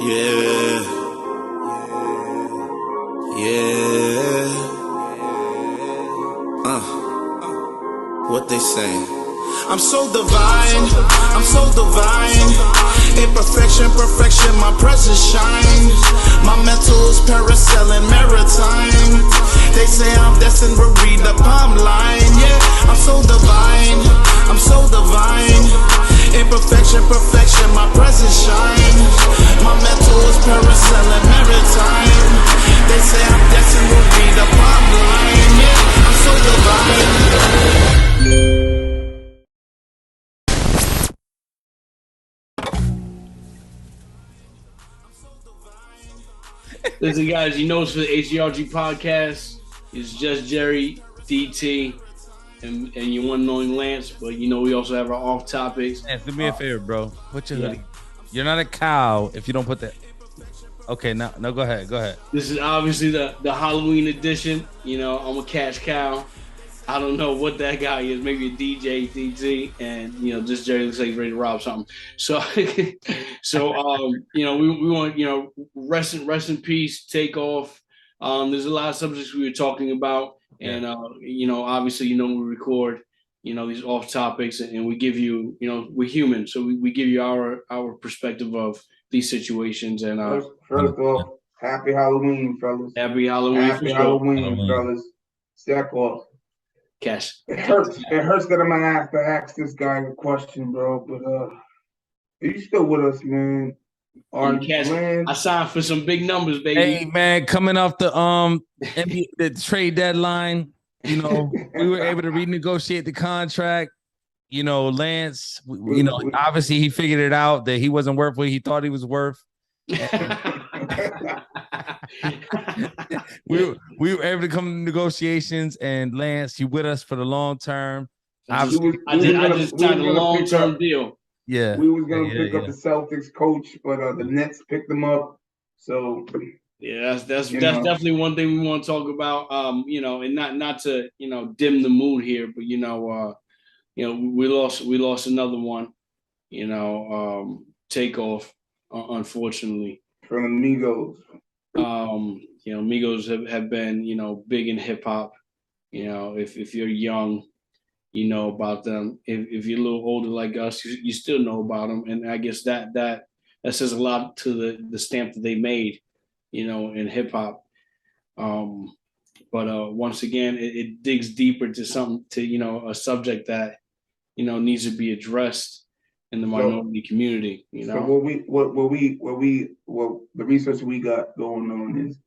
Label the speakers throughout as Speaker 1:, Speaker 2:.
Speaker 1: Yeah, yeah. What they saying? I'm so divine, I'm so divine. Imperfection, perfection, my presence shines. My mental is parasailing maritime. They say I'm destined to read the palm line. Yeah, I'm so divine, I'm so divine. Imperfection, perfection, my presence shines. My mental is parasailing maritime. They say I'm destined to read the palm line. Yeah, I'm so divine.
Speaker 2: Listen, guys, you know it's for the H.G.R.G podcast. It's just Jerry, DT, and your one knowing Lance. But you know we also have our off topics.
Speaker 3: Lance, do me a favor, bro. Put your hoodie. You're not a cow if you don't put that. Okay, no, go ahead.
Speaker 2: This is obviously the Halloween edition. You know, I'm a cash cow. I don't know what that guy is. Maybe a DJ, DT, and you know, just Jerry looks like he's ready to rob something. So, you know, we want, you know, rest in peace, Takeoff. There's a lot of subjects we were talking about, and you know, obviously, you know, we record, you know, these off topics, and we give you, you know, we're human, so we give you our perspective of these situations. And
Speaker 4: first off, happy Halloween, fellas.
Speaker 2: Happy Halloween,
Speaker 4: happy Halloween, fellas. Step off.
Speaker 2: Cash.
Speaker 4: It hurts that I'm gonna have to ask this guy a question, bro. But are you still with us, man?
Speaker 2: I signed for some big numbers, baby.
Speaker 3: Hey, man, coming off the trade deadline, you know, we were able to renegotiate the contract. You know, Lance, you know, obviously he figured it out that he wasn't worth what he thought he was worth. we were able to come to negotiations, and Lance, you with us for the long term.
Speaker 2: I just signed a long-term deal.
Speaker 3: Yeah,
Speaker 4: we was gonna pick up the Celtics coach, but the Nets picked them up. So
Speaker 2: yeah, that's definitely one thing we want to talk about. You know, and not to, you know, dim the mood here, but you know, we lost another one. You know, Takeoff, unfortunately.
Speaker 4: From Amigos.
Speaker 2: You know, Migos have been, you know, big in hip hop. You know, if you're young, you know about them. If you're a little older like us, you still know about them. And I guess that says a lot to the stamp that they made, you know, in hip hop. But once again, it digs deeper to you know, a subject that, you know, needs to be addressed in the minority community. You know,
Speaker 4: so the research we got going on is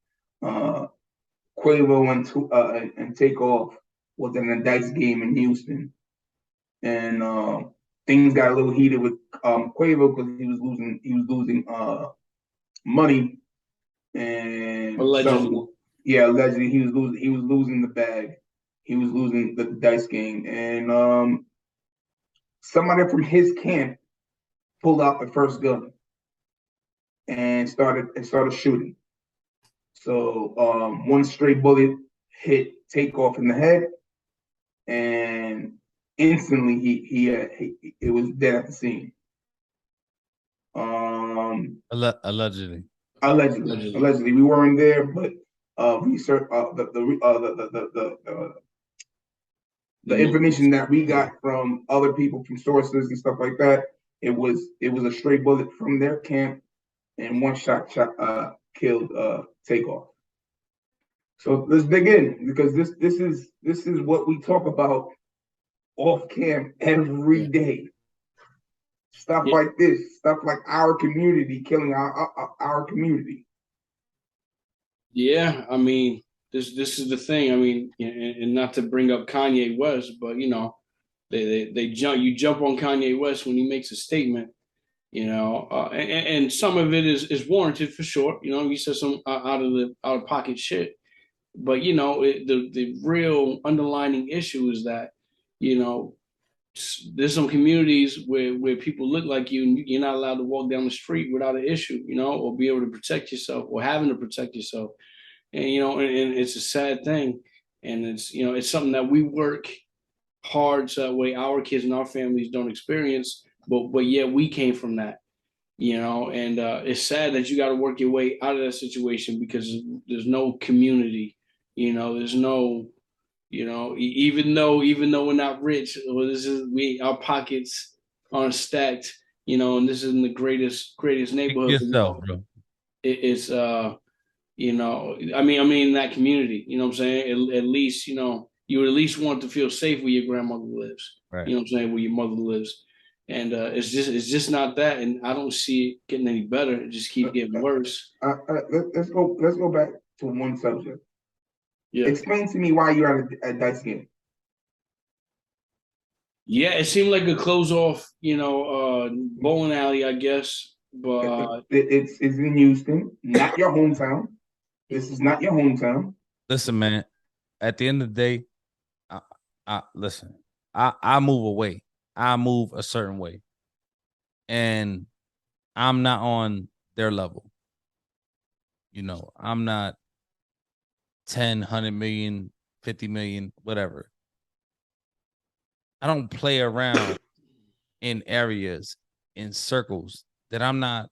Speaker 4: Quavo and Takeoff was in a dice game in Houston, and things got a little heated with Quavo because he was losing money, and
Speaker 2: allegedly.
Speaker 4: Allegedly he was losing the bag, he was losing the dice game, and somebody from his camp pulled out the first gun and started shooting. So one stray bullet hit Takeoff in the head, and instantly he it was dead at the scene.
Speaker 3: Allegedly,
Speaker 4: we weren't there, but research the information that we got from other people, from sources and stuff like that, it was a stray bullet from their camp, and one shot killed Takeoff. So let's dig in, because this is what we talk about off cam every day. Stuff like this, stuff like our community killing our community.
Speaker 2: Yeah, I mean, this is the thing. I mean, and not to bring up Kanye West, but you know, you jump on Kanye West when he makes a statement, you know, and some of it is warranted for sure. You know, he says some out of pocket shit, but you know, the real underlining issue is that, you know, there's some communities where people look like you, and you're not allowed to walk down the street without an issue, you know, or be able to protect yourself, or having to protect yourself. And, you know, and it's a sad thing. And it's, you know, it's something that we work hard so that way our kids and our families don't experience. But yeah, we came from that. you know, and it's sad that you got to work your way out of that situation because there's no community, you know, there's no, you know, even though we're not rich, well, this is we our pockets aren't stacked, you know, and this is in the greatest
Speaker 3: Speak
Speaker 2: neighborhood.
Speaker 3: for yourself, bro.
Speaker 2: It's you know, I mean in that community, you know what I'm saying? At least, you know, you would at least want to feel safe where your grandmother lives.
Speaker 3: Right.
Speaker 2: You know what I'm saying, where your mother lives. And it's just not that, and I don't see it getting any better. It just keeps getting worse.
Speaker 4: Let's go back to one subject.
Speaker 2: Yeah.
Speaker 4: Explain to me why you're at a dice game.
Speaker 2: Yeah, it seemed like a close off, you know, bowling alley, I guess. But
Speaker 4: It's in Houston, not your hometown. This is not your hometown.
Speaker 3: Listen, man. At the end of the day, listen. I move away. I move a certain way, and I'm not on their level. You know, I'm not 10, 100 million, 50 million, whatever. I don't play around in areas, in circles that I'm not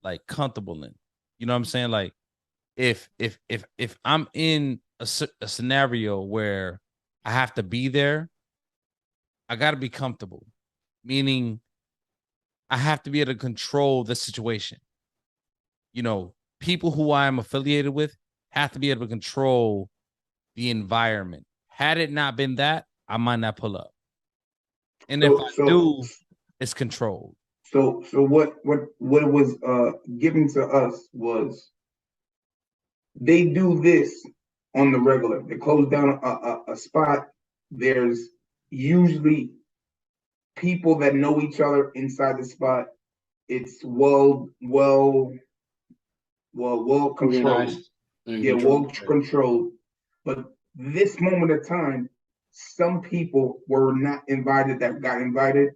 Speaker 3: like comfortable in. You know what I'm saying? Like if I'm in a scenario where I have to be there, I got to be comfortable. Meaning I have to be able to control the situation. You know, people who I am affiliated with have to be able to control the environment. Had it not been that, I might not pull up. And if I do, it's controlled.
Speaker 4: So what was given to us was they do this on the regular. They close down a spot. There's usually people that know each other inside the spot. It's well controlled.
Speaker 2: organized.
Speaker 4: Yeah, well controlled. But this moment of time, some people were not invited that got invited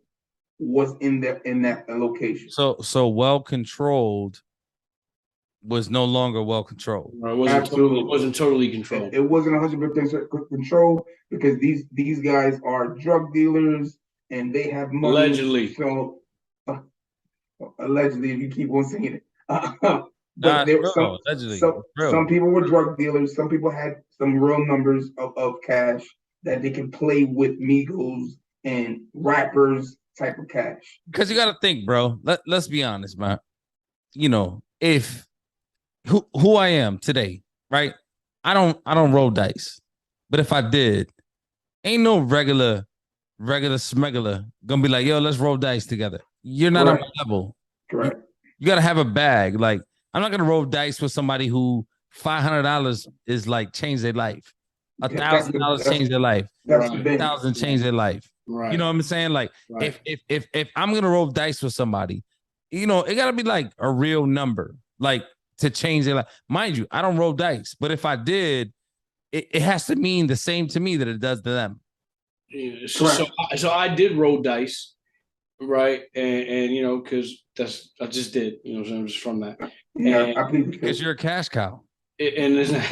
Speaker 4: was in that location.
Speaker 3: So well controlled was no longer well controlled.
Speaker 2: It wasn't totally controlled.
Speaker 4: It wasn't 100% control because these guys are drug dealers and they have money.
Speaker 2: Allegedly.
Speaker 4: So allegedly, if you keep on saying it. But there were some people were drug dealers. Some people had some real numbers of cash that they can play with Migos and rappers type of cash.
Speaker 3: Because you got to think, bro. Let's be honest, man. You know, if who I am today, right? I don't roll dice, but if I did, ain't no regular smuggler gonna be like, yo, let's roll dice together. You're not on my level.
Speaker 4: Correct.
Speaker 3: You got to have a bag. Like, I'm not gonna roll dice with somebody who $500 is like change their life. $1,000 change their life. $1,000 change their life.
Speaker 2: Right.
Speaker 3: You know what I'm saying? Like, if I'm gonna roll dice with somebody, you know, it gotta be like a real number, like to change their life. Mind you, I don't roll dice, but if I did, it has to mean the same to me that it does to them.
Speaker 2: Yeah, so I did roll dice, right? And you know, because I just did, you know, so I'm just from that.
Speaker 4: Yeah,
Speaker 3: because you're a cash cow.
Speaker 2: And it's not,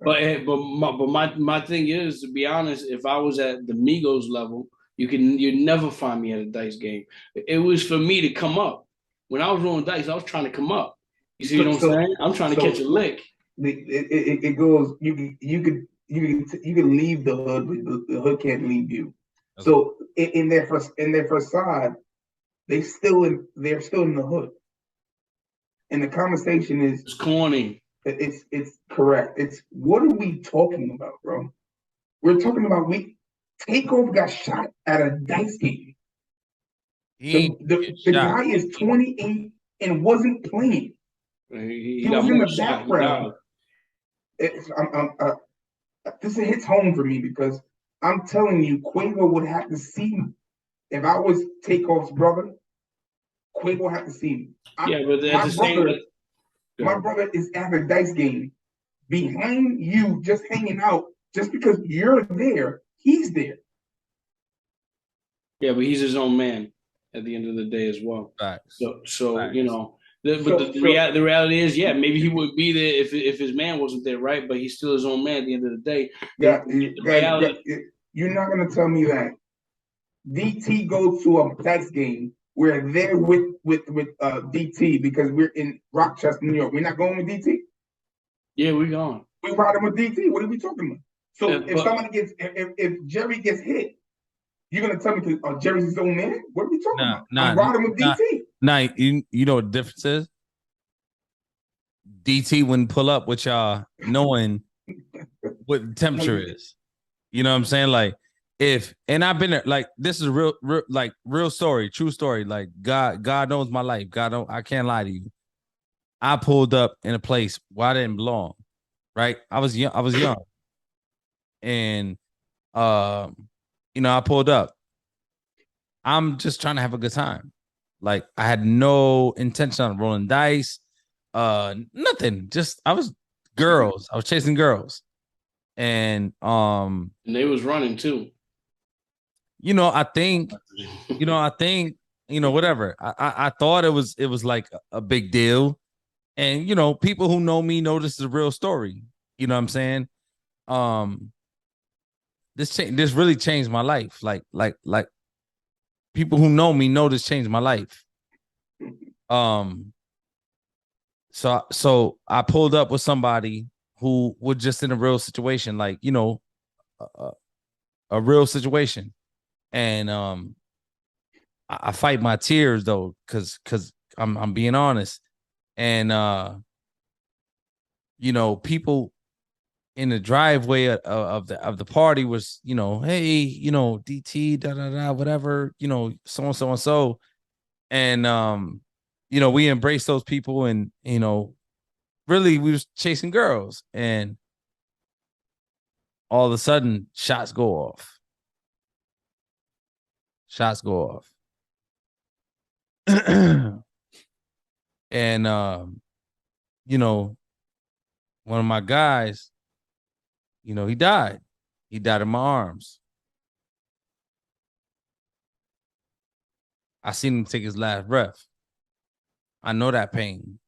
Speaker 2: but my thing is, to be honest, if I was at the Migos level, you'd never find me at a dice game. It was for me to come up. When I was rolling dice, I was trying to come up. You see what I'm saying? I'm trying to catch a lick.
Speaker 4: It goes. You can leave the hood, but the hood can't leave you. Okay. So in their facade, they're still in the hood, and the conversation is
Speaker 2: it's corny.
Speaker 4: It's correct. It's what are we talking about, bro? We're talking about Takeoff got shot at a dice game. The guy is 28 and wasn't playing. He was in the background. This hits home for me because I'm telling you, Quavo would have to see me. If I was Takeoff's brother, Quavo would have to see me. My brother is at a dice game behind you, just hanging out. Just because you're there, he's there.
Speaker 2: Yeah, but he's his own man at the end of the day as well.
Speaker 3: Facts.
Speaker 2: So
Speaker 3: Facts.
Speaker 2: You know, the reality is, yeah, maybe he would be there if his man wasn't there, right? But he's still his own man at the end of the day.
Speaker 4: You're not gonna tell me that DT goes to a dice game we're there with DT because we're in Rochester, New York. We're not going with DT.
Speaker 2: Yeah, we're gone.
Speaker 4: We're riding with DT. What are we talking about? So
Speaker 2: Yeah,
Speaker 4: if somebody gets, if Jerry gets hit, you're gonna tell me Jerry's his own man? What are we talking about? I'm riding with DT.
Speaker 3: Nah, you know what the difference is? DT wouldn't pull up with y'all knowing what the temperature is. You know what I'm saying? Like, and I've been there, like, this is a real story, true story. Like, God knows my life. I can't lie to you. I pulled up in a place where I didn't belong. Right? I was young. And I pulled up. I'm just trying to have a good time. Like, I had no intention on rolling dice. Nothing. Just I was chasing girls. And
Speaker 2: they was running too.
Speaker 3: I think whatever. I thought it was like a big deal. And people who know me know this is a real story. You know what I'm saying? This really changed my life. Like people who know me know this changed my life. So I pulled up with somebody who was just in a real situation, like, a real situation. And I fight my tears though, because I'm being honest. And people in the driveway of the party was, hey, DT, da da da, whatever, so and so. And we embraced those people, and really we was chasing girls, and all of a sudden shots go off. And one of my guys, he died. He died in my arms. I seen him take his last breath. I know that pain.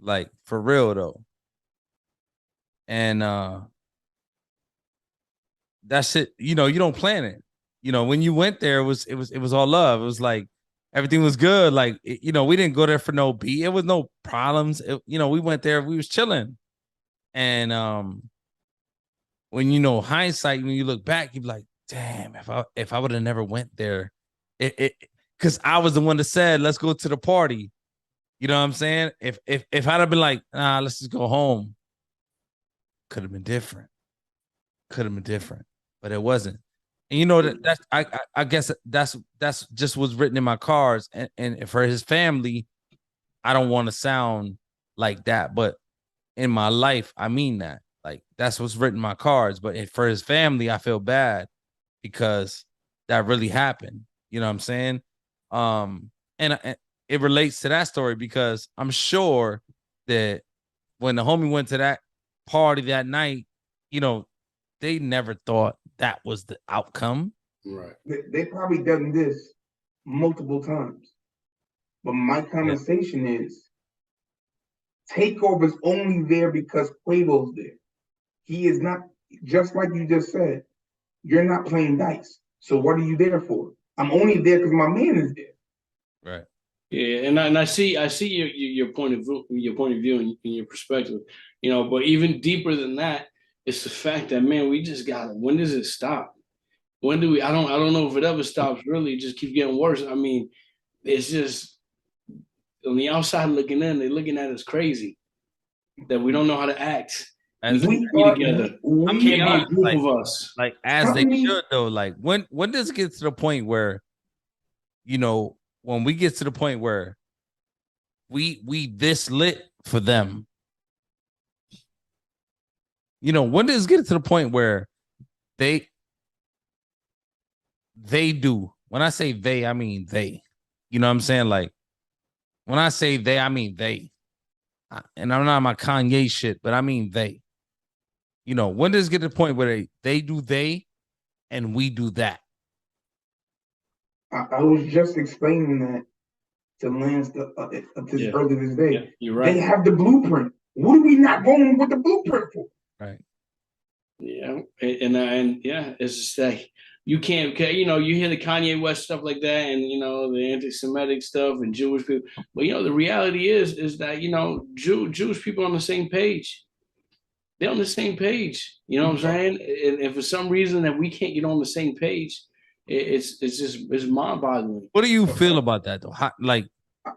Speaker 3: Like, for real though. And that shit, you don't plan it. When you went there, it was all love. It was like everything was good. Like, we didn't go there for no beat. It was no problems. We went there, we was chilling. And when hindsight, when you look back, you be like, damn, if I would have never went there, because I was the one that said, let's go to the party. You know what I'm saying? If I'd have been like, nah, let's just go home, could have been different. But it wasn't. And that's I guess that's just what's written in my cards. And for his family, I don't want to sound like that, but in my life, I mean that. Like, that's what's written in my cards. But for his family, I feel bad because that really happened. You know what I'm saying? And it relates to that story because I'm sure that when the homie went to that party that night, they never thought that was the outcome.
Speaker 2: Right.
Speaker 4: They probably done this multiple times. But my conversation is, Takeoff is only there because Quavo's there. He is not, just like you just said, you're not playing dice. So what are you there for? I'm only there because my man is there.
Speaker 3: Right.
Speaker 2: Yeah, and I see your point of view and your perspective, but even deeper than that, it's the fact that, man, we just got it. When does it stop? When do we? I don't know if it ever stops. Really, it just keeps getting worse. I mean, it's just on the outside looking in, they're looking at us crazy that we don't know how to act.
Speaker 3: As
Speaker 2: we can't be together.
Speaker 3: I'm
Speaker 2: Can't
Speaker 3: honest,
Speaker 2: be a group of us.
Speaker 3: Like, as they should though. Like, when does it get to the point where, when we get to the point where we this lit for them, when does it get to the point where they do? When I say they, I mean they. You know what I'm saying? Like, when I say they, I mean they. And I'm not on my Kanye shit, but I mean they. When does it get to the point where they do they and we do that?
Speaker 4: I was just explaining that to Lance earlier this day.
Speaker 2: Yeah, you're right.
Speaker 4: They have the blueprint. What are we not going with the blueprint for?
Speaker 3: Right.
Speaker 2: Yeah, and yeah, it's just like you can't, you know, you hear the Kanye West stuff like that, and you know the anti-Semitic stuff and Jewish people, but you know the reality is that you know Jewish people are on the same page. They're on the same page. You know what I'm saying? And for some reason that we can't get on the same page, it's mind-boggling.
Speaker 3: What do you feel about that though? How, like,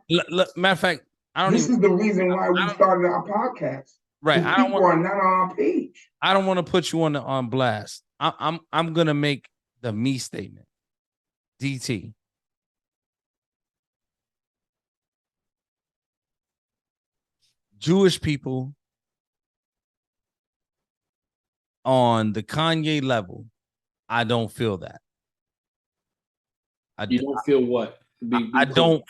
Speaker 3: matter of fact, I don't.
Speaker 4: This is the reason why we started our podcast.
Speaker 3: Right.
Speaker 4: I don't people are not on our page.
Speaker 3: I don't want to put you on blast. I'm gonna make the me statement. DT. Jewish people on the Kanye level, I don't feel that.
Speaker 2: You don't feel what?
Speaker 3: I don't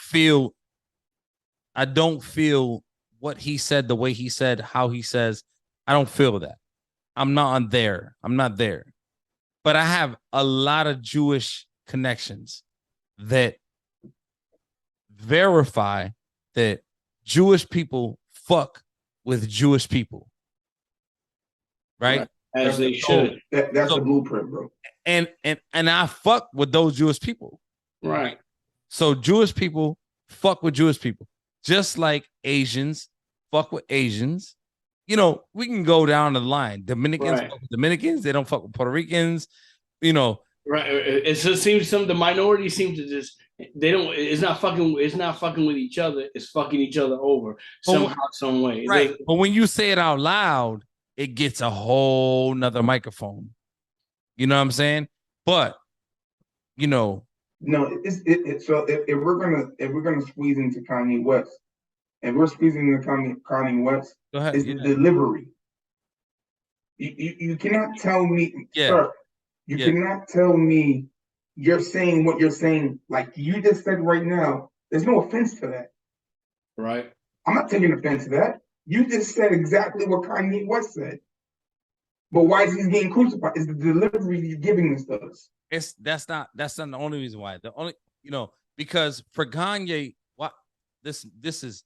Speaker 3: feel what he said, the way he said, how he says. I don't feel that. I'm not there. I'm not there. But I have a lot of Jewish connections that verify that Jewish people fuck with Jewish people. Right?
Speaker 2: As they should.
Speaker 4: That's the blueprint, bro.
Speaker 3: And I fuck with those Jewish people.
Speaker 2: Right.
Speaker 3: So Jewish people fuck with Jewish people. Just like Asians fuck with Asians. You know, we can go down the line. Dominicans fuck with Dominicans. They don't fuck with Puerto Ricans. You know.
Speaker 2: Right. It just seems the minorities seem to just they don't. It's not fucking with each other. It's fucking each other over somehow, some way.
Speaker 3: Right. But when you say it out loud, it gets a whole nother microphone. You know what I'm saying? But you know.
Speaker 4: No, so if we're gonna squeeze into Kanye West, and we're squeezing into Kanye West, it's the delivery. You cannot tell me, sir. You cannot tell me you're saying what you're saying like you just said right now. There's no offense to that.
Speaker 2: Right.
Speaker 4: I'm not taking offense to that. You just said exactly what Kanye West said. But why is he getting crucified? Is the delivery you're giving this to us?
Speaker 3: That's not the only reason why. The only, you know, because for Kanye, what this is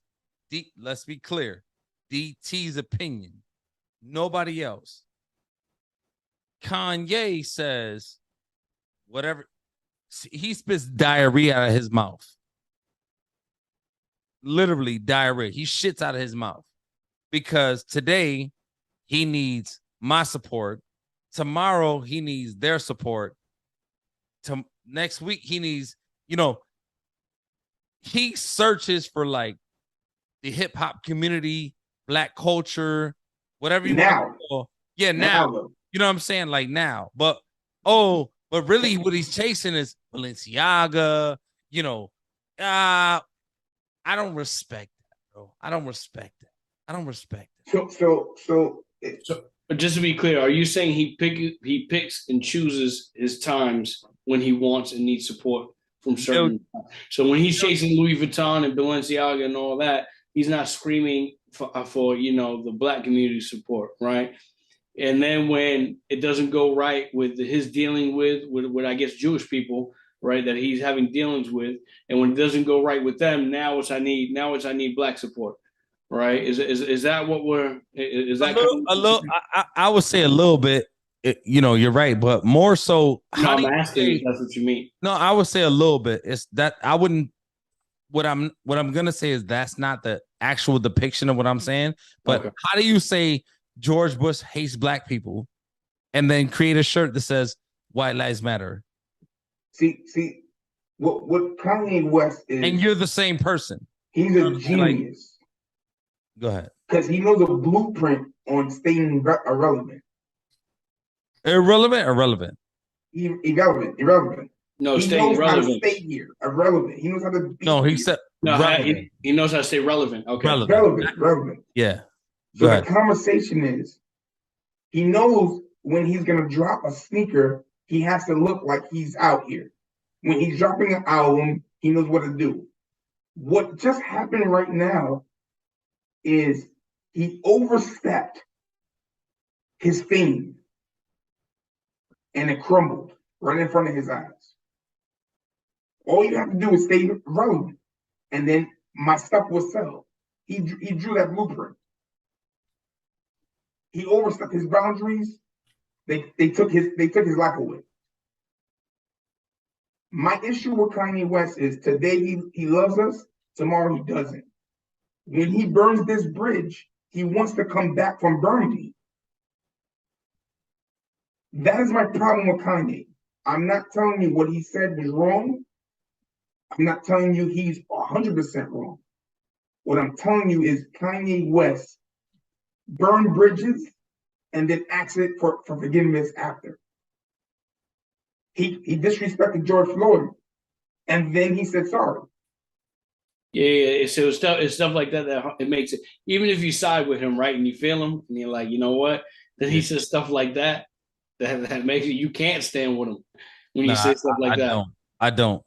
Speaker 3: deep. Let's be clear, DT's opinion, nobody else. Kanye says whatever he spits diarrhea out of his mouth. Literally diarrhea. He shits out of his mouth because today he needs my support. Tomorrow he needs their support. Next week he needs, you know, he searches for like the hip hop community, black culture, whatever you want to call. Yeah, now. You know what I'm saying? Like now. But really what he's chasing is Balenciaga, you know. I don't respect that, bro. I don't respect it.
Speaker 4: So
Speaker 2: but just to be clear, are you saying he picks and chooses his times when he wants and needs support from certain? So when he's chasing Louis Vuitton and Balenciaga and all that, he's not screaming for you know the black community support, right? And then when it doesn't go right with his dealing with I guess Jewish people, right, that he's having dealings with, and when it doesn't go right with them, now I need black support. Right? Is that what we're? Is that
Speaker 3: a little? I would say a little bit. You know, you're right, but more so.
Speaker 2: No, I'm asking if that's what you mean.
Speaker 3: No, I would say a little bit. It's that I wouldn't. What I'm gonna say is that's not the actual depiction of what I'm saying. But how do you say George Bush hates black people, and then create a shirt that says "White Lives Matter"?
Speaker 4: See, what Kanye West is,
Speaker 3: and you're the same person.
Speaker 4: He's a genius.
Speaker 3: Go ahead.
Speaker 4: Because he knows a blueprint on staying irrelevant.
Speaker 3: Irrelevant or relevant?
Speaker 4: Irrelevant.
Speaker 2: No,
Speaker 4: he knows how to stay here. Irrelevant. He knows how to be
Speaker 3: he said
Speaker 2: he knows how to stay relevant. Okay.
Speaker 4: Relevant.
Speaker 3: Yeah.
Speaker 4: So the conversation is, he knows when he's going to drop a sneaker, he has to look like he's out here. When he's dropping an album, he knows what to do. What just happened right now is he overstepped his fame and it crumbled right in front of his eyes. All you have to do is stay relevant, and then my stuff will sell. He drew that blueprint. He overstepped his boundaries. They took his life away. My issue with Kanye West is today he loves us, tomorrow he doesn't. When he burns this bridge, he wants to come back from burning it. That is my problem with Kanye. I'm not telling you what he said was wrong. I'm not telling you he's 100% wrong. What I'm telling you is Kanye West burned bridges and then asked it for forgiveness after. He disrespected George Floyd, and then he said sorry.
Speaker 2: Yeah. So it's stuff like that that it makes it. Even if you side with him, right, and you feel him, and you're like, you know what? Then he says stuff like that that makes it you can't stand with him when you say stuff like that.
Speaker 3: I don't.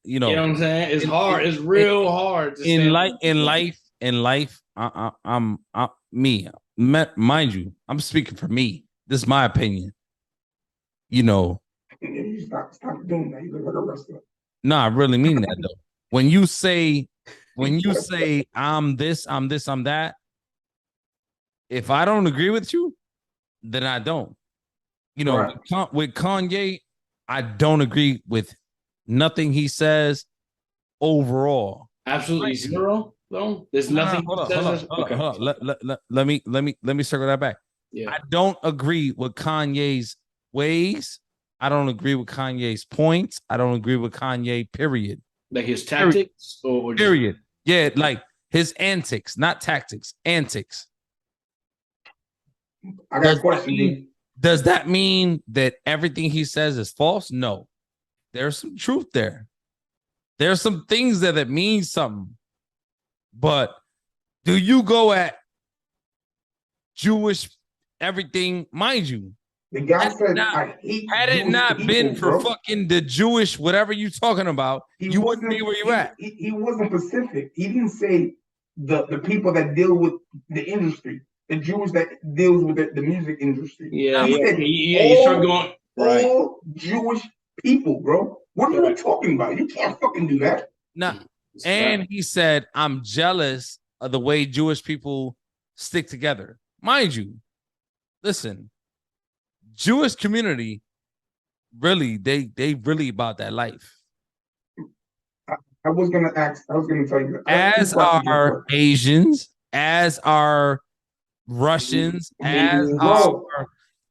Speaker 3: You
Speaker 2: You know
Speaker 3: know,
Speaker 2: what I'm saying? It's hard. It's real hard to
Speaker 3: in
Speaker 2: stand
Speaker 3: life. I'm me. Mind you, I'm speaking for me. This is my opinion. You know,
Speaker 4: You stop doing that. You look like a wrestler.
Speaker 3: no, I really mean that though. When you say I'm this, I'm that. If I don't agree with you, then I don't. You know, right. With Kanye, I don't agree with nothing he says overall.
Speaker 2: Absolutely zero, though. There's nothing.
Speaker 3: Hold on. Let me circle that back. Yeah. I don't agree with Kanye's ways. I don't agree with Kanye's points. I don't agree with Kanye, period.
Speaker 2: Like his tactics or
Speaker 3: period. Yeah, like his antics, not tactics, antics.
Speaker 4: I got a question.
Speaker 3: Does that mean that everything he says is false? No. There's some truth there. There's some things that mean something. But do you go at Jewish everything? Mind you,
Speaker 4: the guy said, I hate
Speaker 3: had it not people, been for fucking the Jewish, whatever you talking about, you wouldn't be where you at.
Speaker 4: He wasn't specific. He didn't say the people that deal with the industry, the Jews that deals with the music industry.
Speaker 2: Yeah,
Speaker 4: he
Speaker 2: said
Speaker 4: you start going right. All Jewish people, bro. What are you talking about? You can't fucking do that.
Speaker 3: Nah. And he said, I'm jealous of the way Jewish people stick together. Mind you, listen, Jewish community, really, they really about that life.
Speaker 4: I was gonna tell you that.
Speaker 3: As are Asians, as are Russians, as are,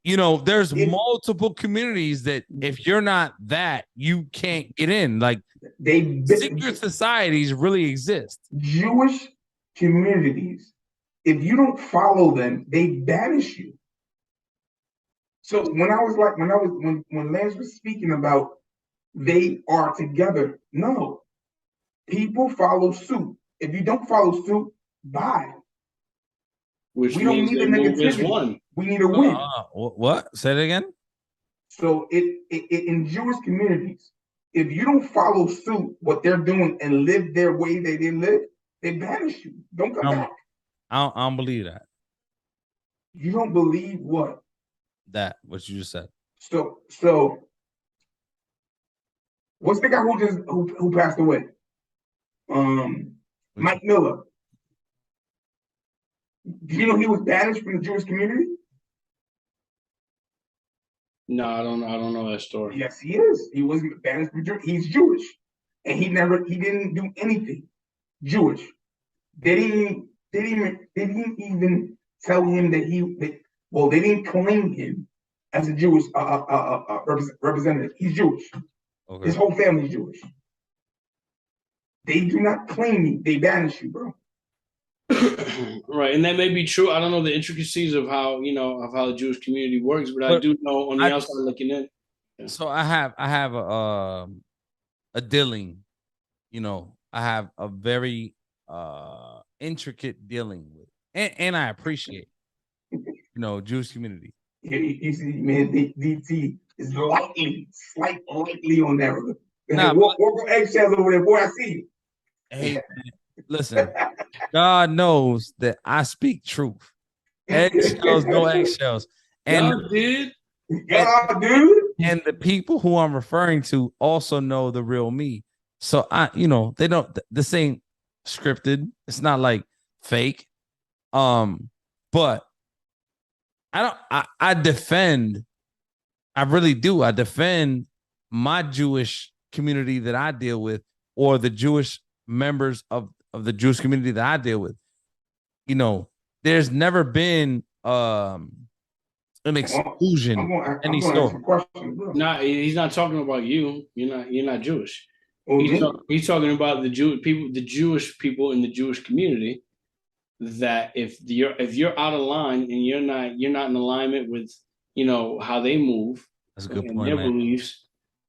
Speaker 3: you know, there's multiple communities that if you're not that, you can't get in. Like secret societies really exist.
Speaker 4: Jewish communities, if you don't follow them, they banish you. So when Lance was speaking about they are together, no. People follow suit. If you don't follow suit, bye.
Speaker 2: Which we don't need the negativity.
Speaker 4: One. We need a win.
Speaker 3: What? Say it again.
Speaker 4: So in Jewish communities, if you don't follow suit what they're doing and live their way they live, they banish you. Don't come back.
Speaker 3: I don't believe that.
Speaker 4: You don't believe what?
Speaker 3: That what you just said.
Speaker 4: So what's the guy who passed away? Mike Miller. Do you know he was banished from the Jewish community?
Speaker 2: No, I don't know that story.
Speaker 4: Yes, he is. He wasn't banished from Jewish. He's Jewish, and he didn't do anything Jewish. They didn't even tell him that they didn't claim him as a Jewish representative. He's Jewish. Okay. His whole family's Jewish. They do not claim you. They banish you, bro.
Speaker 2: Right, and that may be true. I don't know the intricacies of how the Jewish community works, but I do know on the outside looking in.
Speaker 3: Yeah. So I have a dealing, I have a very intricate dealing with, and I appreciate, Jewish community.
Speaker 4: You see, man, DT is slightly on that.
Speaker 2: Nah,
Speaker 4: walk on eggshells over there, boy. I see you.
Speaker 3: Hey, man, listen, God knows that I speak truth. Eggshells, no eggshells. And
Speaker 2: God, dude.
Speaker 3: And the people who I'm referring to also know the real me. So they don't. This ain't scripted. It's not like fake. But I defend. I really do. I defend my Jewish community that I deal with, or the Jewish members of the Jewish community that I deal with. You know, there's never been an exclusion.
Speaker 4: I'm gonna
Speaker 3: Any
Speaker 4: ask
Speaker 3: store.
Speaker 4: some questions, bro.
Speaker 2: He's not talking about you. You're not Jewish.
Speaker 4: Oh,
Speaker 2: He's talking about the Jewish people in the Jewish community. That if you're out of line and you're not in alignment with how they move,
Speaker 3: That's a good
Speaker 2: and
Speaker 3: point,
Speaker 2: their
Speaker 3: man.
Speaker 2: beliefs,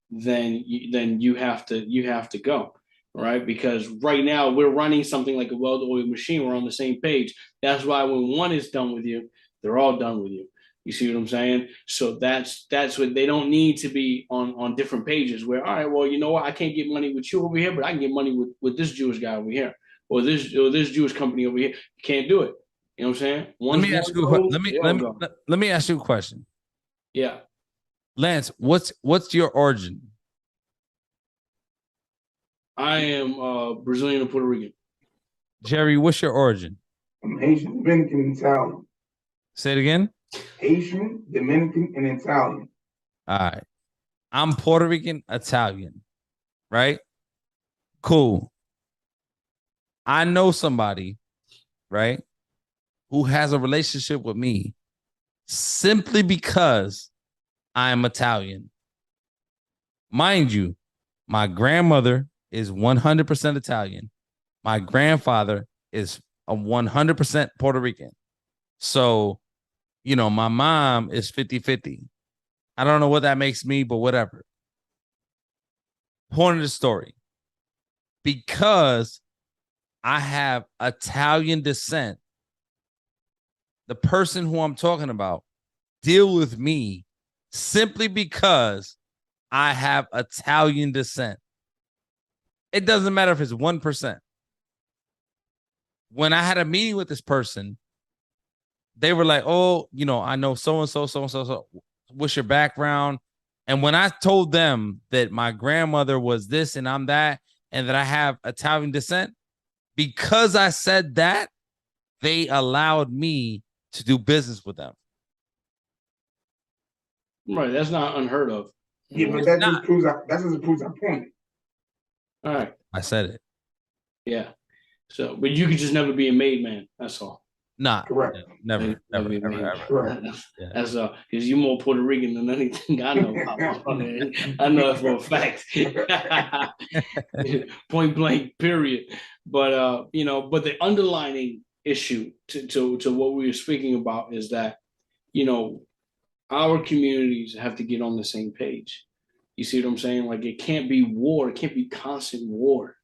Speaker 2: then you have to go, right? Because right now we're running something like a well-oiled machine. We're on the same page. That's why when one is done with you, they're all done with you. You see what I'm saying? So that's what they don't need to be on different pages. Where, all right, well, you know what? I can't get money with you over here, but I can get money with this Jewish guy over here, or this Jewish company over here. You can't do it. You know what I'm saying?
Speaker 3: Let me ask you. Let me ask you a question.
Speaker 2: Yeah.
Speaker 3: Lance, what's your origin?
Speaker 2: I am Brazilian and Puerto Rican.
Speaker 3: Jerry, what's your origin?
Speaker 4: I'm Haitian, Dominican, and Italian.
Speaker 3: Say it again.
Speaker 4: Haitian, Dominican, and Italian.
Speaker 3: All right. I'm Puerto Rican, Italian, right? Cool. I know somebody, right, who has a relationship with me simply because I am Italian. Mind you, my grandmother is 100% Italian. My grandfather is a 100% Puerto Rican. So, my mom is 50-50. I don't know what that makes me, but whatever. Point of the story. Because I have Italian descent, the person who I'm talking about deal with me simply because I have Italian descent. It doesn't matter if it's 1%. When I had a meeting with this person, they were like, oh, I know so-and-so. What's your background? And when I told them that my grandmother was this and I'm that, and that I have Italian descent, because I said that, they allowed me to do business with them.
Speaker 2: Right. That's not unheard of.
Speaker 4: Yeah, but that just proves our point.
Speaker 2: All right.
Speaker 3: I said it.
Speaker 2: Yeah. So, but you could just never be a made man. That's all.
Speaker 3: Nah,
Speaker 4: correct.
Speaker 3: Never.
Speaker 4: Correct.
Speaker 2: Yeah. That's because you're more Puerto Rican than anything I know about. I know it for a fact. Point blank, period. But but the underlining issue to what we were speaking about is that our communities have to get on the same page. You see what I'm saying? Like, it can't be war. It can't be constant war.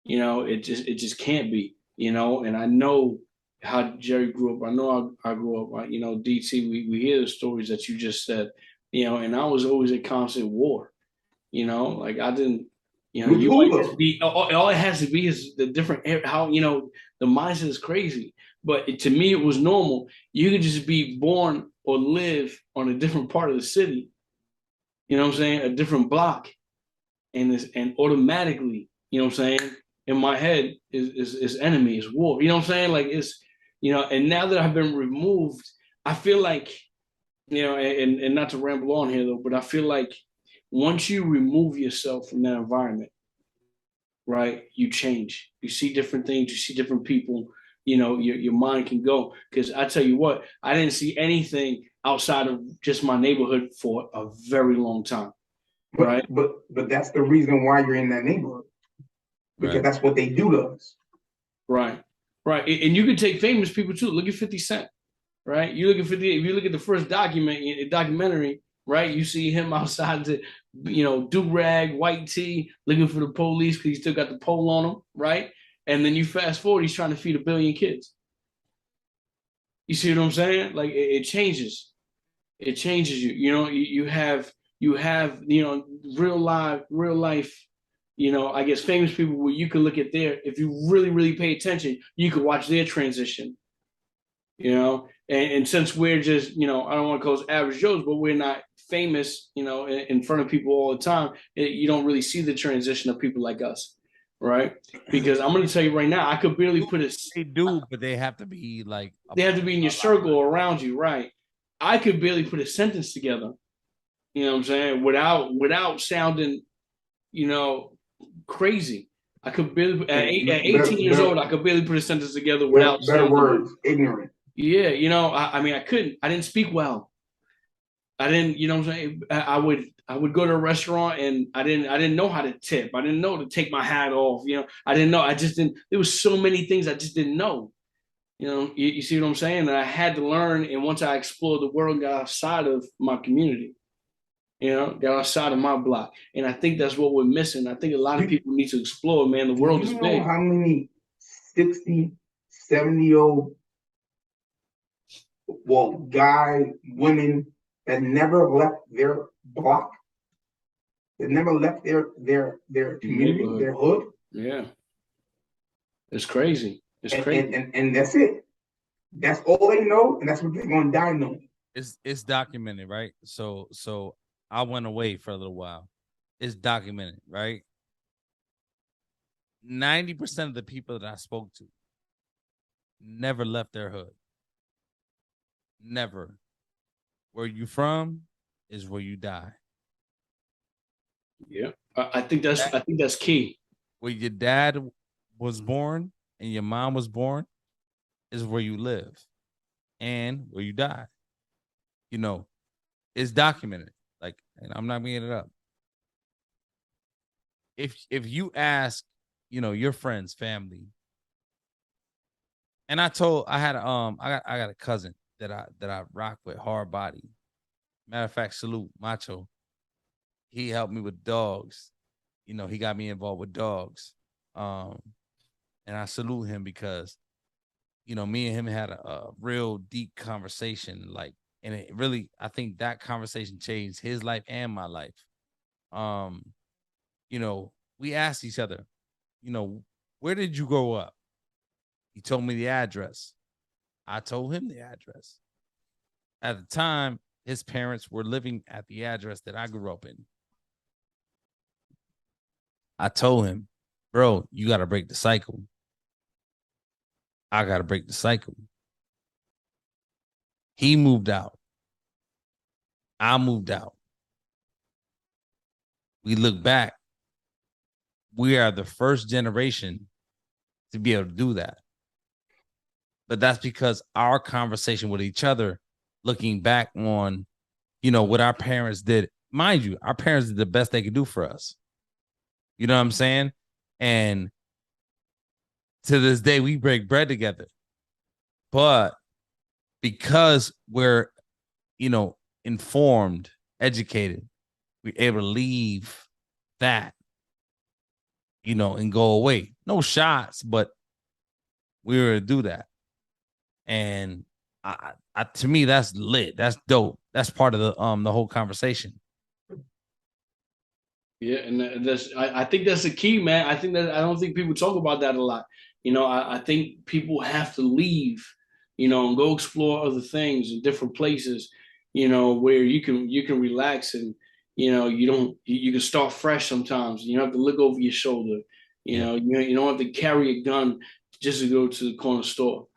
Speaker 2: It just can't be. And I know how Jerry grew up. I know I grew up. DT. We hear the stories that you just said. And I was always at constant war. Like, I didn't. You might just be. All it has to be is the different how the mindset is crazy. But to me, it was normal. You could just be born or live on a different part of the city. You know what I'm saying? A different block, and automatically, in my head is enemy, is war. You know what I'm saying? Like, it's and now that I've been removed, I feel like and not to ramble on here though, but I feel like once you remove yourself from that environment, right, you change. You see different things. You see different people. Your mind can go. Because I tell you what, I didn't see anything outside of just my neighborhood for a very long time. Right.
Speaker 4: But that's the reason why you're in that neighborhood. Because that's what they do to us.
Speaker 2: Right. And you can take famous people too. Look at 50 Cent. Right. You look at 50. If you look at the first documentary, right, you see him outside the, do-rag, white tee, looking for the police because he still got the pole on him. Right. And then you fast forward, he's trying to feed 1 billion kids. You see what I'm saying? Like, it changes. It changes you. You have real life, I guess famous people where you can look at if you really, really pay attention, you could watch their transition. And since we're just, I don't want to call us average Joes, but we're not famous, in front of people all the time, you don't really see the transition of people like us. Right, because I'm going to tell you right now, I could barely put a.
Speaker 3: They do, but they have to be like.
Speaker 2: They have to be in your circle around you, right? I could barely put a sentence together. You know what I'm saying? Without sounding you know, crazy. I could barely at 18 years old, I could barely put a sentence together without
Speaker 4: better
Speaker 2: stumbling.
Speaker 4: words, ignorant.
Speaker 2: Yeah, you know, I mean, I didn't speak well. I didn't, you know what I'm saying? I would go to a restaurant and I didn't know how to tip. I didn't know to take my hat off. You know, I didn't know. I just didn't. There was so many things I just didn't know. You know, you see what I'm saying? And I had to learn. And once I explored the world, got outside of my community. You know, got outside of my block. And I think that's what we're missing. I think a lot of people need to explore. Man, the world is big.
Speaker 4: Do you know how many 60, 70-year-old, well, guy, women that never left their block, that never left their community, their hood?
Speaker 2: Yeah, it's crazy. It's crazy,
Speaker 4: and that's it. That's all they know, and that's what they're gonna die knowing.
Speaker 3: It's documented, right? So I went away for a little while. It's documented, right? 90% of the people that I spoke to never left their hood. Never. Where you from is where you die.
Speaker 2: Yeah, I think that's key.
Speaker 3: Where your dad was born and your mom was born is where you live and where you die. You know, it's documented. Like, and I'm not making it up. If you ask, you know, your friends, family, and I had I got a cousin that I rock with, hard body. Matter of fact, salute Macho. He helped me with dogs. You know, he got me involved with dogs. And I salute him because, you know, me and him had a real deep conversation, like, and it really, I think that conversation changed his life and my life. You know, we asked each other, you know, where did you grow up? He told me the address. I told him the address. At the time, his parents were living at the address that I grew up in. I told him, bro, you got to break the cycle. I got to break the cycle. He moved out. I moved out. We look back. We are the first generation to be able to do that. But that's because our conversation with each other, looking back on, you know, what our parents did. Mind you, our parents did the best they could do for us. You know what I'm saying? And to this day, we break bread together. But because we're, you know, informed, educated, we're able to leave that, you know, and go away. No shots, but we were to do that. And I to me, that's lit. That's dope. That's part of the whole conversation.
Speaker 2: Yeah, and I think that's the key, man. I don't think people talk about that a lot. You know, I think people have to leave, you know, and go explore other things in different places, you know, where you can relax and, you know, you can start fresh sometimes. You don't have to look over your shoulder. You know, you don't have to carry a gun just to go to the corner store.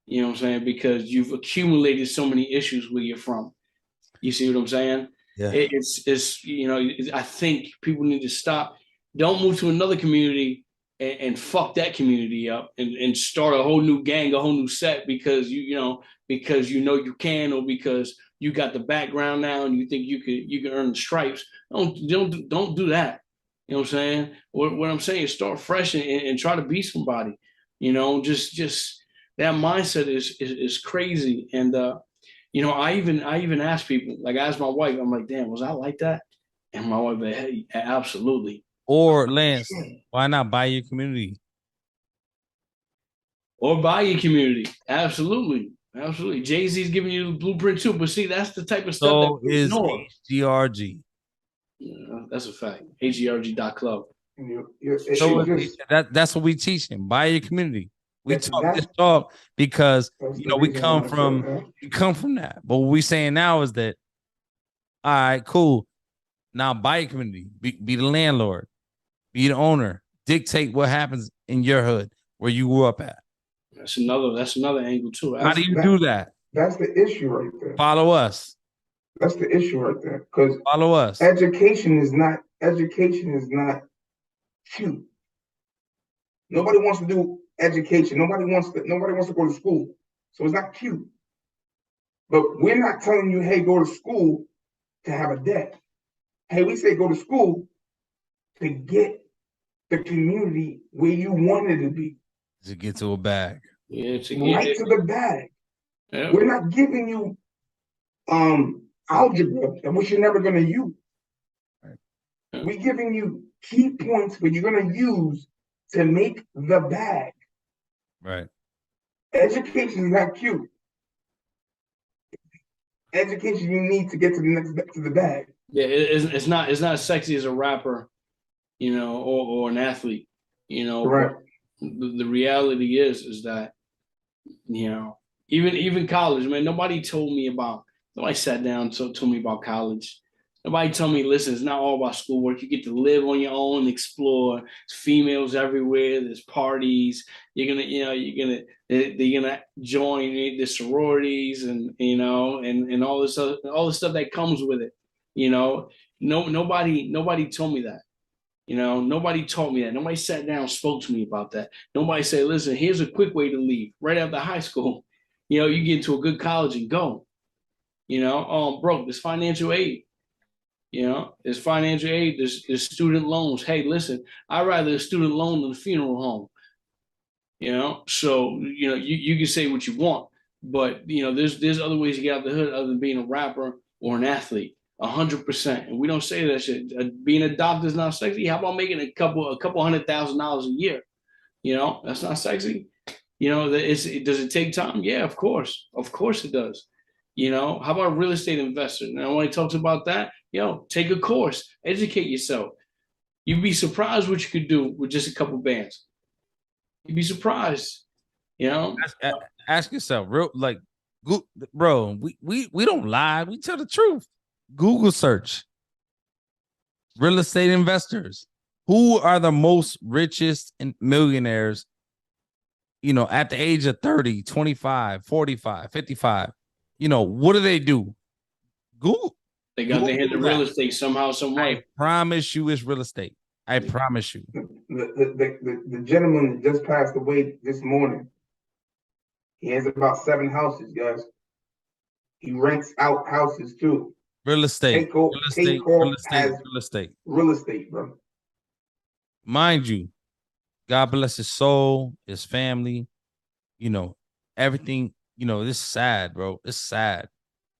Speaker 2: You know what I'm saying? Because you've accumulated so many issues where you're from. You see what I'm saying?
Speaker 3: Yeah.
Speaker 2: It's you know, I think people need to stop. Don't move to another community and fuck that community up and start a whole new gang, a whole new set because you know you can, or because you got the background now and you think you can earn the stripes. Don't do that. You know what I'm saying? What I'm saying is start fresh and try to be somebody. You know, just that mindset is crazy. And you know, I even ask people, like I asked my wife, I'm like, damn, was I like that? And my wife, hey, absolutely.
Speaker 3: Or Lance, why not buy your community?
Speaker 2: Or buy your community. Absolutely. Absolutely. Jay-Z's giving you the blueprint too. But see, that's the type of stuff
Speaker 3: So
Speaker 2: that
Speaker 3: is H.G.R.G.
Speaker 2: Yeah, that's a fact. H.G.R.G.club.
Speaker 3: So that's what we teach him. Buy your community. We talk this talk because you know we come from that. But what we saying now is that, all right, cool. Now buy your community. Be the landlord. Be the owner. Dictate what happens in your hood where you grew up at.
Speaker 2: That's another angle too.
Speaker 3: How do you do that?
Speaker 4: That's the issue right there.
Speaker 3: Follow us.
Speaker 4: That's the issue right there. Because
Speaker 3: follow us.
Speaker 4: Education is not cute. Nobody wants to do education. Nobody wants to go to school. So it's not cute. But we're not telling you, hey, go to school to have a debt. Hey, we say go to school to get the community where you wanted to be.
Speaker 3: To get to a bag.
Speaker 2: Yeah, to
Speaker 4: right to the bag.
Speaker 2: Yeah.
Speaker 4: We're not giving you algebra, which you're never going to use.
Speaker 2: Yeah.
Speaker 4: We're giving you key points where you're going to use to make the bag.
Speaker 3: Right.
Speaker 4: Education is not cute. Education you need to get to the next to the bag.
Speaker 2: Yeah, it's not as sexy as a rapper, you know, or an athlete, you know.
Speaker 4: Right.
Speaker 2: The reality is that, you know, even college, man, nobody sat down and told me about college. Nobody told me, listen, it's not all about schoolwork. You get to live on your own, explore. There's females everywhere. There's parties. You're gonna join the sororities and and all this stuff that comes with it. You know, nobody told me that. You know, nobody taught me that. Nobody sat down and spoke to me about that. Nobody said, listen, here's a quick way to leave right after high school. You know, you get into a good college and go. You know, broke. There's financial aid. You know, there's financial aid. There's student loans. Hey, listen, I'd rather a student loan than a funeral home. You know, so you can say what you want, but there's other ways to get out the hood other than being a rapper or an athlete. 100%. And we don't say that shit. Being a doctor is not sexy. How about making a couple $100,000 a year? You know, that's not sexy. You know, does it take time? Yeah, of course it does. You know, how about a real estate investor? Now, when he talks about that, take a course, educate yourself. You'd be surprised what you could do with just a couple bands. You'd be surprised. You know,
Speaker 3: ask yourself, bro. We don't lie. We tell the truth. Google search real estate investors. Who are the most richest millionaires, at the age of 30, 25, 45, 55? What do they do? Google.
Speaker 2: They got their hand in real estate somehow, some way.
Speaker 3: I promise you it's real estate. I promise you.
Speaker 4: The gentleman that just passed away this morning, he has about 7 houses, guys. He rents out houses too.
Speaker 3: Real estate.
Speaker 4: Takeoff
Speaker 3: Real estate.
Speaker 4: Real estate, bro.
Speaker 3: Mind you, God bless his soul, his family, everything. This is sad, bro. It's sad.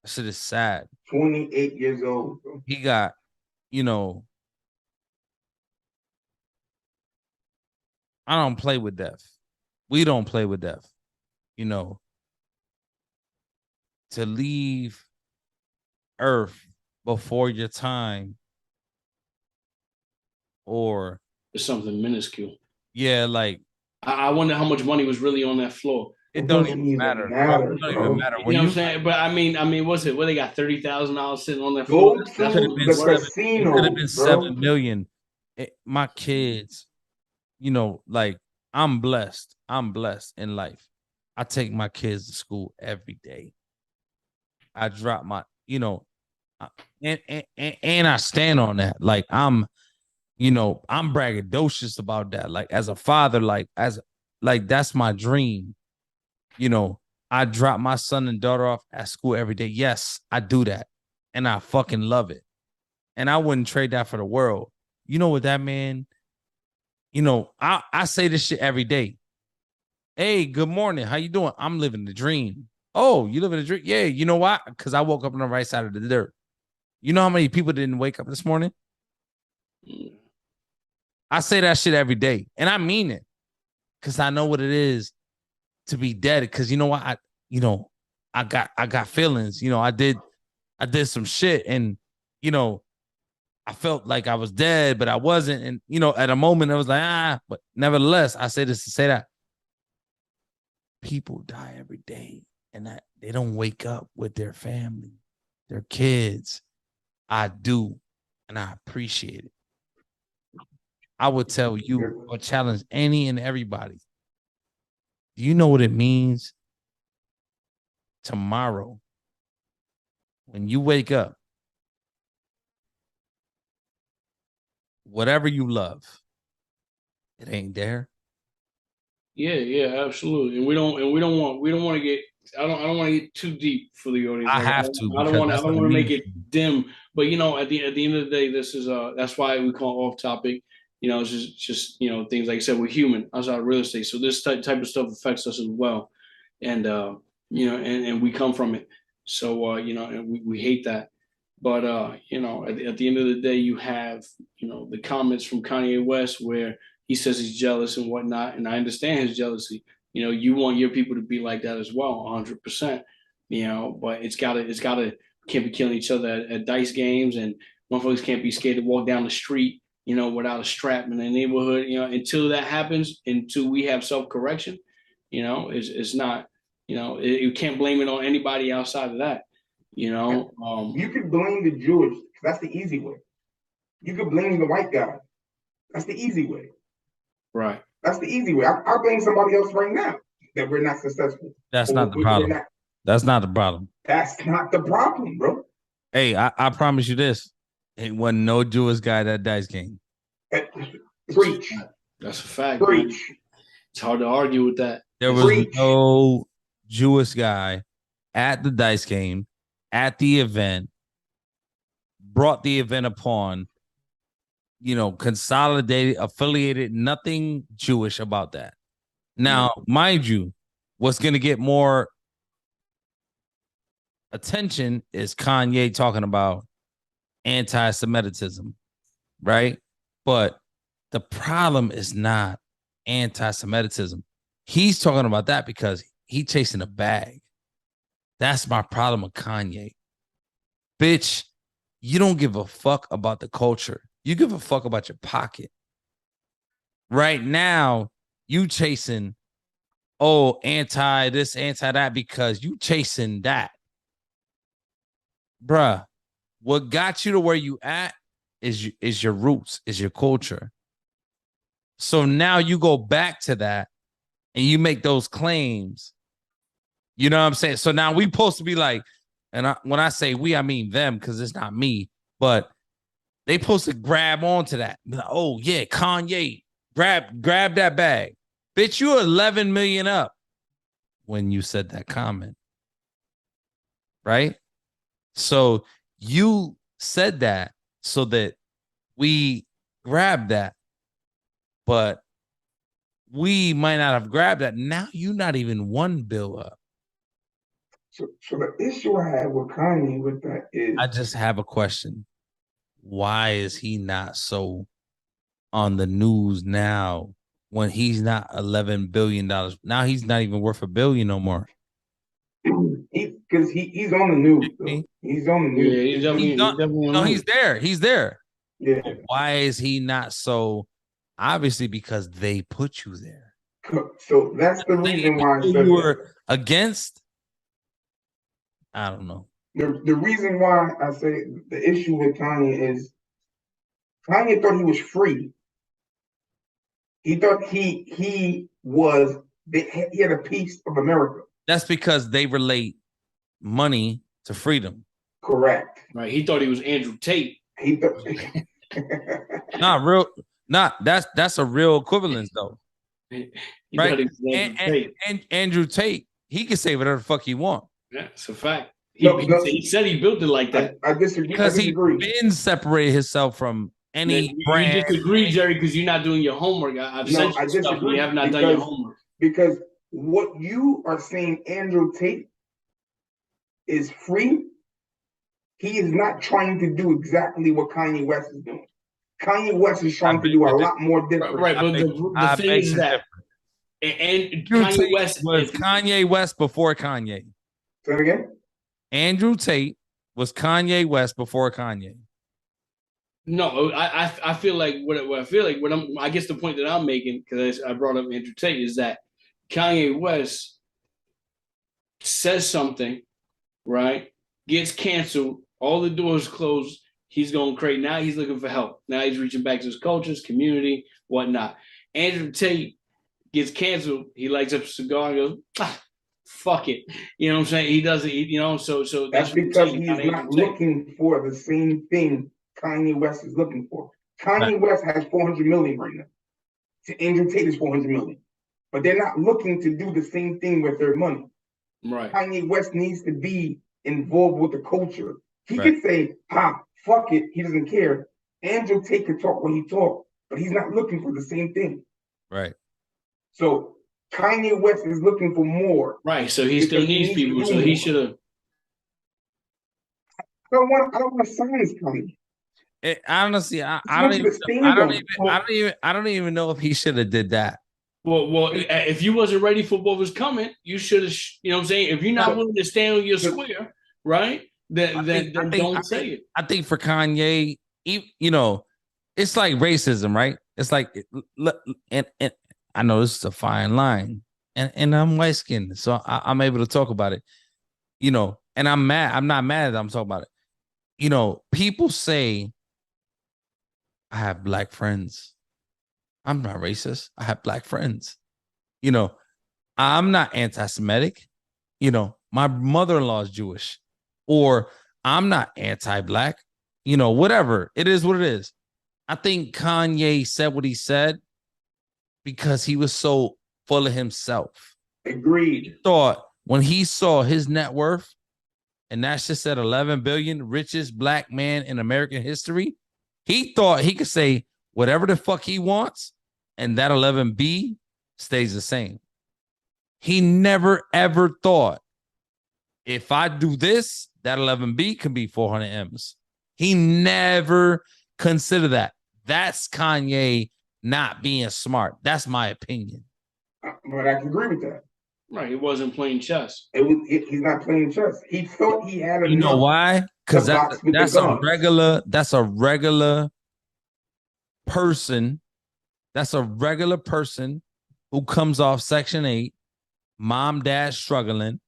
Speaker 3: I said it's sad.
Speaker 4: 28 years old, bro.
Speaker 3: He got, I don't play with death. We don't play with death. To leave Earth before your time, or
Speaker 2: it's something minuscule.
Speaker 3: Yeah, like
Speaker 2: I wonder how much money was really on that floor.
Speaker 3: It don't even matter. It don't even matter.
Speaker 2: You know what I'm saying? But I mean, what's it? What, they got $30,000 sitting on that
Speaker 4: floor?
Speaker 2: That
Speaker 3: could have been
Speaker 4: casino.
Speaker 3: It could have been 7 million. My kids, like I'm blessed. I'm blessed in life. I take my kids to school every day. I drop my, and I stand on that. Like I'm braggadocious about that. Like as a father, that's my dream. I drop my son and daughter off at school every day. Yes, I do that. And I fucking love it. And I wouldn't trade that for the world. You know what that man, I say this shit every day. Hey, good morning. How you doing? I'm living the dream. Oh, you living the dream? Yeah, you know why? Because I woke up on the right side of the dirt. You know how many people didn't wake up this morning? I say that shit every day. And I mean it. Because I know what it is to be dead. Because you know what? I got feelings. I did some shit. And, I felt like I was dead, but I wasn't. And, at a moment I was like, but nevertheless, I say this to say that people die every day and that they don't wake up with their family, their kids. I do. And I appreciate it. I would tell you or challenge any and everybody. Do you know what it means tomorrow when you wake up? Whatever you love, It ain't there.
Speaker 2: Yeah, absolutely. And we don't want to get. I don't want to get too deep for the audience.
Speaker 3: I
Speaker 2: Like,
Speaker 3: have to
Speaker 2: I don't
Speaker 3: because
Speaker 2: want. I
Speaker 3: that's
Speaker 2: don't
Speaker 3: what
Speaker 2: want
Speaker 3: it
Speaker 2: to make
Speaker 3: means.
Speaker 2: it dim. But at the end of the day, this is that's why we call it off topic. It's just things like I said. We're human outside of real estate, so this type of stuff affects us as well, and and we come from it. So and we hate that. But at the end of the day, you have the comments from Kanye West where he says he's jealous and whatnot, and I understand his jealousy. You want your people to be like that as well, 100%. But it's gotta can't be killing each other at dice games, and motherfuckers can't be scared to walk down the street, without a strap in the neighborhood. Until that happens, until we have self-correction, it's not. You can't blame it on anybody outside of that.
Speaker 4: You could blame the Jewish. That's the easy way. You could blame the white guy. That's the easy way.
Speaker 2: Right.
Speaker 4: That's the easy way. I'll blame somebody else right now that we're not successful.
Speaker 3: That's not the problem. That's not the problem.
Speaker 4: That's not the problem, bro.
Speaker 3: Hey, I promise you this. It wasn't no Jewish guy that dice game.
Speaker 4: Preach.
Speaker 2: That's a fact.
Speaker 4: Preach.
Speaker 2: Man. It's hard to argue with that.
Speaker 3: There was no Jewish guy at the dice game, at the event, brought the event upon, consolidated, affiliated, nothing Jewish about that. Now, mind you, what's going to get more attention is Kanye talking about anti-Semitism, right? But the problem is not anti-Semitism. He's talking about that because he's chasing a bag. That's my problem with Kanye. Bitch, you don't give a fuck about the culture. You give a fuck about your pocket. Right now, you chasing, anti this, anti that, because you chasing that. Bruh, what got you to where you at is your roots, is your culture. So now you go back to that and you make those claims. You know what I'm saying? So now we supposed to be like, when I say we, I mean them, because it's not me, but they supposed to grab onto that. Like, oh yeah, Kanye, grab that bag. Bitch, you 11 million up when you said that comment. Right? So you said that so that we grab that, but we might not have grabbed that. Now you're not even one bill up.
Speaker 4: So the issue I have with Kanye with that is,
Speaker 3: I just have a question. Why is he not so on the news now when he's not $11 billion? Now he's not even worth $1 billion no more.
Speaker 4: Because he's on the news. Though. He's on the news.
Speaker 2: Yeah, he's definitely on the news.
Speaker 3: He's there.
Speaker 4: Yeah.
Speaker 3: Why is he not so? Obviously, because they put you there.
Speaker 4: So that's the reason why I said
Speaker 3: you were against. I don't know.
Speaker 4: The reason why I say the issue with Kanye is Kanye thought he was free. He thought he had a piece of America.
Speaker 3: That's because they relate money to freedom.
Speaker 4: Correct.
Speaker 2: Right. He thought he was Andrew Tate.
Speaker 4: He thought
Speaker 3: that's a real equivalence though. Right? Andrew Tate, he can say whatever the fuck he want.
Speaker 2: Yeah, it's a fact. He said he built it like that.
Speaker 4: I disagree.
Speaker 3: Because he's been separated himself from any brand.
Speaker 2: You disagree, Jerry, because you're not doing your homework. I've sent you stuff and you have not done your homework.
Speaker 4: Because what you are saying, Andrew Tate is free. He is not trying to do exactly what Kanye West is doing. Kanye West is trying to do a lot more different.
Speaker 2: Right, but the thing is that and Kanye West
Speaker 3: was Kanye West before Kanye.
Speaker 4: Say it again.
Speaker 3: Andrew Tate was Kanye West before Kanye.
Speaker 2: No, I feel like I guess the point that I'm making, because I brought up Andrew Tate, is that Kanye West says something, right? Gets canceled, all the doors closed. He's going crazy. Now he's looking for help. Now he's reaching back to his culture, his community, whatnot. Andrew Tate gets canceled. He lights up a cigar and goes, fuck it. You know what I'm saying? He does it, so
Speaker 4: that's because he's not looking for the same thing Kanye West is looking for. Kanye West has 400 million right now. to Andrew Tate is $400 million. But they're not looking to do the same thing with their money.
Speaker 2: Right.
Speaker 4: Kanye West needs to be involved with the culture. He
Speaker 3: Right.
Speaker 4: could say, fuck it, he doesn't care. Andrew Tate could talk when he talk, but he's not looking for the same thing.
Speaker 3: Right.
Speaker 4: So Kanye West is looking for more.
Speaker 2: Right. So he still needs people. So he should have.
Speaker 4: I don't want to silence Kanye.
Speaker 3: Honestly, I don't even know if he should have did that.
Speaker 2: Well, if you wasn't ready for what was coming, you should have. You know what I'm saying? If you're not willing to stand on your square, right? Then don't say it.
Speaker 3: I think for Kanye, you know, it's like racism, right? It's like, and I know this is a fine line, and I'm white skinned, so I'm able to talk about it, you know. And I'm mad. I'm not mad that I'm talking about it. You know, people say I have black friends. I'm not racist. I have black friends. You know, I'm not anti-Semitic. You know, my mother-in-law is Jewish. Or I'm not anti-black. You know, whatever. It is what it is. I think Kanye said what he said because he was so full of himself.
Speaker 4: Agreed.
Speaker 3: He thought when he saw his net worth, and that's just at 11 billion, richest black man in American history, he thought he could say whatever the fuck he wants, and that 11B stays the same. He never ever thought, if I do this, that 11B can be 400 M's. He never considered that. That's Kanye not being smart. That's my opinion.
Speaker 4: But I can agree with that.
Speaker 2: Right, he wasn't playing chess.
Speaker 4: He's not playing chess. He thought he had enough.
Speaker 3: You know why? Because that's a regular person. That's a regular person who comes off Section 8, mom, dad struggling,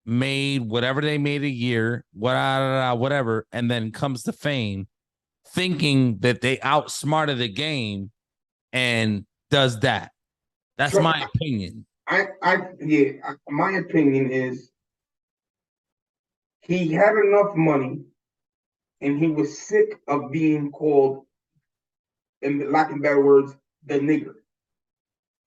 Speaker 3: made whatever they made a year, whatever, and then comes to fame, thinking that they outsmarted the game and does that. That's my opinion.
Speaker 4: My opinion is he had enough money and he was sick of being called, in lack of better words, the nigger.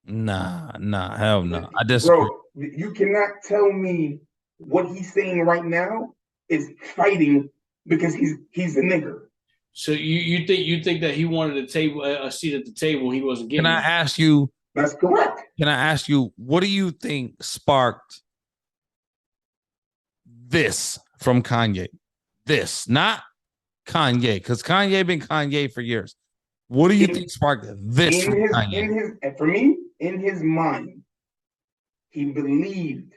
Speaker 3: Nah, hell no. I disagree.
Speaker 4: Bro, you cannot tell me what he's saying right now is fighting because he's a nigger.
Speaker 2: So you think that he wanted a seat at the table and he wasn't getting
Speaker 3: Can I ask you?
Speaker 4: That's correct.
Speaker 3: Can I ask you, what do you think sparked this from Kanye? This, not Kanye, because Kanye been Kanye for years. What do you think sparked this from Kanye?
Speaker 4: For me, in his mind, he believed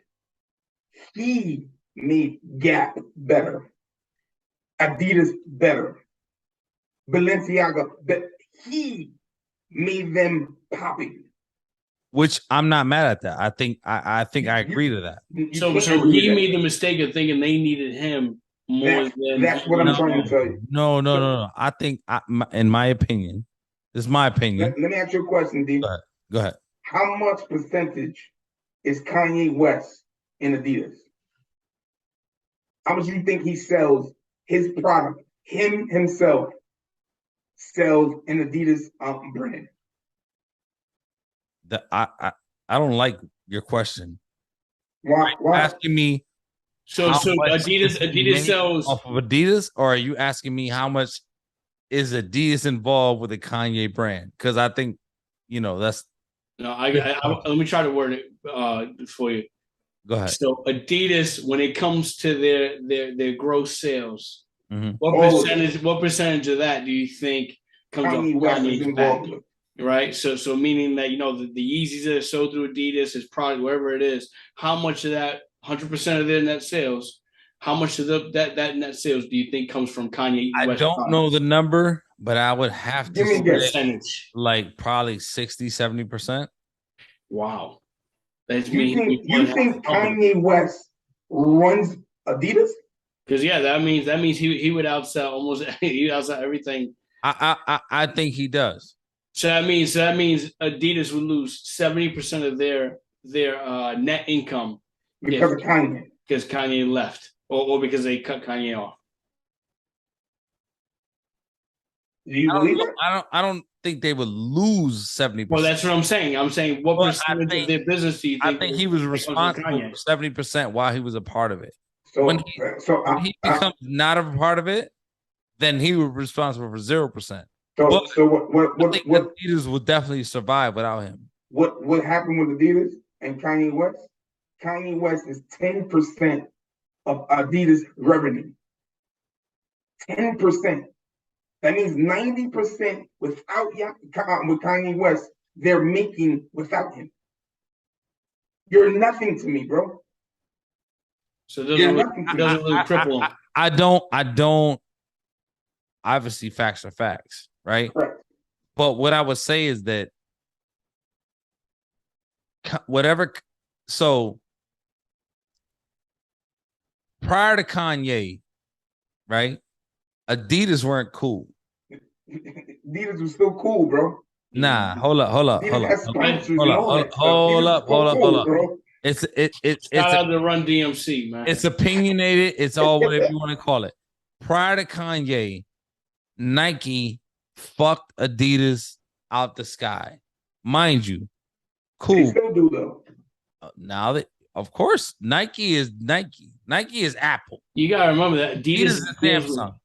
Speaker 4: he made Gap better, Adidas better, Balenciaga better. He made them popping.
Speaker 3: Which I'm not mad at that. I think I agree to that.
Speaker 2: So he made the mistake of thinking they needed him more than.
Speaker 4: That's what I'm trying to tell you.
Speaker 3: No. I think, in my opinion, this is my opinion.
Speaker 4: Let me ask you a question, D.
Speaker 3: Go ahead.
Speaker 4: How much percentage is Kanye West in Adidas? How much do you think he sells his product? Himself sells an Adidas brand.
Speaker 3: I don't like your question.
Speaker 4: Why?
Speaker 3: Asking me.
Speaker 2: So Adidas sells
Speaker 3: off of Adidas, or are you asking me how much is Adidas involved with the Kanye brand? Because I think, that's.
Speaker 2: No, let me try to word it for you.
Speaker 3: Go ahead.
Speaker 2: So Adidas, when it comes to their gross sales,
Speaker 3: mm-hmm.
Speaker 2: what percentage of that do you think comes
Speaker 4: Kanye
Speaker 2: off
Speaker 4: West is
Speaker 2: Kanye's
Speaker 4: involved
Speaker 2: back? Right. So meaning that, the Yeezys that are sold through Adidas, his product, wherever it is, how much of that 100% of their net sales, how much of that net sales do you think comes from Kanye West?
Speaker 3: I don't know the number, but I would have to
Speaker 4: say
Speaker 2: percentage.
Speaker 3: Like probably 60-70%.
Speaker 2: Wow.
Speaker 4: You think Kanye West runs Adidas?
Speaker 2: Because that means he would outsell everything.
Speaker 3: I think he does.
Speaker 2: So that means Adidas would lose 70% of their net income
Speaker 4: because of Kanye.
Speaker 2: Because Kanye left, or because they cut Kanye off.
Speaker 4: Do you believe that?
Speaker 3: I don't think they would lose 70%.
Speaker 2: Well, that's what I'm saying. I'm saying what
Speaker 3: Well,
Speaker 2: percentage of their business do you
Speaker 3: I
Speaker 2: think?
Speaker 3: think he was
Speaker 2: that comes from
Speaker 3: responsible
Speaker 2: Kanye?
Speaker 3: for 70% while he was a part of it.
Speaker 4: So,
Speaker 3: When he becomes not a part of it, then he was responsible for 0%.
Speaker 4: so
Speaker 3: I think Adidas would definitely survive without him.
Speaker 4: What happened with Adidas and Kanye West? Kanye West is 10% of Adidas revenue. 10%. That means 90% without with Kanye West, they're making without him. You're nothing to me, bro.
Speaker 2: So it doesn't really cripple him.
Speaker 3: I don't. Obviously, facts are facts, right?
Speaker 4: Correct.
Speaker 3: But what I would say is that whatever. So prior to Kanye, right? Adidas weren't cool.
Speaker 4: Adidas was still cool, bro.
Speaker 3: Nah, hold up. It's
Speaker 2: shout out to Run DMC, man.
Speaker 3: It's opinionated. It's all whatever you want to call it. Prior to Kanye, Nike fucked Adidas out the sky, mind you. Cool.
Speaker 4: They still do though.
Speaker 3: Now that, of course, Nike is Nike. Nike is Apple.
Speaker 2: You gotta remember that Adidas
Speaker 3: is Samsung.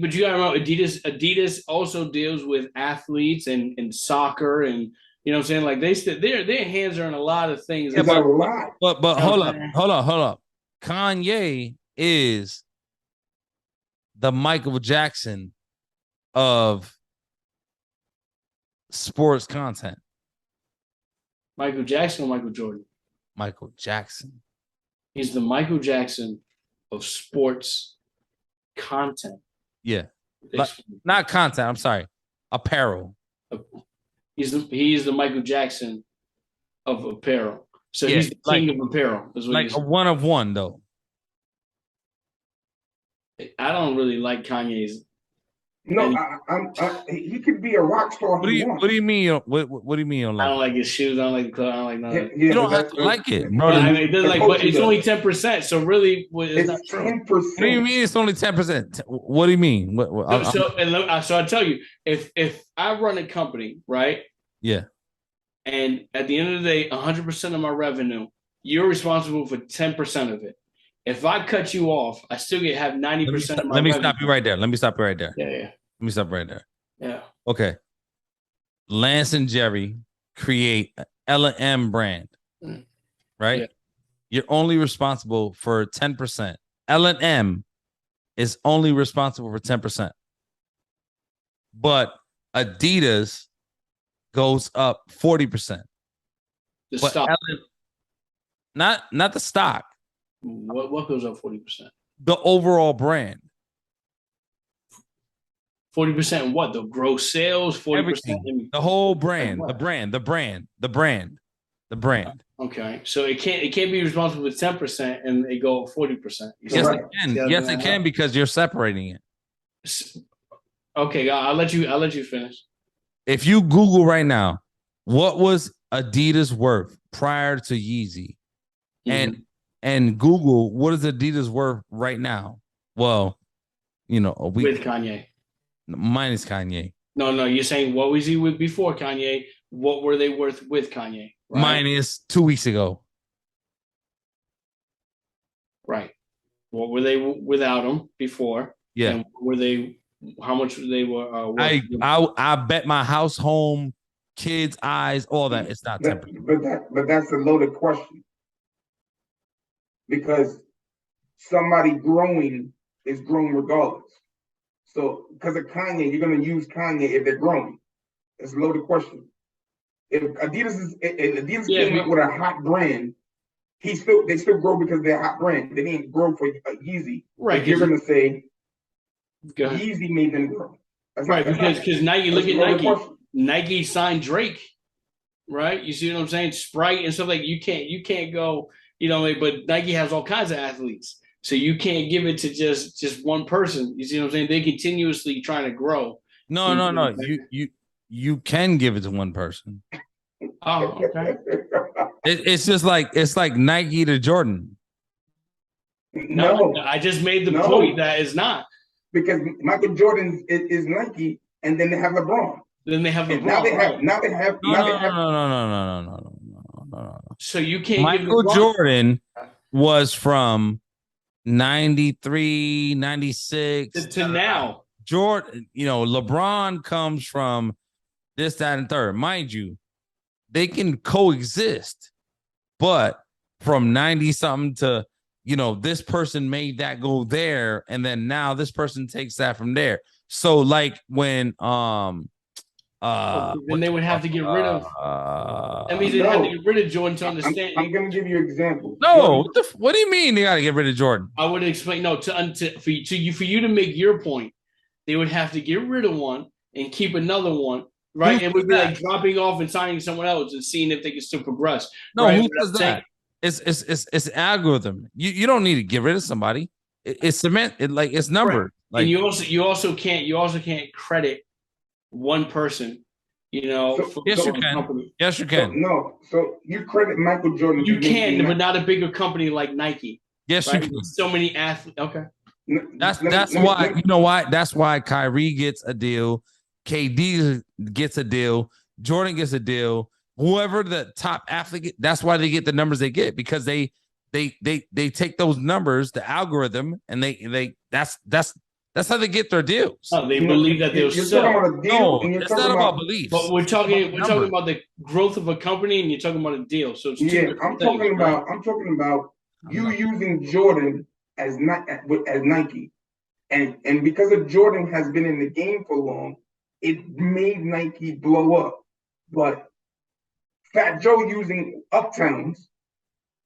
Speaker 2: But you gotta remember Adidas also deals with athletes and soccer, and you know what I'm saying, like their hands are in a lot of things.
Speaker 4: It's a lot.
Speaker 3: But hold up. Kanye is the Michael Jackson of sports content.
Speaker 2: Michael Jackson or Michael Jordan?
Speaker 3: Michael Jackson.
Speaker 2: He's the Michael Jackson of sports content.
Speaker 3: Yeah. Not content, I'm sorry. Apparel.
Speaker 2: He's the Michael Jackson of apparel. So yeah, he's the king of apparel. Is what
Speaker 3: like a one of one, though.
Speaker 2: I don't really like Kanye's.
Speaker 4: No, he could be a rock star.
Speaker 3: What do you mean? What do you mean?
Speaker 2: I don't like his shoes. I don't like the clothes. I don't like nothing.
Speaker 3: You don't have to like it, bro.
Speaker 2: I mean, it doesn't like, but it's only 10%. So really, it's not true.
Speaker 4: 10%.
Speaker 3: What do you mean? It's only 10%. What do you mean?
Speaker 2: So I tell you, if I run a company, right?
Speaker 3: Yeah.
Speaker 2: And at the end of the day, 100% of my revenue, you're responsible for 10% of it. If I cut you off, I still have 90% of my
Speaker 3: Let me
Speaker 2: revenue.
Speaker 3: stop you right there.
Speaker 2: Yeah.
Speaker 3: Let me stop right there.
Speaker 2: Yeah.
Speaker 3: Okay. Lance and Jerry create an L&M brand, right? Yeah. You're only responsible for 10%. L&M is only responsible for 10%. But Adidas goes up 40%.
Speaker 2: The stock.
Speaker 3: Not the stock.
Speaker 2: What goes up 40%?
Speaker 3: The overall brand.
Speaker 2: 40% what? The gross sales? 40%?
Speaker 3: The whole brand. The brand.
Speaker 2: Okay. So it can't be responsible for 10% and they go up 40%.
Speaker 3: Yes, it can. Yes, it can, because you're separating it.
Speaker 2: Okay, I'll let you finish.
Speaker 3: If you Google right now, what was Adidas worth prior to Yeezy? Mm-hmm. And Google, what is Adidas worth right now? Well, with
Speaker 2: Kanye.
Speaker 3: Minus Kanye.
Speaker 2: No, you're saying what was he with before Kanye? What were they worth with Kanye? Right?
Speaker 3: Minus 2 weeks ago.
Speaker 2: Right. What were they without him before?
Speaker 3: Yeah.
Speaker 2: And were they? How much they were?
Speaker 3: Worth? I bet my house, home, kids' eyes, all that. It's not 10%.
Speaker 4: But that's a loaded question, because somebody growing is growing regardless. So, because of Kanye, you're going to use Kanye if they're growing. It's a loaded question. If Adidas came up with a hot brand, they still grow because they're a hot brand. They didn't grow for Yeezy.
Speaker 2: Right.
Speaker 4: You're going to say Yeezy made them grow.
Speaker 2: Right, because Nike, look at Nike. Nike signed Drake. Right? You see what I'm saying? Sprite and stuff like you can't go, but Nike has all kinds of athletes. So you can't give it to just one person. You see what I'm saying? They continuously trying to grow.
Speaker 3: No. You can give it to one person.
Speaker 2: Oh, okay.
Speaker 3: It's just like Nike to Jordan.
Speaker 2: No, I just made the point that it's not.
Speaker 4: because Michael Jordan is Nike, and then they have LeBron.
Speaker 2: Then they have LeBron.
Speaker 4: And now they have. Now they have.
Speaker 3: No,
Speaker 4: now
Speaker 3: no,
Speaker 4: they
Speaker 3: no,
Speaker 4: have.
Speaker 3: no, no, no, no, no, no, no, no.
Speaker 2: So you can't
Speaker 3: Michael
Speaker 2: give LeBron.
Speaker 3: Jordan was from 93, 96
Speaker 2: to now.
Speaker 3: Jordan, LeBron comes from this, that, and third. Mind you, they can coexist, but from 90 something to, this person made that go there, and then now this person takes that from there. So like when
Speaker 2: then they would have to get rid of. That means they have to get rid of Jordan to understand.
Speaker 4: I'm going to give you an example.
Speaker 3: No, what do you mean they got to get rid of Jordan?
Speaker 2: I would explain. No, for you to make your point, they would have to get rid of one and keep another one, right? It would be like dropping off and signing someone else and seeing if they can still progress.
Speaker 3: No,
Speaker 2: right?
Speaker 3: who does that? It's algorithm. You don't need to get rid of somebody. It's cement. It's numbered.
Speaker 2: Right. And you also can't credit one person.
Speaker 3: Yes, you can.
Speaker 2: Company.
Speaker 3: Yes, you can.
Speaker 4: So you credit Michael Jordan.
Speaker 2: You can, but not a bigger company like Nike.
Speaker 3: Yes, right? You can.
Speaker 2: So many athletes. Okay.
Speaker 3: That's why you know why. That's why Kyrie gets a deal, KD gets a deal, Jordan gets a deal. Whoever the top athlete, that's why they get the numbers they get, because they take those numbers, the algorithm, and that's how they get their deals.
Speaker 2: Oh, they believe that they'll sell.
Speaker 3: No, it's not about beliefs.
Speaker 2: But we're talking about the growth of a company, and you're talking about a deal. So it's
Speaker 4: I'm talking about you using Jordan as Nike, and because of Jordan has been in the game for long, it made Nike blow up. But Fat Joe using Uptowns,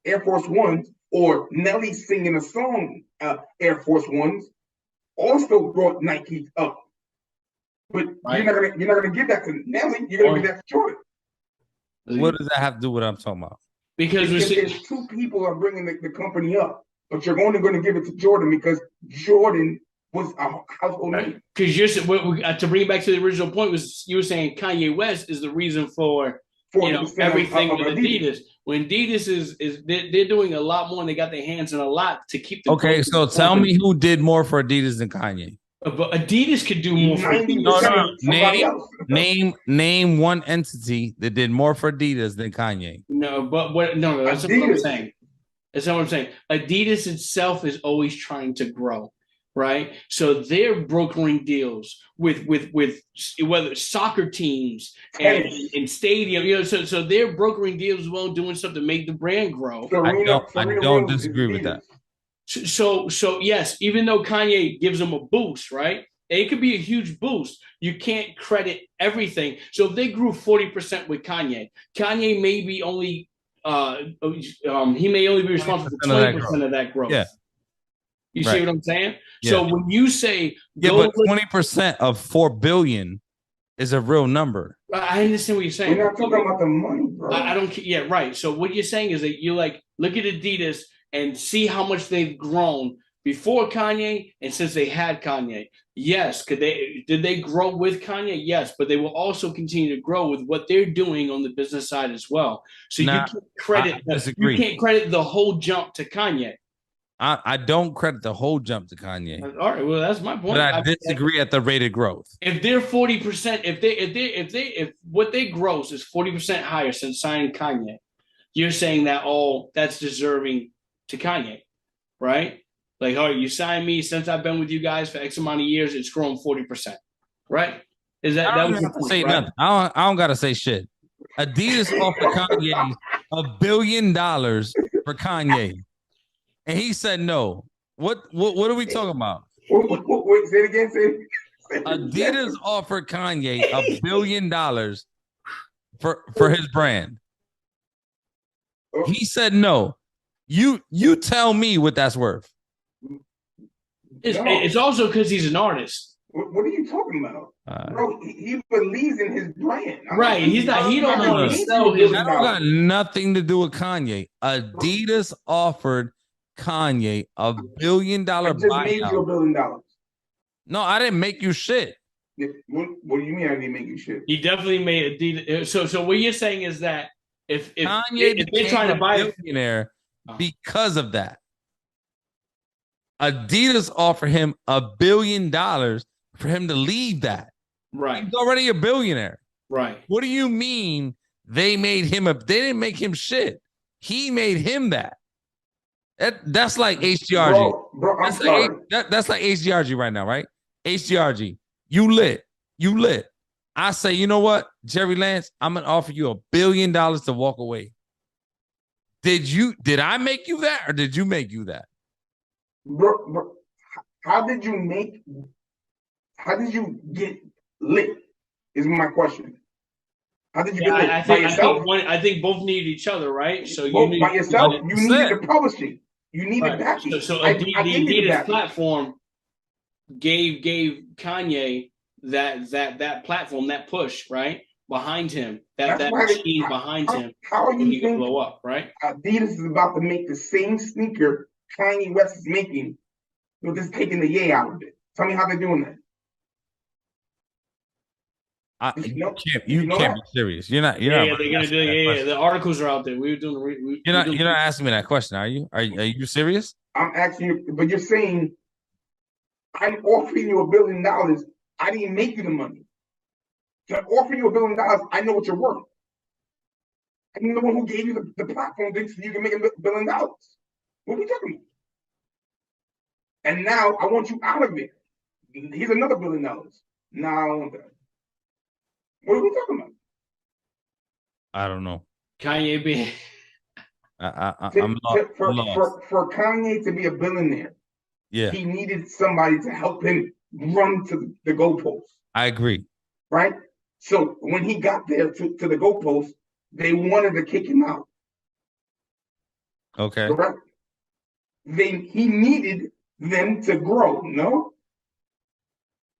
Speaker 4: Air Force Ones, or Nelly singing a song, Air Force Ones, also brought Nike up. But you're not gonna give that to Nelly. You're gonna give that to Jordan.
Speaker 3: What does that have to do with what I'm talking about?
Speaker 2: Because
Speaker 4: there's two people are bringing the company up, but you're only going to give it to Jordan because Jordan was a household name.
Speaker 2: Because to bring it back to the original point, was you were saying Kanye West is the reason for everything with Adidas. When Adidas is they're doing a lot more, and they got their hands in a lot to keep the.
Speaker 3: Okay, so tell me who did more for Adidas than Kanye.
Speaker 2: But Adidas could do more for Adidas.
Speaker 3: No. Name one entity that did more for Adidas than Kanye.
Speaker 2: No, that's what I'm saying. That's not what I'm saying. Adidas itself is always trying to grow, right? So they're brokering deals with whether soccer teams and stadium, so they're brokering deals as well, doing stuff to make the brand grow.
Speaker 3: I don't disagree with that.
Speaker 2: So yes, even though Kanye gives them a boost, right? It could be a huge boost. You can't credit everything. So if they grew 40% with Kanye may be only he may only be responsible for 20% of that growth.
Speaker 3: Yeah.
Speaker 2: You see what I'm saying? Yeah. So when you say
Speaker 3: but 20% of $4 billion is a real number.
Speaker 2: I understand what you're saying.
Speaker 4: We're not talking about the money, bro.
Speaker 2: I don't. Yeah, right. So what you're saying is that you look at Adidas and see how much they've grown before Kanye and since they had Kanye. Yes, did they grow with Kanye? Yes, but they will also continue to grow with what they're doing on the business side as well. So you can't credit the whole jump to Kanye.
Speaker 3: I don't credit the whole jump to Kanye.
Speaker 2: All right, well that's my point.
Speaker 3: But I disagree at the rate of growth.
Speaker 2: If they're 40%, if what they gross is 40% higher since signing Kanye, you're saying that that's deserving to Kanye, right? Like, all right, you signed me since I've been with you guys for X amount of years, it's grown 40%, right? Is that
Speaker 3: I don't have to say nothing? I don't gotta say shit. Adidas offered Kanye $1 billion for Kanye, and he said no. What are we talking about?
Speaker 4: Wait, say it again. Say it
Speaker 3: Adidas offered Kanye $1 billion for his brand. He said no. You tell me what that's worth.
Speaker 2: It's also because he's an artist.
Speaker 4: What are you talking about? Bro, he believes in his brand.
Speaker 2: Right. He don't want to sell his
Speaker 3: brand. That got nothing to do with Kanye. Adidas offered Kanye $1 billion buyout.
Speaker 4: I just made you $1 billion.
Speaker 3: No, I didn't make you shit.
Speaker 4: What do you mean I didn't make you shit?
Speaker 2: He definitely made Adidas. So what you're saying is that if
Speaker 3: Kanye
Speaker 2: they're trying to buy
Speaker 3: a billionaire because of that. Adidas offered him $1 billion for him to leave that.
Speaker 2: Right.
Speaker 3: He's already a billionaire.
Speaker 2: Right.
Speaker 3: What do you mean they made him they didn't make him shit. He made him that. That's like H.G.R.G.
Speaker 4: Bro, I'm sorry.
Speaker 3: That's like H.G.R.G. right now, right? H.G.R.G. You lit. I say, you know what, Jerry Lance, I'm gonna offer you $1 billion to walk away. Did I make you that, or did you make you that?
Speaker 4: Bro, how did you get lit? Is my question. How did you get lit?
Speaker 2: I think both needed each other, right? So you
Speaker 4: need by yourself. You needed the publishing. You needed backing.
Speaker 2: So the Adidas platform gave Kanye that platform, that push, right, behind him, that machine behind him.
Speaker 4: How are you think
Speaker 2: blow up, right?
Speaker 4: Adidas is about to make the same sneaker Kanye West is making, with just taking the yay out of it? Tell me how they're doing that.
Speaker 3: You can't be serious. You're not.
Speaker 2: They're gonna do. Yeah. The articles are out there. We were doing.
Speaker 3: You're not asking me that question, are you? Are you serious?
Speaker 4: I'm asking you, but you're saying I'm offering you $1 billion. I didn't make you the money. To offer you $1 billion, I know what you're worth. I'm the one who gave you the platform so you can make $1 billion. What are we talking about? And now I want you out of it. Here's another $1 billion. No, I don't want that. What are we talking about?
Speaker 3: I don't know.
Speaker 2: Kanye being
Speaker 3: I'm lost.
Speaker 4: For Kanye to be a billionaire, he needed somebody to help him run to the goalposts. I
Speaker 3: agree.
Speaker 4: Right? So when he got there to the goalposts, they wanted to kick him out.
Speaker 3: Okay.
Speaker 4: Correct? He needed them to grow, no?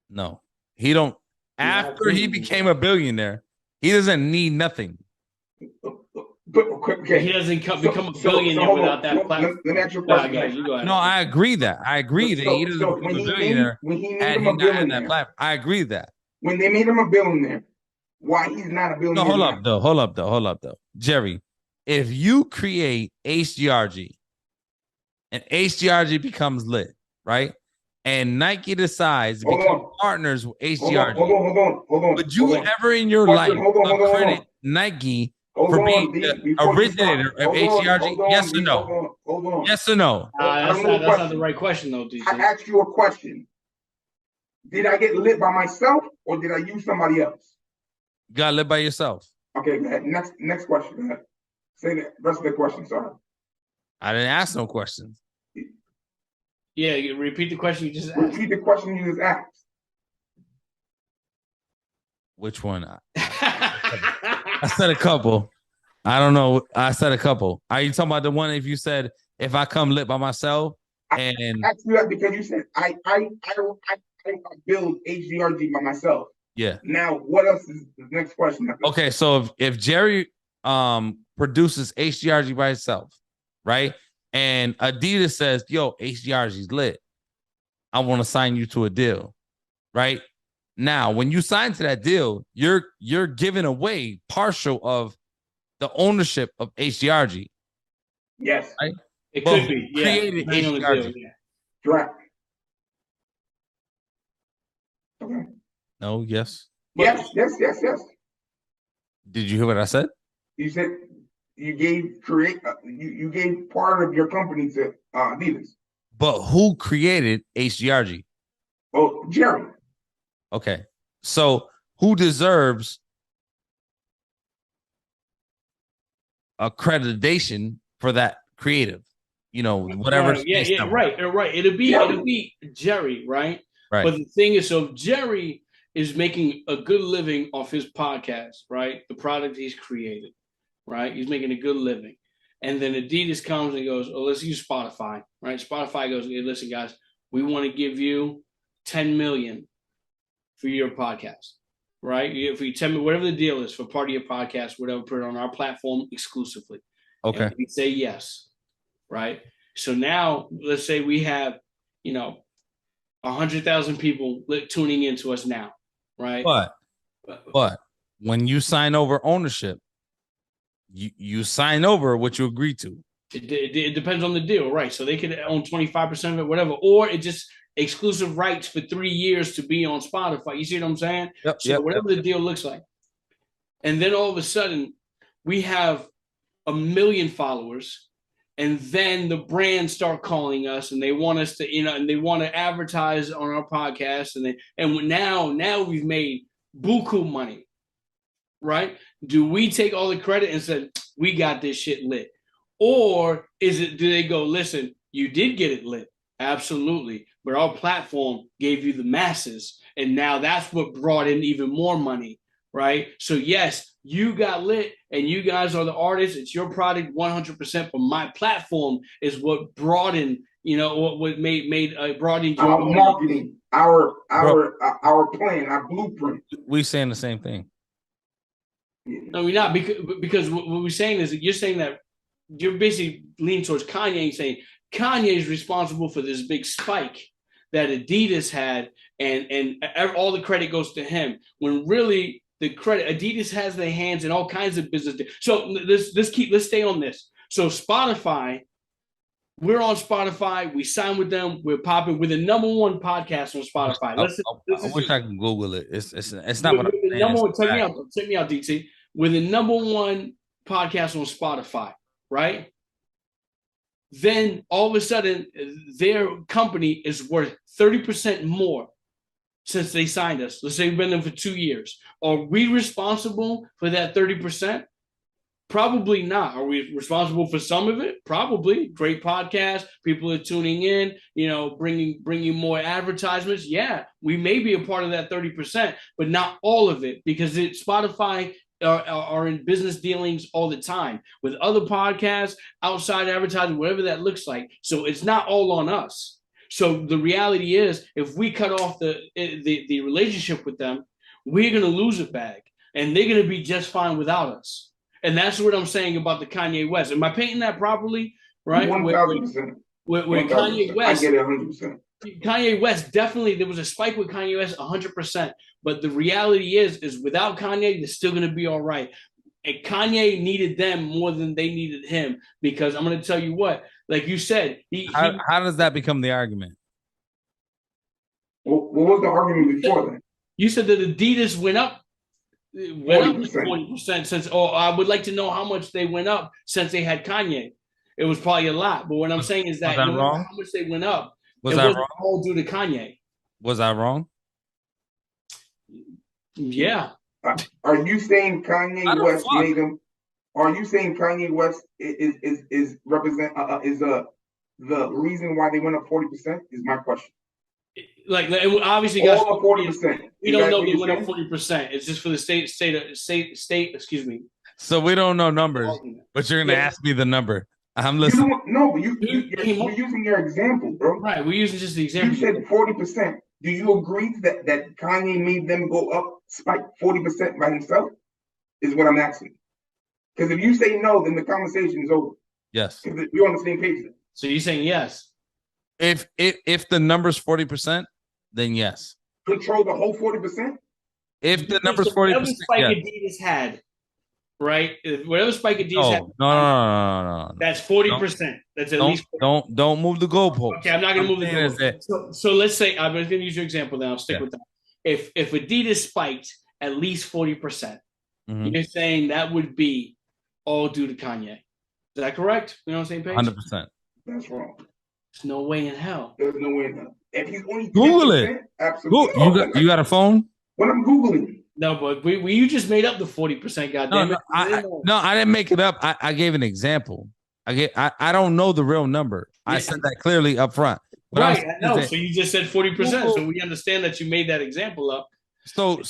Speaker 3: No. He don't. After he became a billionaire, he doesn't need nothing.
Speaker 4: But okay.
Speaker 2: He doesn't become a billionaire without that platform.
Speaker 4: Let me ask you a question.
Speaker 3: No, I agree that. He doesn't become a billionaire.
Speaker 4: When he made him a billionaire,
Speaker 3: I agree with that.
Speaker 4: When they made him a billionaire, why he's not a billionaire?
Speaker 3: No, hold up though. Jerry, if you create H.G.R.G. and H.G.R.G. becomes lit, right? And Nike decides to become partners with H.G.R.G.
Speaker 4: Hold on.
Speaker 3: Would you ever in your life credit Nike for being the originator of H.G.R.G.? Yes or no?
Speaker 4: Hold on.
Speaker 3: Yes or no?
Speaker 2: That's not the right question, though, DJ.
Speaker 4: I asked you a question. Did I get lit by myself or did I use somebody else?
Speaker 3: You got lit by yourself.
Speaker 4: Okay, go ahead. Next question. Go ahead. Say the rest of the question, sorry.
Speaker 3: I didn't ask no questions.
Speaker 2: Yeah, you repeat the question you just asked.
Speaker 4: Repeat the question you just asked.
Speaker 3: Which one? I said a couple. I don't know. I said a couple. Are you talking about the one if you said if I come lit by myself? And
Speaker 4: I asked you that because you said I build H.G.R.G. by myself.
Speaker 3: Yeah.
Speaker 4: Now, what else is the next question?
Speaker 3: Okay, so if Jerry produces H.G.R.G. by himself, right? And Adidas says, yo, H.G.R.G.'s lit. I want to sign you to a deal, right? Now, when you sign to that deal, you're giving away partial of the ownership of H.G.R.G.
Speaker 4: Yes.
Speaker 3: Right?
Speaker 2: It could be.
Speaker 3: Created H.G.R.G.
Speaker 4: Right. Okay.
Speaker 3: No, yes.
Speaker 4: Yes.
Speaker 3: Did you hear what I said?
Speaker 4: You said you gave you gave part of your company to Adidas.
Speaker 3: But who created H.G.R.G?
Speaker 4: Oh, Jerry.
Speaker 3: Okay. So who deserves accreditation for that creative? You know, whatever.
Speaker 2: Right. It'll be Jerry, right?
Speaker 3: Right.
Speaker 2: But the thing is, so Jerry is making a good living off his podcast, right? The product he's created, right? He's making a good living. And then Adidas comes and goes, oh, let's use Spotify, right? Spotify goes, hey, listen, guys, we want to give you $10 million for your podcast, right? If you tell me whatever the deal is for part of your podcast, whatever, put it on our platform exclusively.
Speaker 3: Okay.
Speaker 2: And we say yes, right? So now let's say we have, 100,000 people tuning into us now, right?
Speaker 3: But when you sign over ownership, you sign over what you agree to.
Speaker 2: It depends on the deal, right? So they could own 25% of it, whatever, or it just exclusive rights for 3 years to be on Spotify. You see what I'm saying?
Speaker 3: Yep,
Speaker 2: so whatever the deal looks like. And then all of a sudden, we have 1 million followers, and then the brands start calling us, and they want us to, and they want to advertise on our podcast, and now we've made buku money, right? Do we take all the credit and say we got this shit lit, or do they go, listen, you did get it lit, absolutely, but our platform gave you the masses, and now that's what brought in even more money, right? So yes, you got lit, and you guys are the artists. It's your product 100%. But my platform is what brought in, what made brought in
Speaker 4: our marketing, our plan, our blueprint.
Speaker 3: We saying the same thing.
Speaker 2: No, we're not, because what we're saying is that you're saying that you're basically leaning towards Kanye and saying Kanye is responsible for this big spike that Adidas had, and all the credit goes to him. When really, the credit, Adidas has their hands in all kinds of business. So let's stay on this. So Spotify, we're on Spotify. We signed with them. We're popping. We're the #1 podcast on Spotify.
Speaker 3: I wish I could Google it. It's not what I'm saying.
Speaker 2: Check me out, DT. We're the #1 podcast on Spotify, right? Then all of a sudden, their company is worth 30% more since they signed us. Let's say we've been there for 2 years. Are we responsible for that 30%? Probably not. Are we responsible for some of it? Probably. Great podcast. People are tuning in, bringing more advertisements. Yeah, we may be a part of that 30%, but not all of it, because Spotify are in business dealings all the time with other podcasts, outside advertising, whatever that looks like. So it's not all on us. So the reality is, if we cut off the relationship with them, we're going to lose a bag, and they're going to be just fine without us. And that's what I'm saying about the Kanye West. Am I painting that properly? Right?
Speaker 4: 1,000%.
Speaker 2: Where Kanye West,
Speaker 4: I get it 100%.
Speaker 2: Kanye West, definitely, there was a spike with Kanye West 100%. But the reality is without Kanye, they're still going to be all right. And Kanye needed them more than they needed him, because I'm going to tell you what, like you said,
Speaker 3: how does that become the argument?
Speaker 4: What was the argument before that?
Speaker 2: You said that Adidas went up 40% since. Oh, I would like to know how much they went up since they had Kanye. It was probably a lot, but what I'm saying is that no matter how much they went up,
Speaker 3: was that wrong?
Speaker 2: All due to Kanye.
Speaker 3: Was I wrong?
Speaker 2: Yeah.
Speaker 4: Are you saying Kanye West made them? Are you saying Kanye West is represent the reason why they went up 40%? Is my question.
Speaker 2: Like obviously,
Speaker 4: all 40%.
Speaker 2: We don't know they went up 40%. It's just for the state. Excuse me.
Speaker 3: So we don't know numbers, but you're gonna ask me the number. I'm listening.
Speaker 4: We're using your example, bro.
Speaker 2: Right, we're using just the example.
Speaker 4: You said 40%. Do you agree that Kanye made them go up, spike 40% by himself? Is what I'm asking. Because if you say no, then the conversation is over.
Speaker 3: Yes.
Speaker 4: Because we're on the same page then.
Speaker 2: So you're saying yes?
Speaker 3: If the number's 40%, then yes.
Speaker 4: Control the whole 40%?
Speaker 3: If the number's 40%,
Speaker 2: whatever spike Adidas had, right? Whatever spike Adidas had.
Speaker 3: No.
Speaker 2: That's 40%. That's at least 40%.
Speaker 3: Don't move the goalpost.
Speaker 2: Okay, I'm not going to move the goalpost. So let's say, I'm going to use your example then. I'll stick with that. If Adidas spiked at least 40%, you're saying that would be all due to Kanye. Is that correct? You know what I'm saying, Paige?
Speaker 3: 100%.
Speaker 4: That's wrong.
Speaker 2: There's no way in hell.
Speaker 4: There's no way in hell. If he's only
Speaker 3: Google it.
Speaker 4: Absolutely.
Speaker 3: You got a phone?
Speaker 4: When I'm Googling.
Speaker 2: No, but you just made up the 40%. Goddamn it!
Speaker 3: I didn't make it up. I gave an example. I don't know the real number. I said that clearly up front.
Speaker 2: Right. I know. So you just said 40%. So we understand that you made that example up.
Speaker 3: So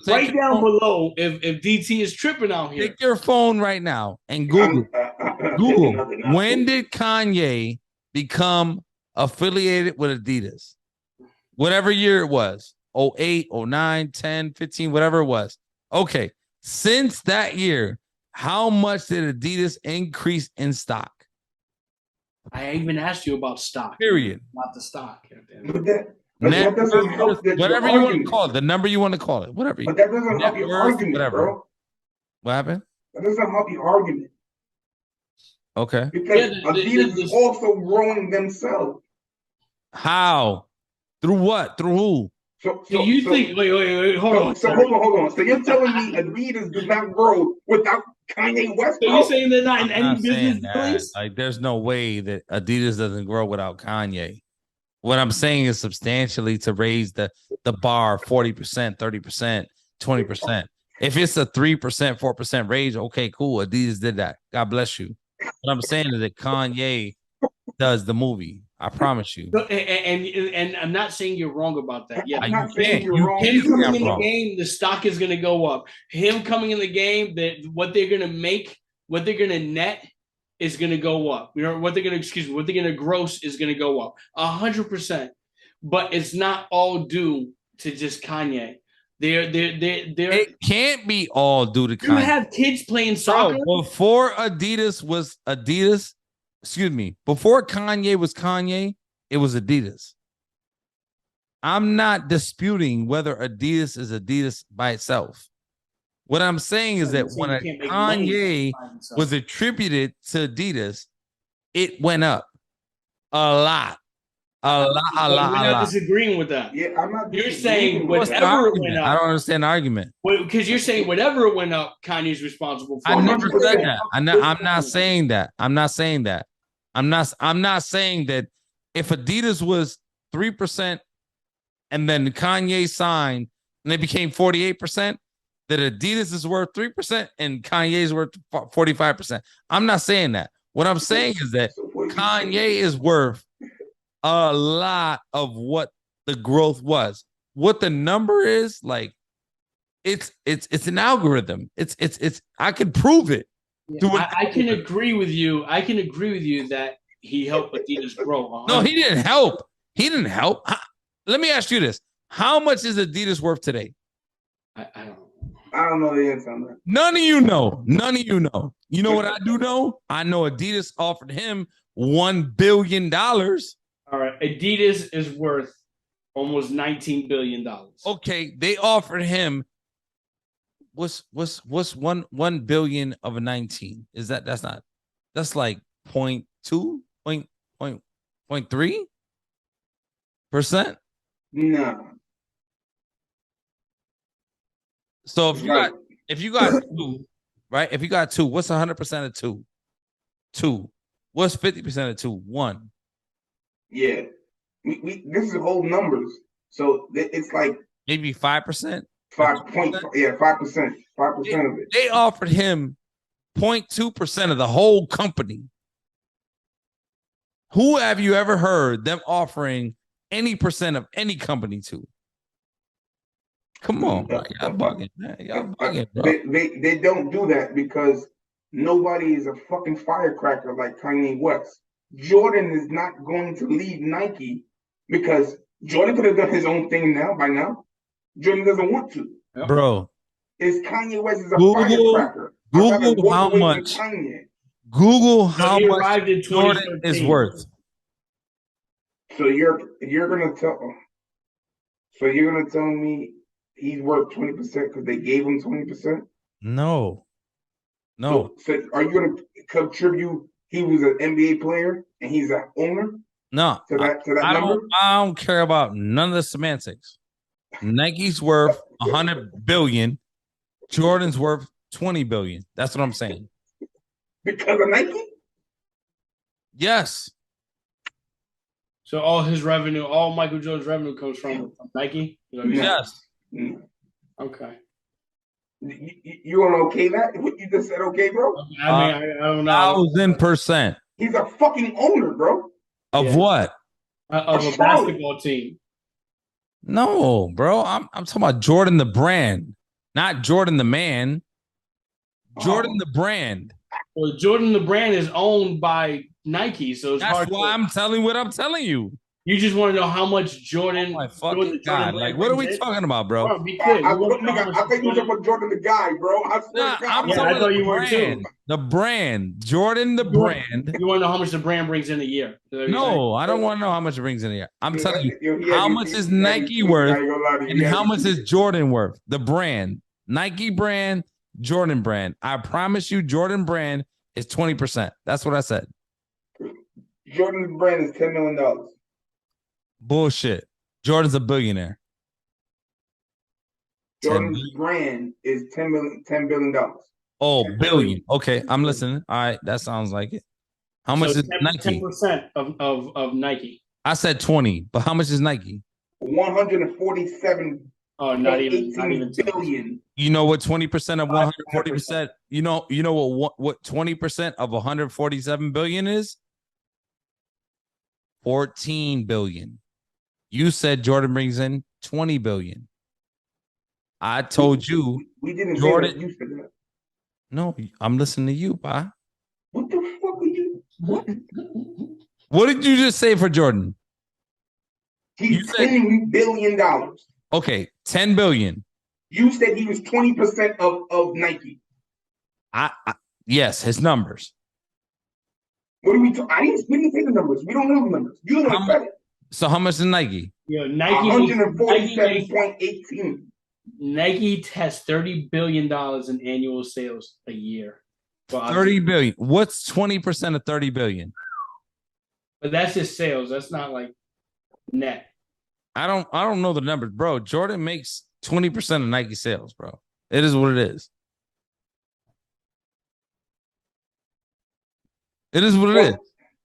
Speaker 2: right down below, if DT is tripping out here,
Speaker 3: take your phone right now and Google. When did Kanye become affiliated with Adidas? Whatever year it was, 08, 09, 10, 15, whatever it was. Okay. Since that year, how much did Adidas increase in stock?
Speaker 2: I even asked you about stock.
Speaker 3: Period.
Speaker 2: Not the stock.
Speaker 4: That doesn't help
Speaker 3: whatever you want to call it, the number you want to call it, whatever.
Speaker 4: But that doesn't help your argument, bro.
Speaker 3: What happened?
Speaker 4: That doesn't help your argument.
Speaker 3: Okay.
Speaker 4: Because Adidas is also growing themselves.
Speaker 3: How? Through what? Through who?
Speaker 2: Do you think? Wait, hold on.
Speaker 4: Hold on. So you're telling me Adidas does not grow without Kanye West?
Speaker 2: So you're saying they're not in any business
Speaker 3: dealings? Like, there's no way that Adidas doesn't grow without Kanye. What I'm saying is substantially to raise the bar 40%, 30%, 20%. If it's a 3%, 4% raise, okay, cool. Adidas did that. God bless you. What I'm saying is that Kanye does the movie. I promise you.
Speaker 2: And I'm not saying you're wrong about that. Yeah,
Speaker 4: I'm not saying you're wrong.
Speaker 2: Him coming in the game, the stock is going to go up. Him coming in the game, that what they're going to make, what they're going to net is going to go up. You know what they're going to what they're going to gross is going to go up 100%. But it's not all due to just Kanye.
Speaker 3: It can't be all due to Kanye.
Speaker 2: You have kids playing soccer.
Speaker 3: Before Adidas was Adidas. Excuse me, before Kanye was Kanye, it was Adidas. I'm not disputing whether Adidas is Adidas by itself. What I'm saying is that when Kanye was attributed to Adidas, it went up a lot. We're
Speaker 2: not disagreeing with that.
Speaker 4: Yeah, I'm not.
Speaker 2: You're saying whatever it went up.
Speaker 3: I don't understand the argument.
Speaker 2: Because you're saying whatever it went up, Kanye's responsible for.
Speaker 3: I never said that. I'm not saying that. I'm not saying that. I'm not saying that if Adidas was 3% and then Kanye signed and it became 48%, that Adidas is worth 3% and Kanye is worth 45%. I'm not saying that. What I'm saying is that Kanye is worth a lot of what the growth was. What the number is, like, it's an algorithm. It's I can prove it.
Speaker 2: Yeah, I can agree with you. I can agree with you that he helped Adidas grow.
Speaker 3: No, he didn't help. He didn't help. Let me ask you this: how much is Adidas worth today?
Speaker 2: I don't know.
Speaker 4: I don't know the answer on that.
Speaker 3: None of you know. None of you know. You know what I do know? I know Adidas offered him $1 billion. All
Speaker 2: right, Adidas is worth almost $19 billion.
Speaker 3: Okay, they offered him. What's 1 billion of a 19? Is that's like 0.2, 0.3%?
Speaker 4: No.
Speaker 3: So if you got two, right? If you got two, what's 100% of two? Two. What's 50% of two? One.
Speaker 4: Yeah. This is whole numbers. So it's like
Speaker 3: maybe 5%.
Speaker 4: 5%. 5% of it.
Speaker 3: They offered him 0.2% of the whole company. Who have you ever heard them offering any percent of any company to? Come on, bro. Y'all bugging. Y'all bugging, bro.
Speaker 4: They don't do that because nobody is a fucking firecracker like Kanye West. Jordan is not going to leave Nike because Jordan could have done his own thing by now. Jordan doesn't want to.
Speaker 3: Bro.
Speaker 4: Is Kanye West is a firecracker.
Speaker 3: Google how much. Google how much Jordan is worth.
Speaker 4: So you're gonna tell me he's worth 20% because they gave him 20%?
Speaker 3: No.
Speaker 4: So are you gonna contribute? He was an NBA player and he's an owner.
Speaker 3: No.
Speaker 4: To that number?
Speaker 3: I don't care about none of the semantics. Nike's worth 100 billion. Jordan's worth 20 billion. That's what I'm saying.
Speaker 4: Because of Nike?
Speaker 3: Yes.
Speaker 2: So all his revenue, all Michael Jordan's revenue comes from Nike?
Speaker 3: Yes.
Speaker 2: Okay.
Speaker 4: You want to okay that? What you just said, okay, bro?
Speaker 2: I don't know.
Speaker 3: 1,000%.
Speaker 4: He's a fucking owner, bro.
Speaker 3: Of what?
Speaker 2: Of a basketball team.
Speaker 3: No, bro. I'm talking about Jordan the brand, not Jordan the man. Jordan the brand.
Speaker 2: Well, Jordan the brand is owned by Nike, so it's hard.
Speaker 3: That's why I'm telling what I'm telling you.
Speaker 2: You just want to know how much Jordan.
Speaker 3: Oh my fucking God! Like, what are we talking about, bro?
Speaker 4: I think you were talking about Jordan the guy, bro. I
Speaker 2: thought you were too.
Speaker 3: The brand, Jordan the brand.
Speaker 2: You want to know how much the brand brings in a year?
Speaker 3: No, I don't want to know how much it brings in a year. I'm telling you, how much is Nike worth and how much is Jordan worth? The brand, Nike brand, Jordan brand. I promise you, Jordan brand It's 20%. That's what I said.
Speaker 4: Jordan's brand is $10 million.
Speaker 3: Bullshit. Jordan's a billionaire.
Speaker 4: Jordan's brand is $10 billion.
Speaker 3: Oh, billion. Okay, I'm listening. All right, that sounds like it. How much is Nike?
Speaker 2: 10% of Nike.
Speaker 3: I said 20, but how much is Nike?
Speaker 4: 147.
Speaker 2: Oh, not even
Speaker 4: billion.
Speaker 3: You know what 20% of 140%? You know what 20% of 147 billion is? 14 billion. You said Jordan brings in 20 billion. I told you
Speaker 4: we didn't
Speaker 3: Jordan.
Speaker 4: say that. You said that.
Speaker 3: No, I'm listening to you, pa.
Speaker 4: What the fuck are you? What?
Speaker 3: What did you just say for Jordan?
Speaker 4: He's $10 billion.
Speaker 3: Okay, 10 billion.
Speaker 4: You said he was 20% of Nike.
Speaker 3: Yes, his numbers.
Speaker 4: What are we talking? We didn't say the numbers. We don't know the numbers. You the one said it.
Speaker 3: So how much is Nike?
Speaker 2: Yeah, Nike
Speaker 4: 147.18.
Speaker 2: Nike has $30 billion in annual sales a year.
Speaker 3: 30 billion. What's 20% of 30 billion?
Speaker 2: But that's just sales. That's not like net.
Speaker 3: I don't know the numbers, bro. Jordan makes 20% of Nike sales, bro. It is what it is. It is what it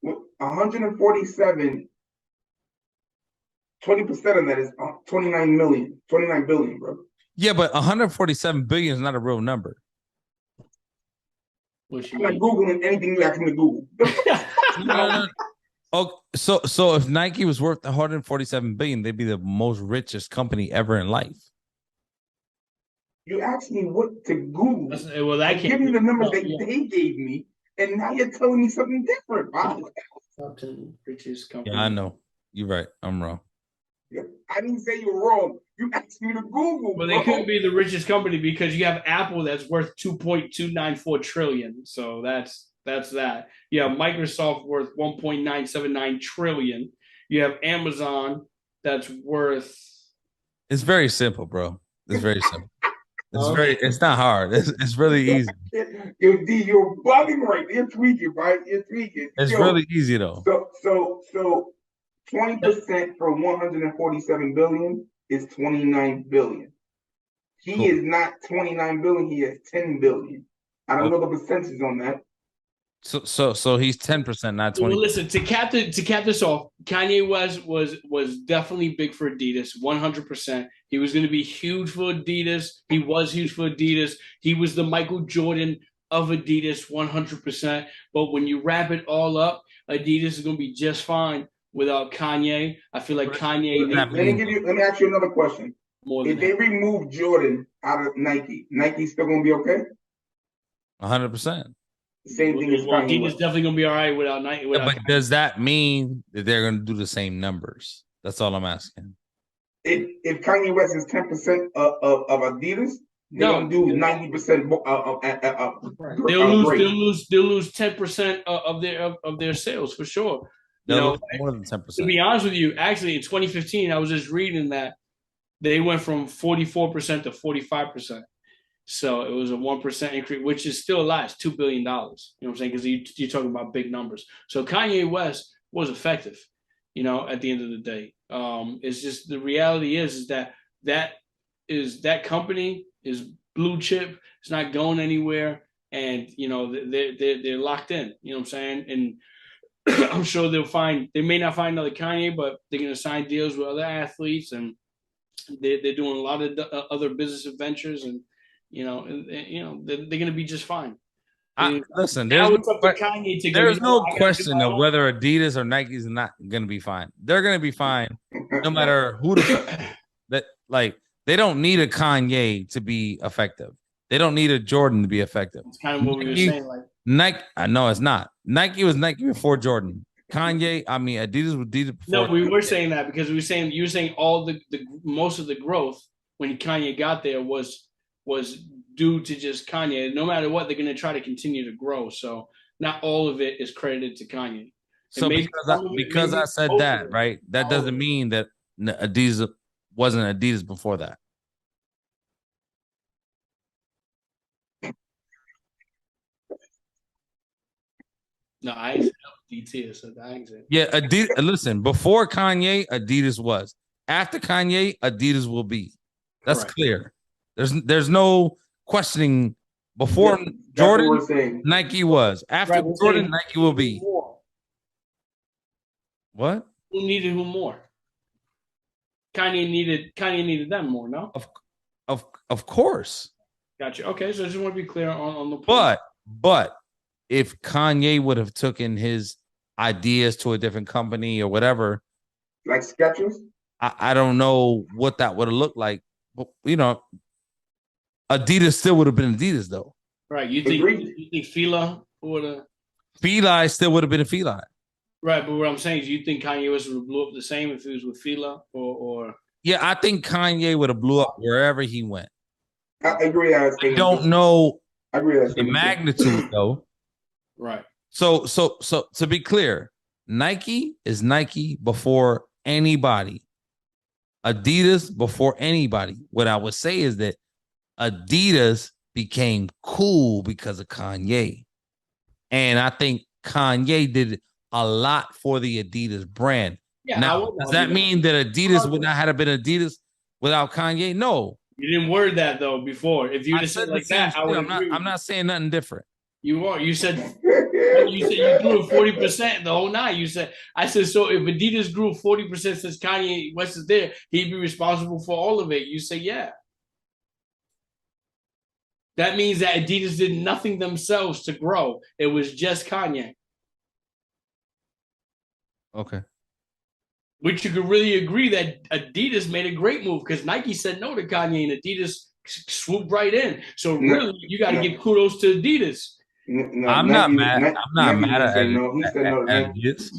Speaker 3: is.
Speaker 4: 147. 20% of that is 29 billion, bro.
Speaker 3: Yeah, but 147 billion is not a real number.
Speaker 4: I'm not Googling anything you ask me to Google.
Speaker 3: No. Oh, so if Nike was worth 147 billion, they'd be the most richest company ever in life.
Speaker 4: You asked me what to Google.
Speaker 2: Well, I
Speaker 4: give you the numbers they gave me, and now you're telling me something different.
Speaker 2: Richest company.
Speaker 3: Yeah, I know. You're right. I'm wrong.
Speaker 4: Yeah, I didn't say you're wrong. You asked me to Google.
Speaker 2: Well, they couldn't be the richest company because you have Apple that's worth 2.294 trillion. So that's that. You have Microsoft worth 1.979 trillion. You have Amazon that's worth.
Speaker 3: It's very simple, bro. It's very simple. It's not hard. It's really easy.
Speaker 4: Yo, D, you're bugging right. You're tweaking, right? You're tweaking.
Speaker 3: It's really easy though.
Speaker 4: So 20% from 147 billion is 29 billion. He is not 29 billion, he is 10 billion. I don't know the percentages on that.
Speaker 3: So he's 10%, not 20.
Speaker 2: Well, listen, to cap this off, Kanye West was definitely big for Adidas, 100%. He was going to be huge for Adidas. He was huge for Adidas. He was the Michael Jordan of Adidas, 100%. But when you wrap it all up, Adidas is going to be just fine without Kanye. I feel like Kanye.
Speaker 4: Let me ask you another question. If they remove Jordan out of Nike, Nike's still going to be okay?
Speaker 3: 100%.
Speaker 4: Same thing as Kanye
Speaker 2: Adidas definitely going to be all right without Nike.
Speaker 3: But does that mean that they're going to do the same numbers? That's all I'm asking.
Speaker 4: If Kanye West is 10% of Adidas, they're going to do 90%.
Speaker 2: They'll lose 10% of their sales for sure.
Speaker 3: More than 10%.
Speaker 2: To be honest with you, actually in 2015, I was just reading that they went from 44% to 45%. So it was a 1% increase, which is still a lot. It's $2 billion. You know what I'm saying? Because you're talking about big numbers. So Kanye West was effective, at the end of the day. It's just the reality is that company is blue chip. It's not going anywhere. And, they're locked in. You know what I'm saying? And I'm sure they may not find another Kanye, but they're going to sign deals with other athletes, and they're doing a lot of other business ventures, and they're going to be just fine.
Speaker 3: Listen, there's no question of whether Adidas or Nike is not going to be fine. They're going to be fine no matter who they don't need a Kanye to be effective. They don't need a Jordan to be effective.
Speaker 2: That's kind of what we were saying.
Speaker 3: Nike, I know it's not. Nike was Nike before Jordan. Adidas was Adidas before.
Speaker 2: No, we were saying that because you were saying all the most of the growth when Kanye got there was due to just Kanye. No matter what, they're going to try to continue to grow. So not all of it is credited to Kanye.
Speaker 3: So because I said that, right? That doesn't mean that Adidas wasn't Adidas before that.
Speaker 2: No, I ain't said DT. So I ain't said.
Speaker 3: Yeah, Adidas. Listen, before Kanye, Adidas was. After Kanye, Adidas will be. That's
Speaker 2: Correct.
Speaker 3: clear. There's no questioning. Before
Speaker 4: That's
Speaker 3: Jordan,
Speaker 4: what we're saying.
Speaker 3: Nike was. After
Speaker 2: Right, we're
Speaker 3: Jordan,
Speaker 2: saying
Speaker 3: Nike will be.
Speaker 2: who more?
Speaker 3: What?
Speaker 2: Who needed who more? Kanye needed them more, no?
Speaker 3: Of course.
Speaker 2: Gotcha. Okay, so I just want to be clear on the point.
Speaker 3: But if Kanye would have taken his ideas to a different company or whatever,
Speaker 4: Like Skechers?
Speaker 3: I don't know what that would have looked like. But, you know, Adidas still would have been Adidas though.
Speaker 2: Right. You think Fila would have
Speaker 3: Feli still would have been a Feli.
Speaker 2: Right, but what I'm saying is you think Kanye West would have blew up the same if it was with Fila or
Speaker 3: Yeah, I think Kanye would have blew up wherever he went.
Speaker 4: I agree. I
Speaker 3: don't know
Speaker 4: the
Speaker 3: magnitude though.
Speaker 2: Right.
Speaker 3: So to be clear, Nike is Nike before anybody. Adidas before anybody. What I would say is that Adidas became cool because of Kanye. And I think Kanye did a lot for the Adidas brand.
Speaker 2: Yeah,
Speaker 3: now, does that mean that Adidas would not have been Adidas without Kanye? No.
Speaker 2: You didn't word that though before. If you just said like that, I would agree.
Speaker 3: I'm not saying nothing different.
Speaker 2: You are. You said you grew 40% the whole night. I said so if Adidas grew 40% since Kanye West is there, he'd be responsible for all of it. You say yeah. That means that Adidas did nothing themselves to grow. It was just Kanye.
Speaker 3: Okay.
Speaker 2: Which you could really agree that Adidas made a great move because Nike said no to Kanye and Adidas swooped right in. So really, you got to give kudos to Adidas.
Speaker 3: I'm not mad at
Speaker 4: Adidas.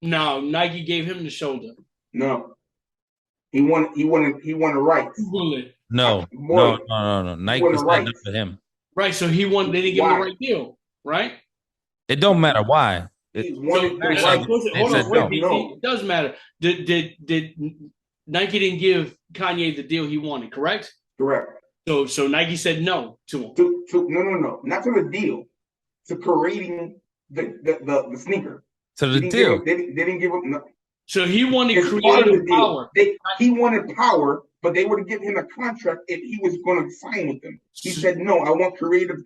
Speaker 2: No, Nike gave him the shoulder.
Speaker 4: No, he won the rights.
Speaker 3: No. Nike was not up for him.
Speaker 2: Right, so he won. They didn't give him the right deal, right?
Speaker 3: It don't matter why.
Speaker 2: It does matter. Did Nike didn't give Kanye the deal he wanted? Correct.
Speaker 4: Correct.
Speaker 2: So Nike said no to him.
Speaker 4: No, not to the deal. To creating the sneaker.
Speaker 3: To the deal.
Speaker 4: They didn't give him. No.
Speaker 2: So he wanted creative power.
Speaker 4: He wanted power, but they would have given him a contract if he was going to sign with them. He said no. I want creative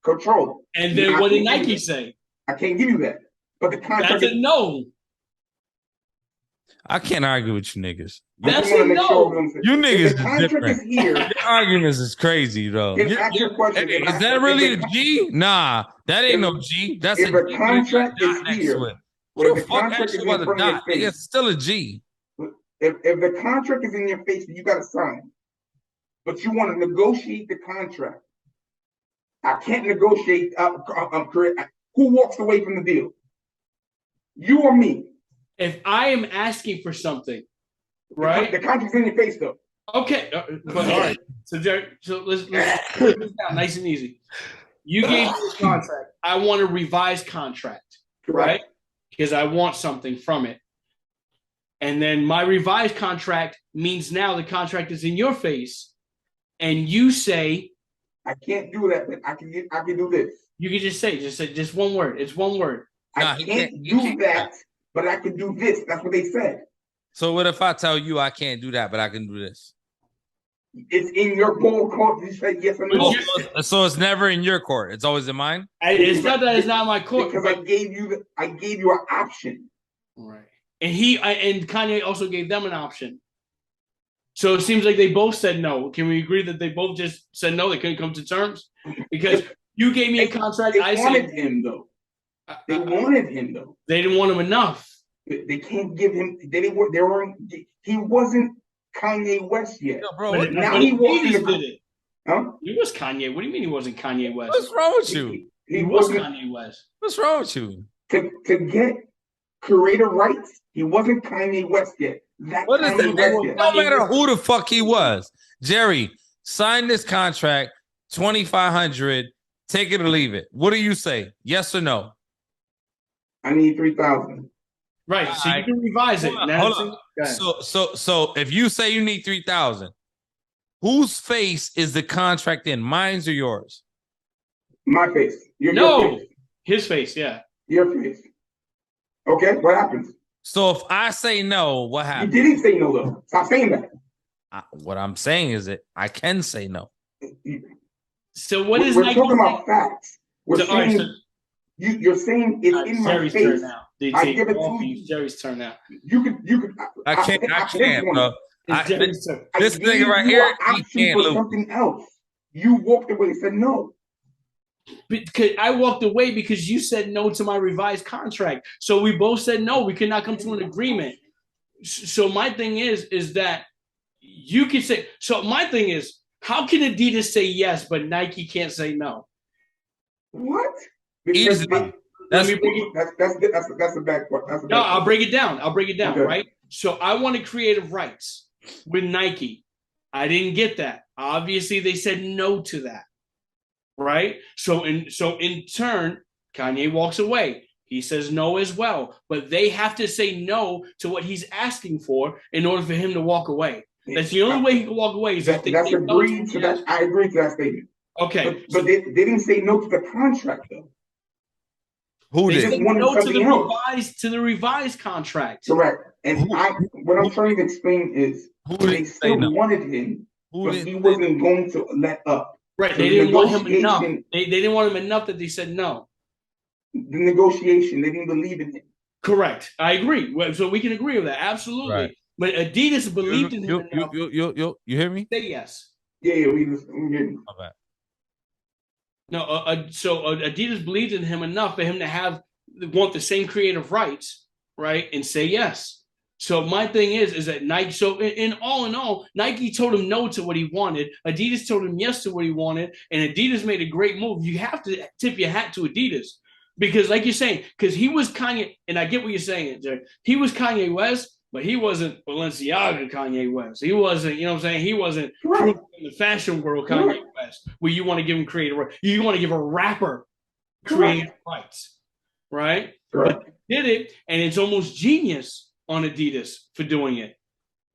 Speaker 4: control.
Speaker 2: And then what did Nike say?
Speaker 4: I can't give you that. But the contract.
Speaker 2: That's a no.
Speaker 3: I can't argue with you niggas.
Speaker 2: That's a no.
Speaker 3: You niggas
Speaker 4: is different.
Speaker 3: Your arguments is crazy, though. Is that really a G? Nah, that ain't no G. That's
Speaker 4: if a contract is here.
Speaker 3: What the fuck actually was a dot? It's still a G.
Speaker 4: If the contract is in your face, you got to sign. But you want to negotiate the contract. I can't negotiate. Who walks away from the deal? You or me?
Speaker 2: If I am asking for something, right?
Speaker 4: The contract's in your face, though.
Speaker 2: Okay, but all right. So let's put this down nice and easy. You gave me a contract. I want a revised contract, right? Because I want something from it. And then my revised contract means now the contract is in your face, and you say,
Speaker 4: "I can't do that, but I can do this."
Speaker 2: You can just say one word. It's one word.
Speaker 4: I can't do that, but I can do this. That's what they said.
Speaker 3: So what if I tell you I can't do that, but I can do this?
Speaker 4: It's in your ball court. You said yes or no.
Speaker 3: So it's never in your court. It's always in mine.
Speaker 2: It's not that it's not my court
Speaker 4: because I gave you an option.
Speaker 2: Right. And and Kanye also gave them an option. So it seems like they both said no. Can we agree that they both just said no? They couldn't come to terms because you gave me a contract.
Speaker 4: They wanted him though. They wanted him though.
Speaker 2: They didn't want him enough.
Speaker 4: They can't give him. He wasn't Kanye West yet.
Speaker 2: No, bro, now he did it. Huh? He was Kanye. What do you mean he wasn't Kanye West?
Speaker 3: What's wrong with you?
Speaker 2: He was Kanye West.
Speaker 3: What's wrong with you?
Speaker 4: To get creator rights, he wasn't Kanye West yet.
Speaker 3: What is that? No matter who the fuck he was, Jerry, sign this contract, 2,500. Take it or leave it. What do you say? Yes or no?
Speaker 4: I need 3,000.
Speaker 2: Right. So you can revise it.
Speaker 3: Hold on. So if you say you need 3,000, whose face is the contract in? Mine's or yours?
Speaker 4: My face.
Speaker 2: Your face. His face. Yeah.
Speaker 4: Your face. Okay, what happens?
Speaker 3: So if I say no, what
Speaker 4: You
Speaker 3: happens?
Speaker 4: didn't say no though. Stop saying that.
Speaker 3: What I'm saying is that I can say no.
Speaker 2: So what is
Speaker 4: We're
Speaker 2: Nike
Speaker 4: talking
Speaker 2: saying?
Speaker 4: about facts. We're
Speaker 2: So, all right,
Speaker 4: saying
Speaker 2: so
Speaker 4: you're saying it's in my
Speaker 2: Jerry's turn
Speaker 4: face.
Speaker 2: now.
Speaker 4: I give it to you.
Speaker 2: Jerry's turn now.
Speaker 4: You could.
Speaker 3: I can't, bro.
Speaker 2: It's Jerry's turn.
Speaker 3: This
Speaker 4: I
Speaker 3: nigga
Speaker 4: gave
Speaker 3: right
Speaker 4: you
Speaker 3: here,
Speaker 4: an
Speaker 3: he
Speaker 4: option
Speaker 3: can't
Speaker 4: for
Speaker 3: lose.
Speaker 4: something else. You walked away and said no.
Speaker 2: Because I walked away because you said no to my revised contract. So we both said no. We could not come to an agreement. So my thing is that you can say. So my thing is, how can Adidas say yes but Nike can't say no?
Speaker 4: What? Because
Speaker 3: Easy.
Speaker 2: Let me break it.
Speaker 4: That's a bad part. That's a bad
Speaker 2: No,
Speaker 4: part.
Speaker 2: I'll break it down.
Speaker 4: Okay.
Speaker 2: Right? So I wanted creative rights with Nike. I didn't get that. Obviously, they said no to that. Right? So in turn, Kanye walks away. He says no as well. But they have to say no to what he's asking for in order for him to walk away. That's the only way he can walk away. Is
Speaker 4: that's agreed to that. I agree to that statement.
Speaker 2: Okay.
Speaker 4: But they didn't say no to the contract though.
Speaker 3: Who
Speaker 2: They
Speaker 3: did?
Speaker 2: said no to the revised contract.
Speaker 4: Correct. And what I'm trying to explain is they still wanted him, but he wasn't going to let up.
Speaker 2: Right. They didn't want him enough. They didn't want him enough that they said no.
Speaker 4: The negotiation, they didn't believe in him.
Speaker 2: Correct. I agree. So we can agree with that. Absolutely.
Speaker 3: Right.
Speaker 2: But Adidas believed in him enough.
Speaker 3: You hear me?
Speaker 2: Say yes.
Speaker 4: Yeah, we getting.
Speaker 3: Okay.
Speaker 2: No, so Adidas believed in him enough for him to want the same creative rights, right, and say yes. So my thing is that Nike. So in all, Nike told him no to what he wanted. Adidas told him yes to what he wanted, and Adidas made a great move. You have to tip your hat to Adidas because, like you're saying, because he was Kanye, and I get what you're saying, Jerry. He was Kanye West. But he wasn't Balenciaga Kanye West. He wasn't, you know what I'm saying? He wasn't in the fashion world Kanye West, where you want to give him creative rights. You want to give a rapper creative rights, right? But they did it, and it's almost genius on Adidas for doing it,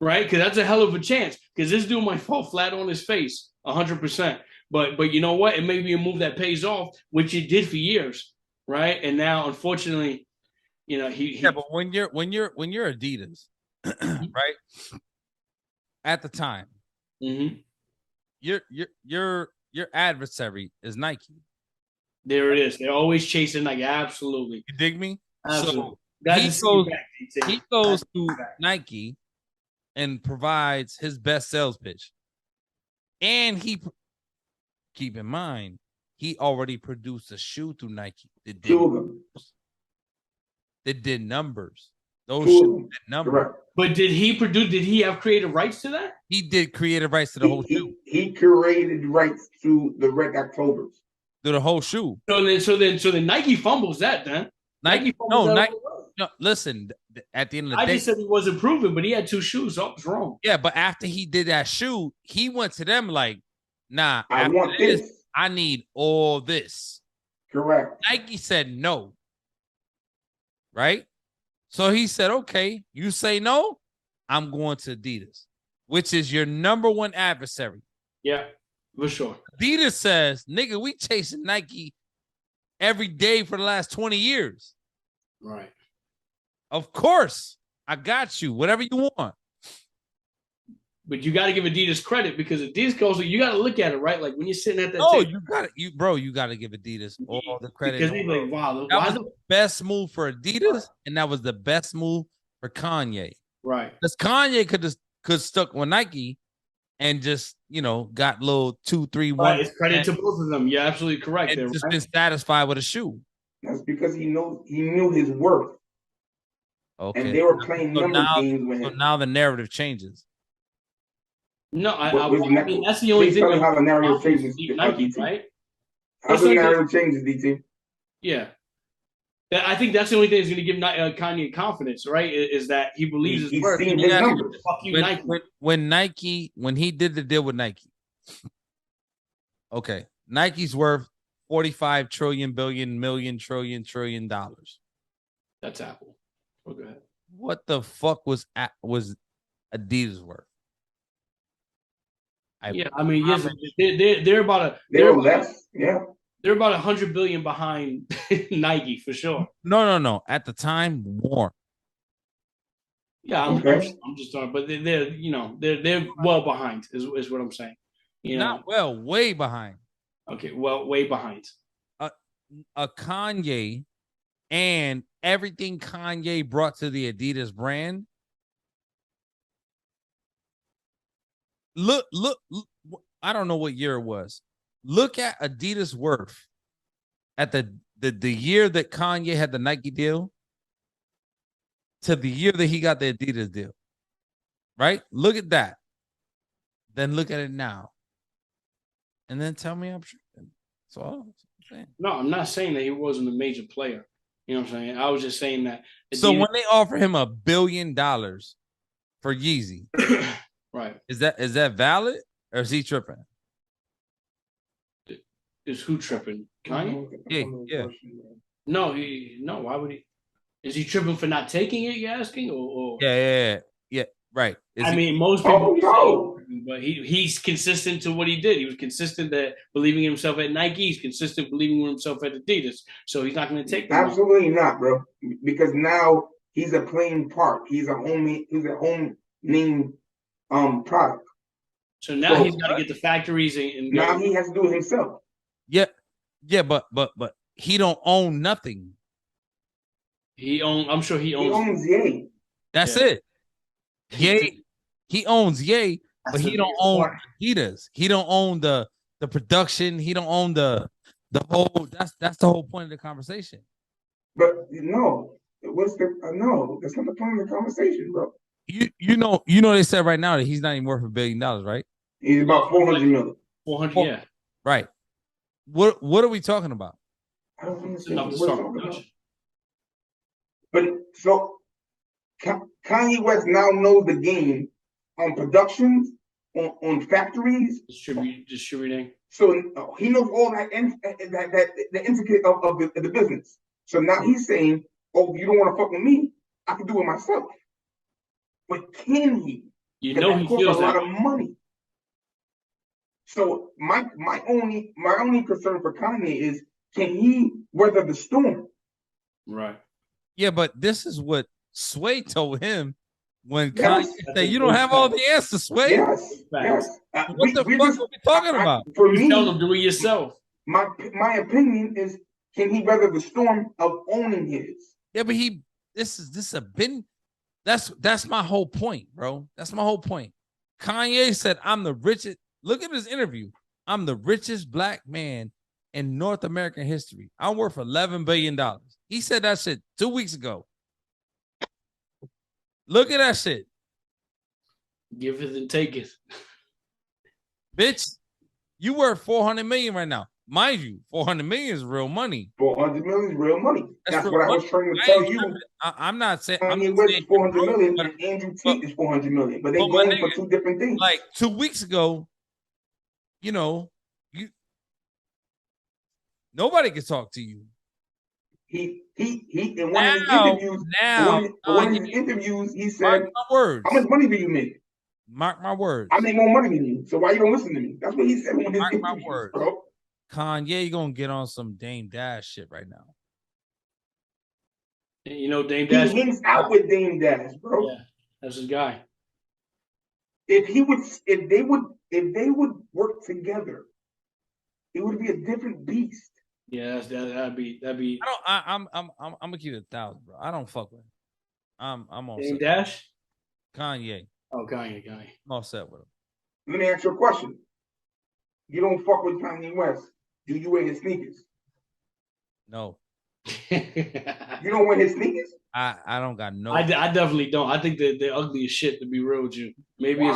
Speaker 2: right? Because that's a hell of a chance. Because this dude might fall flat on his face 100%. But you know what? It may be a move that pays off, which it did for years, right? And now, unfortunately, you know, yeah,
Speaker 3: but when you're Adidas, right? At the time, your adversary is Nike.
Speaker 2: There it is. They're always chasing Nike. Absolutely.
Speaker 3: You dig me?
Speaker 2: Absolutely.
Speaker 3: So he goes to Nike and provides his best sales pitch. And keep in mind, he already produced a shoe through Nike. It did numbers. Those shoes did numbers.
Speaker 4: Correct.
Speaker 2: But did he have creative rights to that?
Speaker 3: He did creative rights to the whole shoe.
Speaker 4: He created rights to the Red Octobers.
Speaker 3: To the whole shoe.
Speaker 2: So then Nike fumbles that then.
Speaker 3: Nike no, listen, at the end of the day.
Speaker 2: I just said he wasn't proven, but he had two shoes. So I was wrong.
Speaker 3: Yeah, but after he did that shoe, he went to them like, nah,
Speaker 4: I want this.
Speaker 3: I need all this.
Speaker 4: Correct.
Speaker 3: Nike said no. Right? So he said, okay, you say no, I'm going to Adidas, which is your number one adversary.
Speaker 2: Yeah, for sure.
Speaker 3: Adidas says, nigga, we chasing Nike every day for the last 20 years.
Speaker 2: Right.
Speaker 3: Of course, I got you, whatever you want.
Speaker 2: But you got to give Adidas credit because Adidas goes, you got to look at it, right? Like when you're sitting at that
Speaker 3: table. You got to give Adidas all the credit.
Speaker 2: Because he's like, wow,
Speaker 3: that was the best move for Adidas, and that was the best move for Kanye.
Speaker 2: Right.
Speaker 3: Because Kanye could stuck with Nike and just, got little 2, 3, 1.
Speaker 2: Right, it's credit to both of them. You're absolutely correct.
Speaker 3: And
Speaker 2: there,
Speaker 3: just
Speaker 2: right?
Speaker 3: been satisfied with a shoe.
Speaker 4: That's because he knew his worth.
Speaker 3: Okay.
Speaker 4: And they were playing games with him.
Speaker 3: So now the narrative changes.
Speaker 2: No, I mean that's the only thing.
Speaker 4: How the narrative changes,
Speaker 2: Nike, right?
Speaker 4: How the narrative changes, DT?
Speaker 2: Yeah, I think that's the only thing that's going to give Kanye confidence, right? Is that he believes his worth.
Speaker 4: Seen his numbers.
Speaker 2: Fuck you,
Speaker 3: Nike. When he did the deal with Nike, okay, Nike's worth $45 trillion dollars.
Speaker 2: That's Apple. Oh, go ahead.
Speaker 3: What the fuck was Adidas worth?
Speaker 2: I mean, yes, they're about
Speaker 4: they're less. Yeah.
Speaker 2: They're about 100 billion behind Nike for sure.
Speaker 3: No. At the time, more.
Speaker 2: Yeah,
Speaker 4: Okay.
Speaker 2: I'm just talking, but they're you know they're well behind is what I'm saying. You know,
Speaker 3: Not well, way behind.
Speaker 2: okay, well, way behind.
Speaker 3: A Kanye and everything Kanye brought to the Adidas brand. Look, I don't know what year it was. Look at Adidas worth at the year that Kanye had the Nike deal to the year that he got the Adidas deal. Right? Look at that. Then look at it now. And then tell me I'm tripping. That's all I'm saying.
Speaker 2: No, I'm not saying that he wasn't a major player. You know what I'm saying? I was just saying that.
Speaker 3: So when they offer him $1 billion for Yeezy,
Speaker 2: right,
Speaker 3: is that valid or is he tripping?
Speaker 2: is who tripping? Kanye?
Speaker 3: Yeah.
Speaker 2: No, no. Why would he? Is he tripping for not taking it? You're asking, or?
Speaker 3: Yeah. Right.
Speaker 2: I mean, most people.
Speaker 4: Oh,
Speaker 2: say, but he's consistent to what he did. He was consistent at believing in himself at Nike. He's consistent believing in himself at Adidas. So he's not going to take.
Speaker 4: Absolutely not, bro. Because now he's a playing part. He's a home name product.
Speaker 2: So now he's got to get the factories and
Speaker 4: now he has to do it himself.
Speaker 3: Yeah, but he don't own nothing.
Speaker 2: I'm sure he owns
Speaker 4: Ye.
Speaker 3: That's it. Ye, he owns Ye, but he don't own Adidas. He don't own the production. He don't own the whole. That's the whole point of the conversation.
Speaker 4: But no, no? That's not the point of the conversation, bro.
Speaker 3: You know they said right now that he's not even worth $1 billion, right?
Speaker 4: He's about 400 million.
Speaker 2: 400, yeah.
Speaker 3: Right. What are we talking about?
Speaker 4: I don't understand what we're talking about. But so Kanye West now knows the game on productions, on factories,
Speaker 2: distributing.
Speaker 4: So he knows all that the intricate of the business. So now he's saying, "Oh, you don't want to fuck with me? I can do it myself." But can he?
Speaker 2: You know, he feels
Speaker 4: a lot of money. So my only concern for Kanye is, can he weather the storm?
Speaker 2: Right.
Speaker 3: Yeah, but this is what Sway told him when Kanye said, "You don't have all the answers, Sway."
Speaker 4: Yes.
Speaker 3: What the fuck are we talking about?
Speaker 4: For me,
Speaker 2: tell him do it yourself.
Speaker 4: My opinion is, can he weather the storm of owning his?
Speaker 3: Yeah, but that's my whole point, bro. That's my whole point. Kanye said, "I'm the richest." Look at his interview. "I'm the richest black man in North American history. I'm worth $11 billion. He said that shit 2 weeks ago. Look at that shit.
Speaker 2: Give it and take it.
Speaker 3: Bitch, you worth 400 million right now. Mind you, 400 million is real money.
Speaker 4: 400 million is real money. That's what I was trying to tell you.
Speaker 3: I'm not saying
Speaker 4: Kanye West is 400 million and Andrew Tate is 400 million, but they're going for two different things.
Speaker 3: Like 2 weeks ago, nobody could talk to you.
Speaker 4: He in one of his interviews, he said,
Speaker 3: "Mark my words.
Speaker 4: How much money do you make?
Speaker 3: Mark my words.
Speaker 4: I make more money than you. So why you don't listen to me?" That's what he said in his
Speaker 3: Mark
Speaker 4: interviews,
Speaker 3: my words,
Speaker 4: bro.
Speaker 3: Kanye gonna get on some Dame Dash shit right now.
Speaker 2: You know, Dame Dash.
Speaker 4: He hangs out with Dame Dash, bro.
Speaker 2: Yeah, that's his guy.
Speaker 4: If they would work together, it would be a different beast.
Speaker 2: Yeah, that'd be.
Speaker 3: I'm gonna keep it 1,000, bro. I don't fuck with him. I'm all
Speaker 2: Dame
Speaker 3: set.
Speaker 2: Dash.
Speaker 3: Kanye.
Speaker 2: Oh, Kanye.
Speaker 3: I'm all set with him.
Speaker 4: Let me ask you a question. You don't fuck with Kanye West. Do you wear his sneakers?
Speaker 3: No.
Speaker 4: You don't wear his sneakers?
Speaker 3: I don't got no.
Speaker 2: I definitely don't. I think they're ugly as shit, to be real with you. Maybe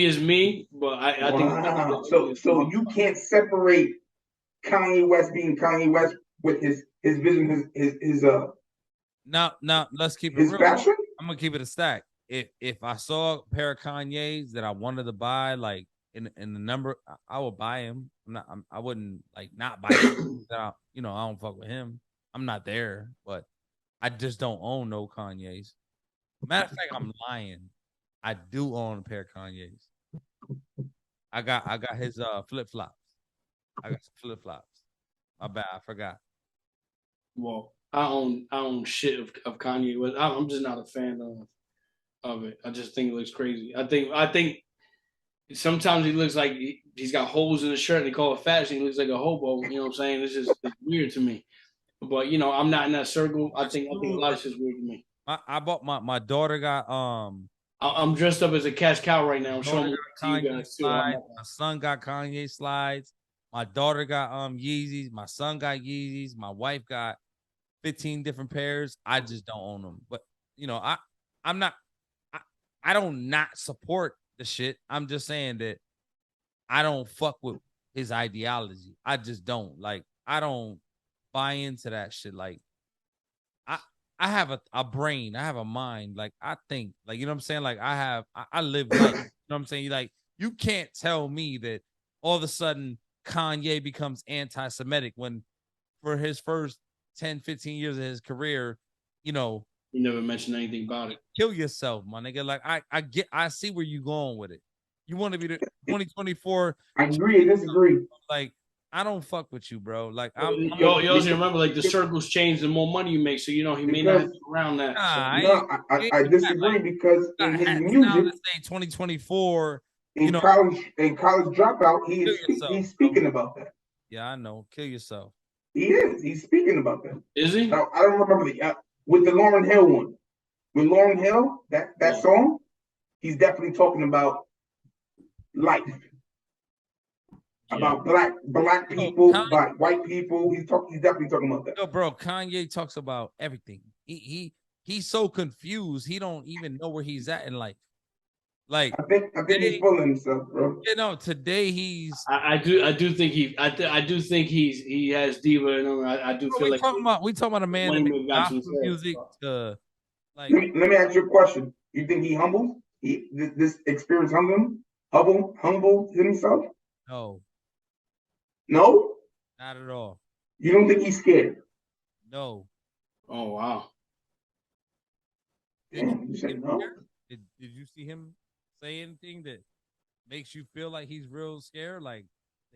Speaker 2: it's me, but I think.
Speaker 4: So you can't separate Kanye West being Kanye West with his vision, his
Speaker 3: Now let's keep it
Speaker 4: his
Speaker 3: real.
Speaker 4: fashion.
Speaker 3: I'm gonna keep it a stack. If I saw a pair of Kanye's that I wanted to buy, like in the number, I would buy him. I wouldn't like not buy him. I don't fuck with him. I'm not there, but I just don't own no Kanye's. Matter of fact, I'm lying. I do own a pair of Kanye's. I got his flip flops. I got some flip flops. My bad, I forgot.
Speaker 2: Well, I own shit of Kanye West. I'm just not a fan of it. I just think it looks crazy. I think sometimes he looks like he's got holes in his shirt and they call it fashion. He looks like a hobo. You know what I'm saying? It's weird to me. But you know, I'm not in that circle. I think a lot of shit's weird to me.
Speaker 3: I bought my daughter got
Speaker 2: I'm dressed up as a cash cow right now. I'm showing
Speaker 3: daughter
Speaker 2: to you
Speaker 3: got Kanye
Speaker 2: guys too.
Speaker 3: slides. My son got Kanye slides. My daughter got Yeezys. My son got Yeezys. My wife got 15 different pairs. I just don't own them. But you know, I'm not I don't not support the shit. I'm just saying that I don't fuck with his ideology. I just don't. Like, I don't buy into that shit. Like, I I have a brain, I have a mind. Like, I think, like, you know what I'm saying? Like, I live life. You know what I'm saying? Like, you can't tell me that all of a sudden Kanye becomes anti-Semitic when for his first 10, 15 years of his career, you know,
Speaker 2: You never mentioned anything about it.
Speaker 3: kill yourself, my nigga. Like, I see where you going with it. You want to be the 2024.
Speaker 4: I agree and disagree.
Speaker 3: Like, I don't fuck with you, bro. Like,
Speaker 2: You also remember, like, the circles change the more money you make, so you know he may not have been around that.
Speaker 3: nah,
Speaker 2: So.
Speaker 4: I disagree because in his music,
Speaker 3: to say 2024,
Speaker 4: in college dropout, he's speaking about that.
Speaker 3: Yeah, I know. Kill yourself.
Speaker 4: He is. He's speaking about that.
Speaker 2: Is he?
Speaker 4: Now, I don't remember with the Lauryn Hill one. With Lauryn Hill, that song, he's definitely talking about life. About black people, about white people. He's definitely talking about that.
Speaker 3: Yo, bro, Kanye talks about everything. He's so confused. He don't even know where he's at in life. Like,
Speaker 4: I think he's fooling himself, bro.
Speaker 3: You know, today he's.
Speaker 2: I do think he has diva in him. I do feel like
Speaker 3: we talking about a man that makes gospel music.
Speaker 4: Like, let me ask you a question. You think he humbled? This experience humbled himself?
Speaker 3: No.
Speaker 4: No?
Speaker 3: Not at all.
Speaker 4: You don't think he's scared?
Speaker 3: No.
Speaker 2: Oh wow.
Speaker 4: Damn, you said no.
Speaker 3: Did you see him say anything that makes you feel like he's real scared? Like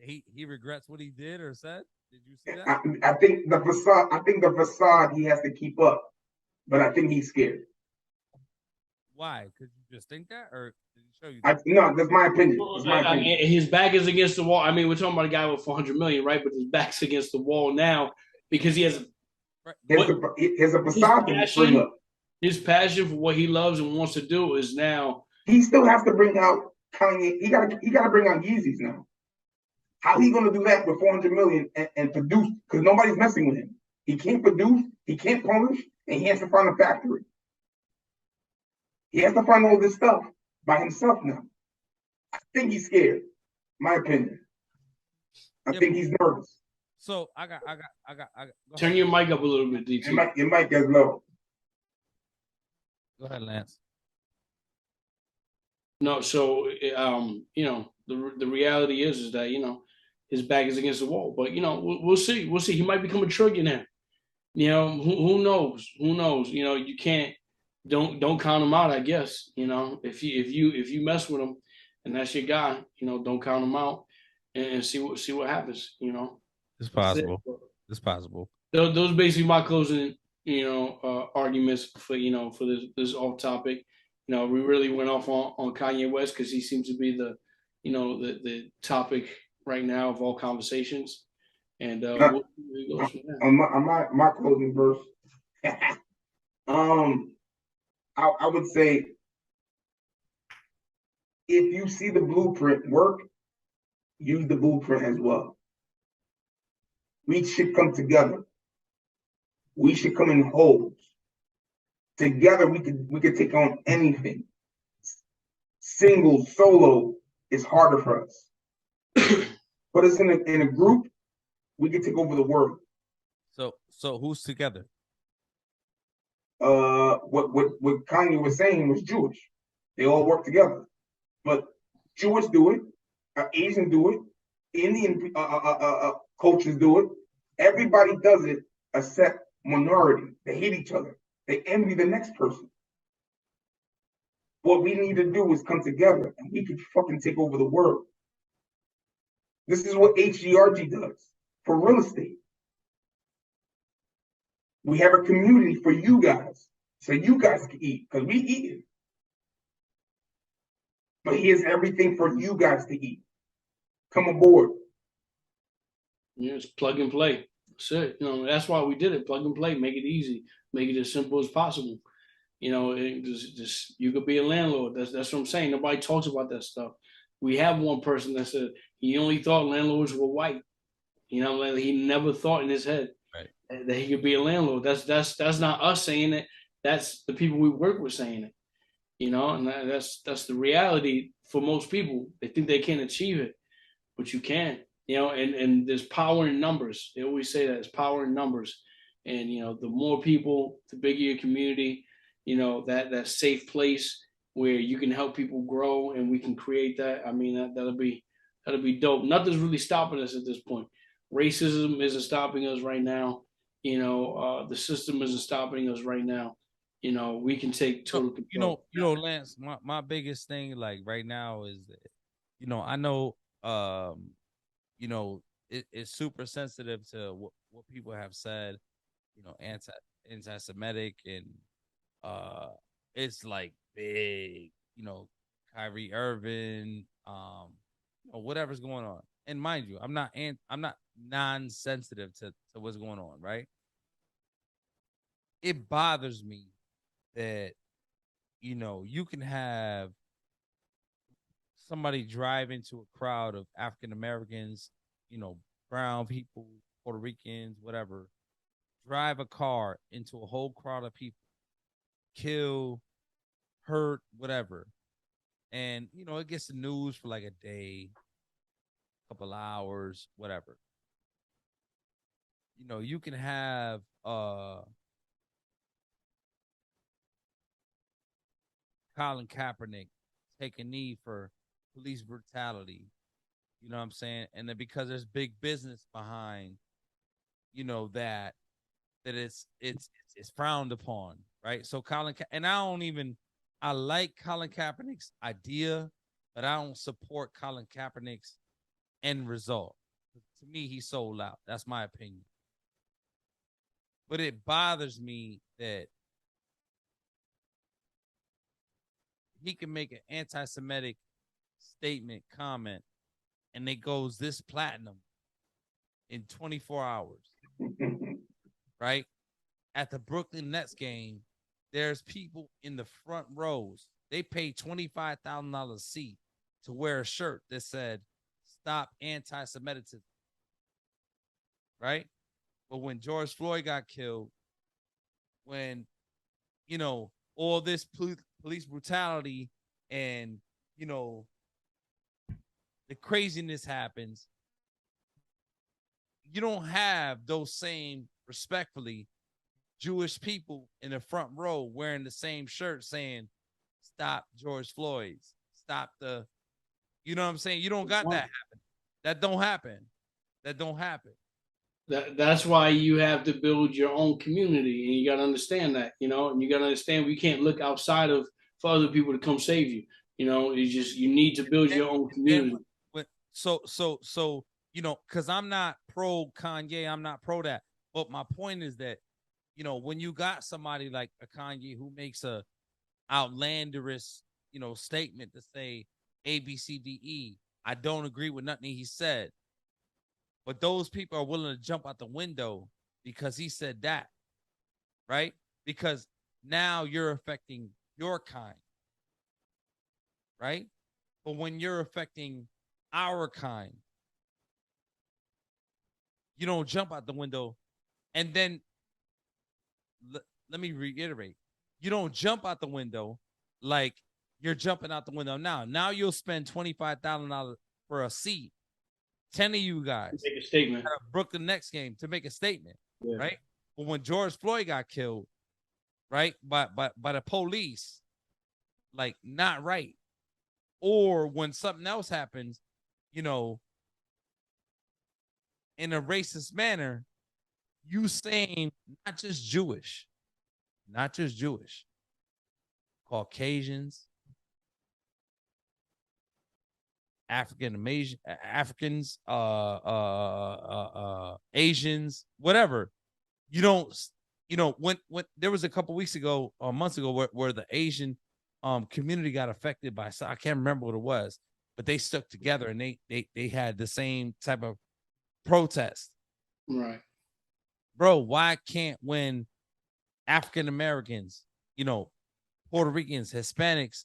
Speaker 3: he regrets what he did or said? Did you see that?
Speaker 4: I think the facade he has to keep up, but I think he's scared.
Speaker 3: Why? Could you just think that, or did he show you
Speaker 4: that? No, that's my opinion.
Speaker 2: His back is against the wall. I mean, we're talking about a guy with 400 million, right? But his back's against the wall now because he has
Speaker 4: a facade to bring up.
Speaker 2: His passion for what he loves and wants to do is now.
Speaker 4: He still has to bring out Kanye. He got to bring out Yeezys now. How he gonna do that with 400 million and produce? Because nobody's messing with him. He can't produce. He can't polish, and he has to find a factory. He has to find all this stuff by himself now. I think he's scared. My opinion. I think he's nervous.
Speaker 3: So I got.
Speaker 2: Turn your mic up a little bit, DT.
Speaker 4: Your mic is low.
Speaker 3: Go ahead, Lance.
Speaker 2: No, so you know, the reality is that, you know, his back is against the wall. But you know, we'll see. We'll see. He might become a trillionaire. You know, who knows? Who knows? You know, you can't. Don't count him out, I guess. You know, if you mess with him and that's your guy, you know, don't count him out and see what happens. You know,
Speaker 3: it's possible. It's possible.
Speaker 2: Those basically my closing, you know, arguments for this off topic. You know, we really went off on Kanye West because he seems to be the, you know, the topic right now of all conversations. And we'll go from there.
Speaker 4: On my closing verse, I would say, if you see the blueprint work, use the blueprint as well. We should come together. We should come in wholes. Together, we could take on anything. Single, solo is harder for us. Put us in a group, we can take over the world.
Speaker 3: So who's together?
Speaker 4: What Kanye was saying was Jewish. They all work together. But Jewish do it, Asian do it, Indian cultures do it. Everybody does it except minority. They hate each other. They envy the next person. What we need to do is come together and we can fucking take over the world. This is what H.G.R.G does for real estate. We have a community for you guys, so you guys can eat, because we eat it. But here's everything for you guys to eat. Come aboard.
Speaker 2: Yeah, it's plug and play. That's it. You know, that's why we did it. Plug and play. Make it easy. Make it as simple as possible. You know, just you could be a landlord. That's what I'm saying. Nobody talks about that stuff. We have one person that said he only thought landlords were white. You know, like he never thought in his head that he could be a landlord. That's not us saying it. That's the people we work with saying it. You know, and that's the reality for most people. They think they can achieve it, but you can't. You know, and there's power in numbers. They always say that it's power in numbers. And you know, the more people, the bigger your community. You know, that safe place where you can help people grow, and we can create that. I mean, that'll be dope. Nothing's really stopping us at this point. Racism isn't stopping us right now. You know, the system isn't stopping us right now. You know, we can take total control.
Speaker 3: Lance, my biggest thing like right now is that, I know, it's super sensitive to what people have said, anti-Semitic, and it's like big, Kyrie Irving, whatever's going on. And mind you, I'm not non-sensitive to what's going on, right? It bothers me that you can have somebody drive into a crowd of African Americans, brown people, Puerto Ricans, whatever, drive a car into a whole crowd of people, kill, hurt, whatever. And, it gets the news for like a day, a couple hours, whatever. You can have Colin Kaepernick take a knee for police brutality. You know what I'm saying? And then because there's big business behind, that it's frowned upon, right? So and I like Colin Kaepernick's idea, but I don't support Colin Kaepernick's end result. To me, he sold out. That's my opinion. But it bothers me that he can make an anti-Semitic statement, comment, and it goes this platinum in 24 hours, right? At the Brooklyn Nets game, there's people in the front rows. They paid $25,000 a seat to wear a shirt that said, "Stop anti-Semitism," right? But when George Floyd got killed, when, all this police brutality and, the craziness happens, you don't have those same, respectfully, Jewish people in the front row wearing the same shirt saying, "Stop George Floyd's, stop the," you know what I'm saying? You don't got that happen. That don't happen.
Speaker 2: That's why you have to build your own community, and you got to understand that, and you got to understand we can't look outside of for other people to come save you. You need to build your own community.
Speaker 3: So because I'm not pro Kanye, I'm not pro that. But my point is that, when you got somebody like a Kanye who makes a outlandish, statement to say A, B, C, D, E, I don't agree with nothing he said. But those people are willing to jump out the window because he said that, right? Because now you're affecting your kind, right? But when you're affecting our kind, you don't jump out the window. And then let me reiterate, you don't jump out the window like you're jumping out the window now. Now you'll spend $25,000 for a seat. 10 of you guys
Speaker 2: make a statement
Speaker 3: at a Brooklyn Nets game to make a statement,
Speaker 2: yeah.
Speaker 3: Right? But when George Floyd got killed, right, by the police, like, not right. Or when something else happens, in a racist manner, you saying not just Jewish, Caucasians, Africans, Asians, whatever. You don't, when there was a couple weeks ago or months ago where the Asian community got affected by, I can't remember what it was, but they stuck together and they had the same type of protest.
Speaker 2: Right.
Speaker 3: Bro, why can't when African Americans, Puerto Ricans, Hispanics,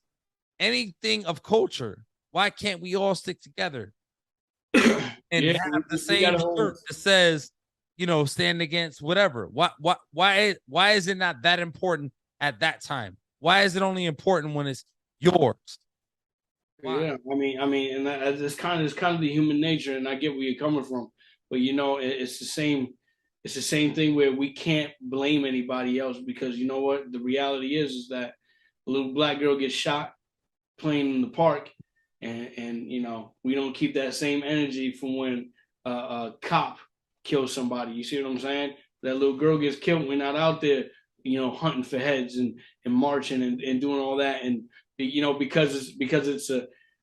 Speaker 3: anything of culture, why can't we all stick together and have the same shirt that says, stand against whatever? Why is it not that important at that time? Why is it only important when it's yours? Why?
Speaker 2: Yeah, I mean, and it's kind of the human nature, and I get where you're coming from, but it's the same. It's the same thing where we can't blame anybody else, because you know what? The reality is that a little black girl gets shot playing in the park, and we don't keep that same energy from when a cop kills somebody. You see what I'm saying? That little girl gets killed. We're not out there, hunting for heads and marching and doing all that. And because it's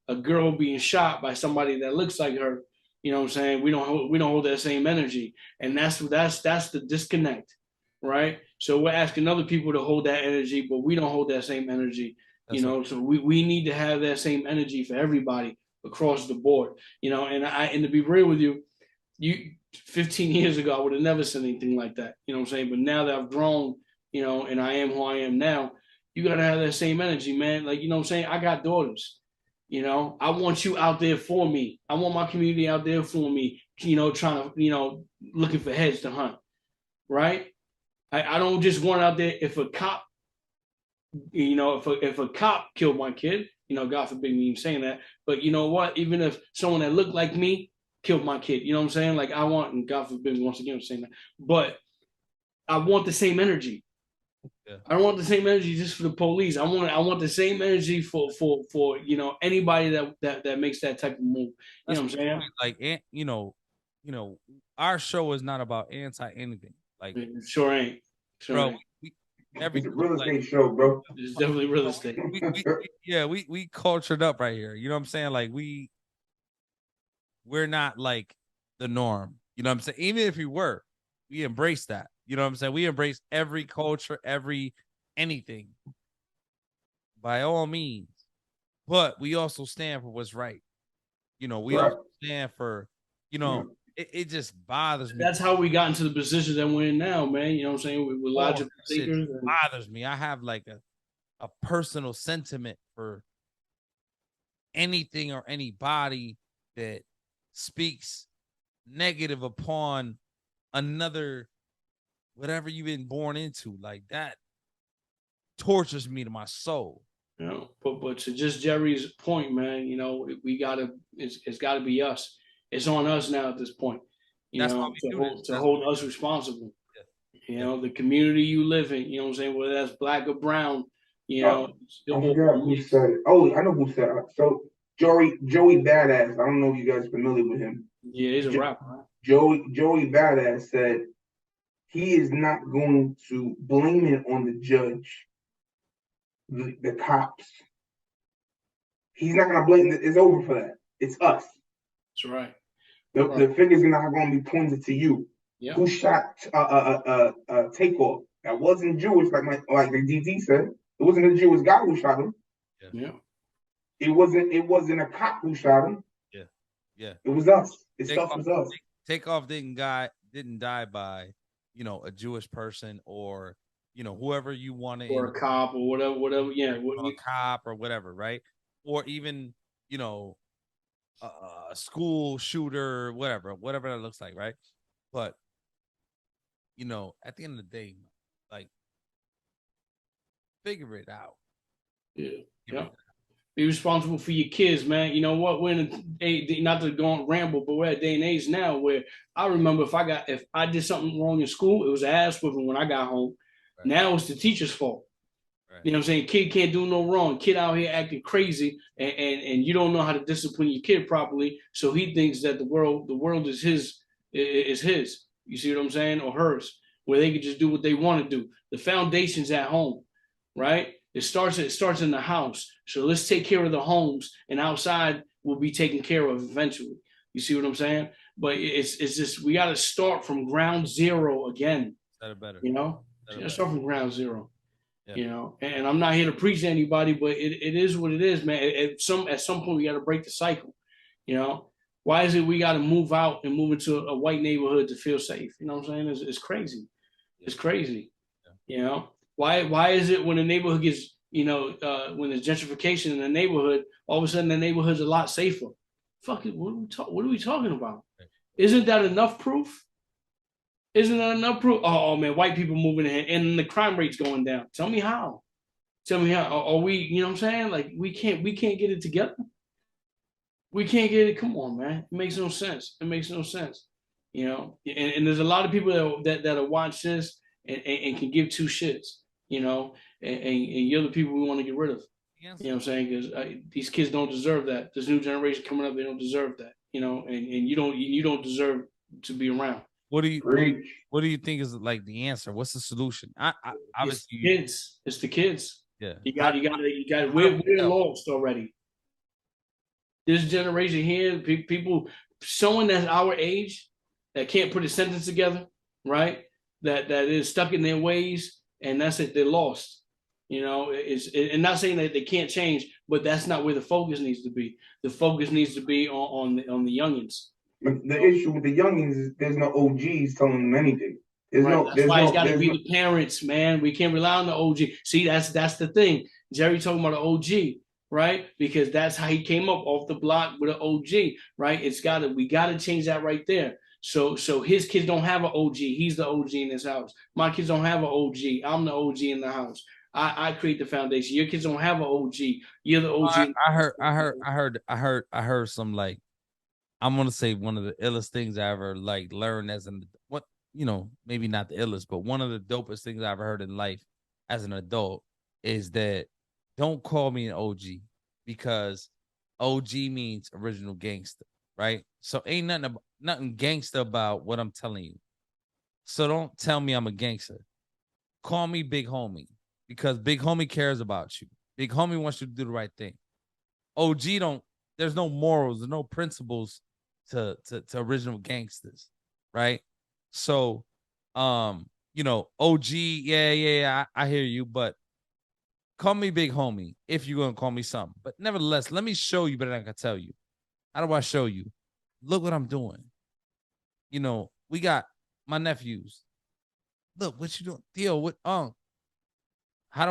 Speaker 2: a girl being shot by somebody that looks like her. You know what I'm saying? We don't hold that same energy, and that's the disconnect, right? So we're asking other people to hold that energy, but we don't hold that same energy. So we need to have that same energy for everybody across the board. And to be real with you, 15 years ago I would have never said anything like that. You know what I'm saying? But now that I've grown, and I am who I am now, you gotta have that same energy, man. Like, you know what I'm saying? I got daughters. I want you out there for me. I want my community out there for me, trying to, looking for heads to hunt, right? I don't just want out there if a cop, if a cop killed my kid, God forbid me even saying that, but you know what? Even if someone that looked like me killed my kid, you know what I'm saying? Like I want, and God forbid me once again saying that, but I want the same energy. Yeah. I don't want the same energy just for the police. I want the same energy for anybody that makes that type of move. You know what I'm saying?
Speaker 3: Like, our show is not about anti anything. Like,
Speaker 2: it sure ain't.
Speaker 3: Bro,
Speaker 4: it's a real estate show, bro.
Speaker 2: It's definitely real estate.
Speaker 3: We cultured up right here. You know what I'm saying? Like we're not like the norm. You know what I'm saying? Even if we were, we embrace that. You know what I'm saying? We embrace every culture, anything, by all means. But we also stand for what's right. We also stand for, it just bothers me.
Speaker 2: That's how we got into the position that we're in now, man. You know what I'm saying? With logical thinkers.
Speaker 3: It bothers me. I have like a personal sentiment for anything or anybody that speaks negative upon another, whatever you've been born into. Like that tortures me to my soul.
Speaker 2: But to just Jerry's point, man, it's gotta be us. It's on us now at this point, to hold us responsible. Yeah. The community you live in, you know what I'm saying, whether that's black or brown,
Speaker 4: I forgot who said it. Oh, I know who said it. So Joey Badass, I don't know if you guys are familiar with him.
Speaker 2: Yeah, he's a rapper. Right?
Speaker 4: Joey Badass said he is not going to blame it on the judge, the cops. He's not going to blame it. It's over for that. It's us.
Speaker 2: That's right.
Speaker 4: The finger's not going to be pointed to you.
Speaker 2: Yep.
Speaker 4: Who shot Takeoff? That wasn't Jewish, like the DD said. It wasn't a Jewish guy who shot him.
Speaker 2: Yeah.
Speaker 4: It wasn't a cop who shot him.
Speaker 3: Yeah.
Speaker 4: It was us. It was us.
Speaker 3: Takeoff didn't die by, a Jewish person or, whoever you wanted,
Speaker 2: or a cop or whatever. Yeah,
Speaker 3: a cop or whatever, right? Or even, a school shooter, whatever that looks like, right? But, at the end of the day, like, figure it out.
Speaker 2: Yeah. Be responsible for your kids, man. You know what? We're in a, not to go on ramble, but we're at a day and age now where I remember if I did something wrong in school, it was an ass whipping when I got home. Right. Now it's the teacher's fault. Right. You know what I'm saying? Kid can't do no wrong. Kid out here acting crazy, and you don't know how to discipline your kid properly, so he thinks that the world is his. You see what I'm saying? Or hers, where they can just do what they want to do. The foundation's at home, right? It starts in the house. So let's take care of the homes, and outside will be taken care of eventually. You see what I'm saying? But it's just we got to start from ground zero again.
Speaker 3: Better, better.
Speaker 2: You know,
Speaker 3: Just
Speaker 2: start from ground zero.
Speaker 3: Yeah.
Speaker 2: You know, and I'm not here to preach to anybody, but it is what it is, man. At some point, we got to break the cycle. You know, why is it we got to move out and move into a white neighborhood to feel safe? You know what I'm saying? It's crazy. It's crazy. Yeah. You know, why is it when the neighborhood gets, you know, when there's gentrification in the neighborhood, all of a sudden the neighborhood's a lot safer? Fuck it, what are we talking about? Isn't that enough proof? Isn't that enough proof? Oh man, white people moving in and the crime rate's going down. Tell me how. Tell me how. Are we, you know what I'm saying? Like we can't get it together. We can't get it. Come on, man. It makes no sense. It makes no sense. You know, and there's a lot of people that watch this and can give two shits, you know, and you're the people we want to get rid of. You know what I'm saying? Because these kids don't deserve that. This new generation coming up, they don't deserve that, you know, and you don't deserve to be around.
Speaker 3: What do you think is like the answer? What's the solution? Obviously,
Speaker 2: it's the kids.
Speaker 3: Yeah,
Speaker 2: you got we're lost already. This generation here, people, someone that's our age that can't put a sentence together, right? That is stuck in their ways, and that's it. They're lost. You know, and not saying that they can't change, but that's not where the focus needs to be. The focus needs to be on the youngins.
Speaker 4: The issue with the youngins is there's no OGs telling them anything.
Speaker 2: That's why it's got to be the parents, man. We can't rely on the OG. See, that's the thing. Jerry talking about the OG, right? Because that's how he came up off the block with an OG, right? We got to change that right there. So his kids don't have an OG. He's the OG in his house. My kids don't have an OG. I'm the OG in the house. I create the foundation. Your kids don't have an OG. You're the OG.
Speaker 3: I heard some, like, I'm gonna say one of the illest things I ever like learned as maybe not the illest, but one of the dopest things I ever heard in life as an adult is that don't call me an OG, because OG means original gangster, right? So ain't nothing gangster about what I'm telling you. So don't tell me I'm a gangster. Call me big homie, because big homie cares about you. Big homie wants you to do the right thing. OG there's no morals, there's no principles to original gangsters, right? So OG, yeah, I hear you, but call me big homie if you're gonna call me something. But nevertheless, let me show you better than I can tell you. How do I show you? Look what I'm doing. You know, we got my nephews. Look, what you doing? Theo, what how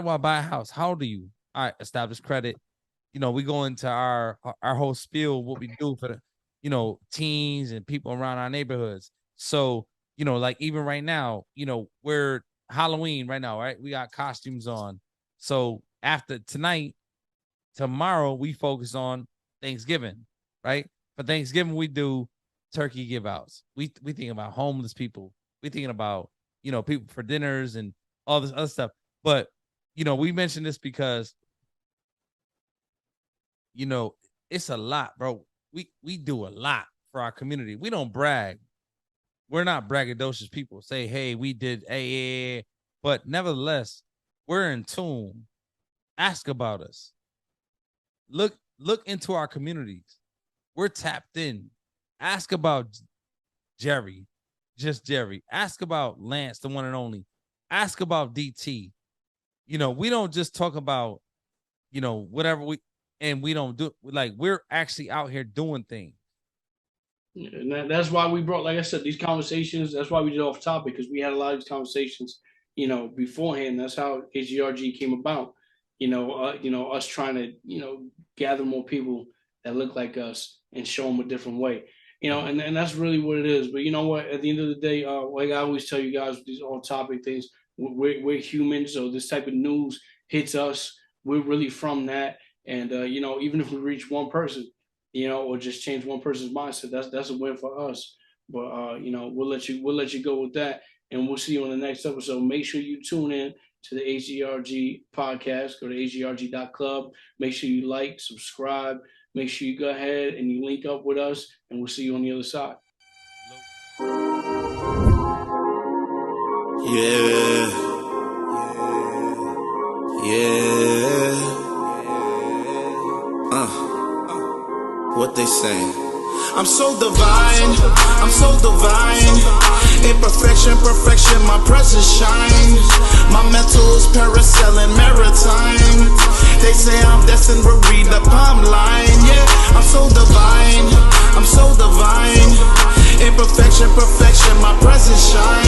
Speaker 3: do I buy a house? How old are you? All right, establish credit. You know, we go into our whole spiel, what we do for the, teens and people around our neighborhoods. So, like even right now, we're Halloween right now, right? We got costumes on. So after tonight, tomorrow we focus on Thanksgiving, right? For Thanksgiving, we do turkey give outs. We think about homeless people. We thinking about, people for dinners and all this other stuff. But, we mentioned this because, it's a lot, bro. We do a lot for our community. We don't brag. We're not braggadocious people. Say, hey, we did, hey. But nevertheless, we're in tune. Ask about us. Look into our communities. We're tapped in. Ask about Jerry, just Jerry. Ask about Lance, the one and only. Ask about DT. We don't just talk about, whatever we don't do, like, we're actually out here doing things.
Speaker 2: And that's why we brought, like I said, these conversations. That's why we did off topic, because we had a lot of these conversations, beforehand. That's how H.G.R.G came about. Us trying to, gather more people that look like us and show them a different way. And that's really what it is. But you know what? At the end of the day, like I always tell you guys with these off topic things, we're human. So this type of news hits us. We're really from that. And even if we reach one person, or just change one person's mindset, that's a win for us. But we'll let you go with that, and we'll see you on the next episode. Make sure you tune in to the H.G.R.G podcast. Go to hgrg.club. Make sure you like, subscribe. Make sure you go ahead and you link up with us, and we'll see you on the other side.
Speaker 1: Yeah. what they say. I'm so divine, I'm so divine. Imperfection, perfection, my presence shines. My mental is parasailing maritime. They say I'm destined to read the palm line. Yeah, I'm so divine, I'm so divine. Imperfection, perfection, my presence shines.